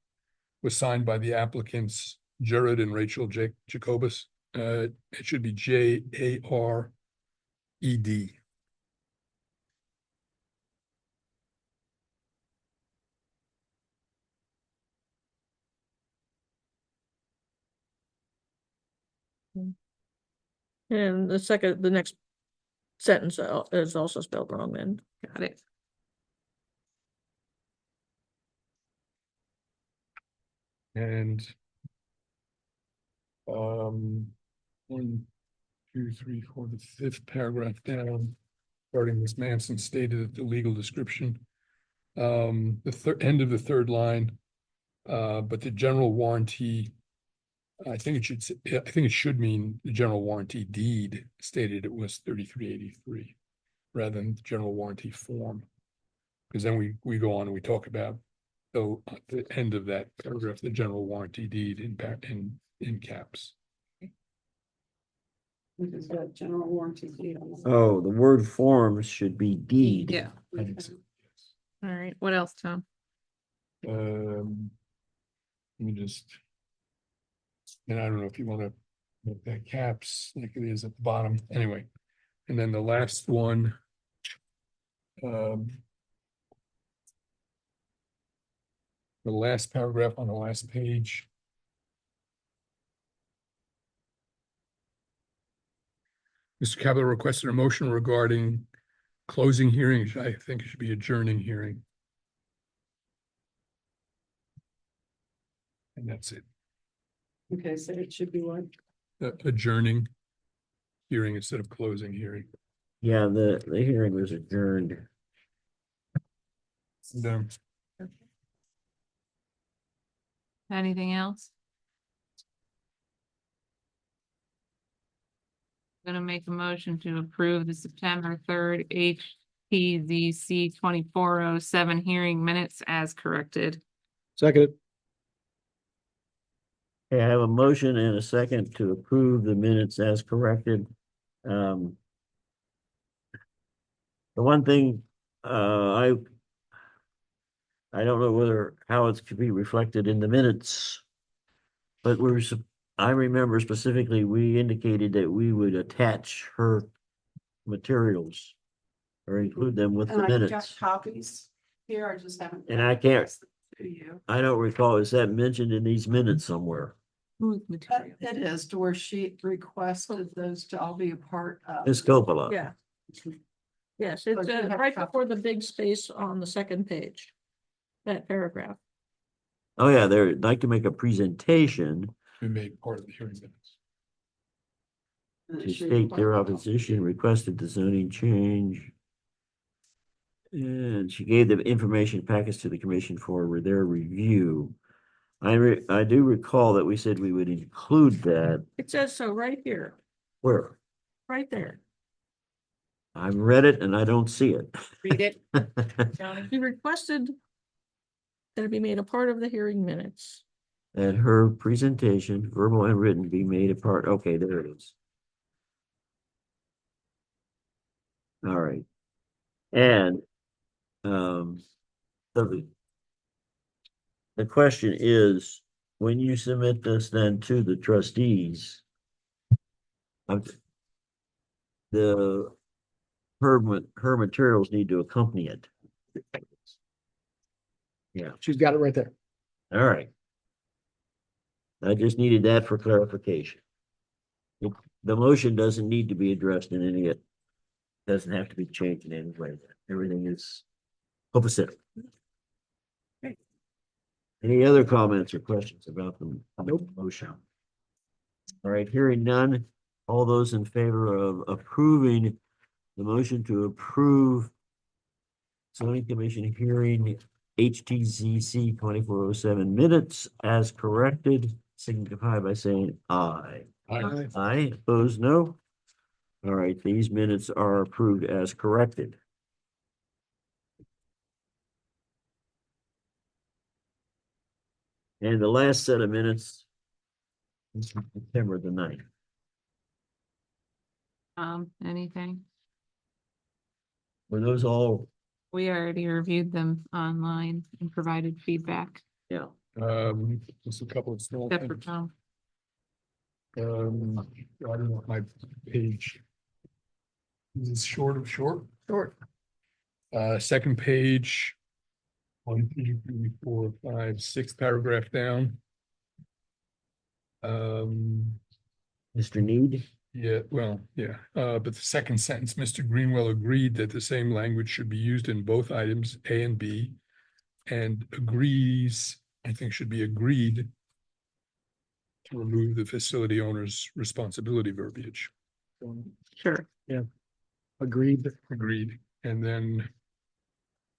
was signed by the applicants, Jared and Rachel Jacobus. It should be Jared. And the next sentence is also spelled wrong then. Got it. And 1, 2, 3, 4, the fifth paragraph down. Starting Ms. Manson stated that the legal description. The end of the third line. But the general warranty. I think it should mean the general warranty deed stated it was 3383 rather than the general warranty form. Because then we go on and we talk about the end of that paragraph, the general warranty deed in caps. It's got general warranty deed on it. Oh, the word forms should be deed. Yeah. Okay. All right. What else, Tom? Let me just. And I don't know if you want to make that caps like it is at the bottom, anyway. And then the last one. The last paragraph on the last page. Mr. Cavalier requested a motion regarding closing hearings. I think it should be adjourning hearing. And that's it. Okay, so it should be what? Adjourning hearing instead of closing hearing. Yeah, the hearing was adjourned. And, Anything else? Gonna make a motion to approve the September 3rd HPZC 2407 hearing minutes as corrected. Second, Okay, I have a motion and a second to approve the minutes as corrected. The one thing, I don't know how it could be reflected in the minutes. But I remember specifically, we indicated that we would attach her materials or include them with the And I got minutes. copies here, I just haven't. And I can't- To you. I don't recall, is that mentioned in these minutes somewhere? But it is to where she requested those to all be a part of. Ms. Coppola? Yeah. Yes, it's But you have right copies. before the big space on the second page. That paragraph. Oh, yeah, they'd like to make a presentation we made part of the hearing minutes. And it to should state their reflect- opposition, requested the zoning change. And she gave the information packets to the commission for their review. I do recall that we said we would include that. It says so right here, Where? right there. I've read it and I don't see it. Read it. We requested that it be made a part of the hearing minutes. That her presentation, verbal and written, be made a part. Okay, there it is. All right. And, the question is, when you submit this then to the trustees, her materials need to accompany it. Yeah, she's got it right there. all right. I just needed that for clarification. The motion doesn't need to be addressed in any, it doesn't have to be changed in any way. Everything is opposite. Any other comments or questions about the motion? All right, hearing none, all those in favor of approving the motion to approve zoning commission hearing HTZC 2407 minutes as corrected, signify by saying aye. Aye. Aye, opposed, no. All right, these minutes are approved as corrected. And the last set of minutes is September the 9th. Anything? Were those all, We already reviewed them online and provided feedback. yeah, Just a couple of small Except for things. Tom. I don't know, my page. This is short. Short. Second page. 1, 2, 3, 4, 5, 6 paragraph down. Mr. Need? Yeah, but the second sentence, Mr. Greenwell agreed that the same language should be used in both items, A and B. And agrees, I think should be agreed. remove the facility owner's responsibility verbiage. Sure. Agreed. Agreed. And then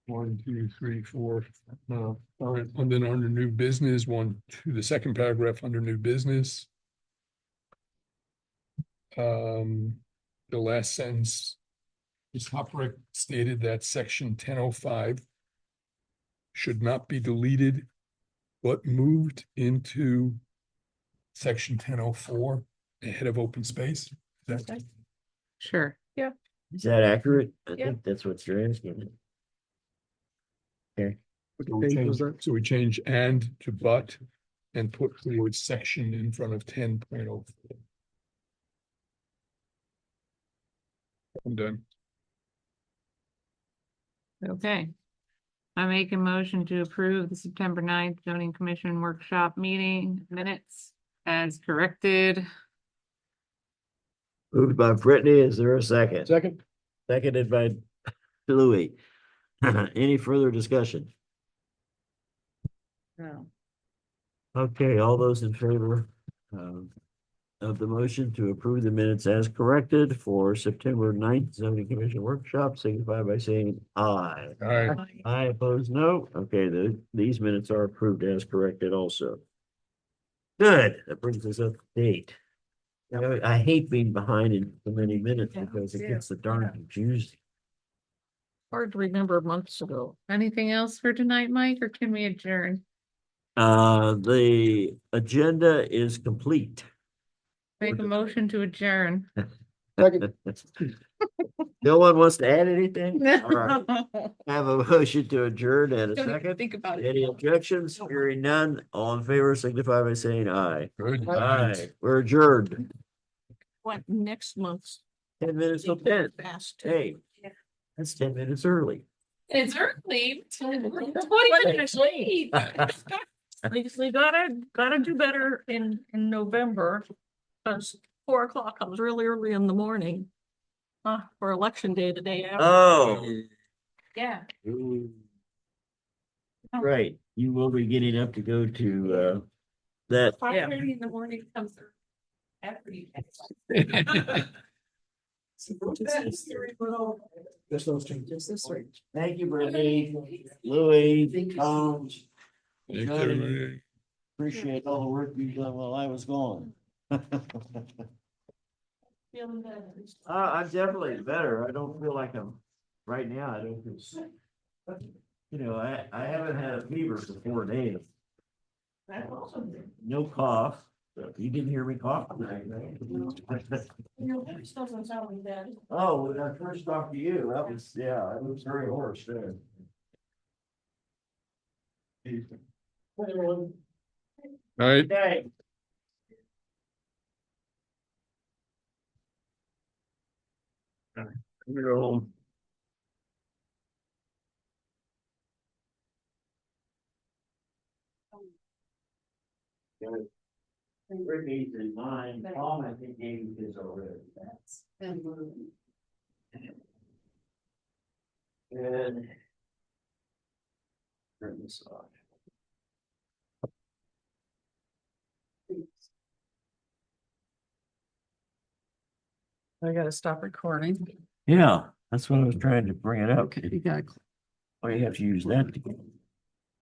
1, 2, 3, 4, all right, and then under new business, the second paragraph under new business. The last sentence, Ms. Hopper stated that section 1005 should not be deleted, but moved into section 1004 ahead of open space. Is that- Sure. Is that accurate? I Yeah. think that's what you're asking. Okay, So we change- so we change "and" to "but" and put the word "section" in front of 10.04. I'm done. Okay. I make a motion to approve the September 9th zoning commission workshop meeting minutes as corrected. moved by Brittany. Is there a second? Second. Seconded by Louis. Any further discussion? No. Okay, all those in favor of the motion to approve the minutes as corrected for September 9th zoning commission workshop, signify by saying aye. All right, I oppose no. Okay, these minutes are approved as corrected also. Good, that brings us up to date. You know, I hate being behind in so many minutes Yeah, because it yeah, gets the darn yeah. confusing. Hard to remember months ago. Anything else for tonight, Mike, or can we adjourn? The agenda is complete. Make a motion to adjourn. No one wants to add anything? All right, No. have a motion to adjourn and a Don't even second. think about it. Any objections? Hearing none, all in favor signify by saying aye. good. Aye, we're adjourned. What, next month's 10 minutes till 10. fast. Hey, that's 10 minutes early. It's early. 20 minutes late. We gotta do better in November. Cause 4 o'clock comes really early in the morning. For election day, the day after. Oh. Yeah. Ooh. Right, you will be getting up to go to that. 5:30 in the morning comes after you. Just those changes. Thank you, Brittany, Louis, Tom. Thanks, everybody. Appreciate all the work you've done while I was gone. I'm definitely better. I don't feel like I'm, right now, I don't feel sick. You know, I haven't had a fever for 4 days. No cough. You didn't hear me cough tonight, right? Your voice doesn't sound bad. Oh, when I first talked to you, that was, yeah, it was very hoarse there. All right. Okay. I'm gonna go home. Brittany's in mine, Tom, I think gave you his already. And. Turn this off. I gotta stop recording. Yeah, that's what I was trying to bring it up. Okay, you got. Oh, you have to use that.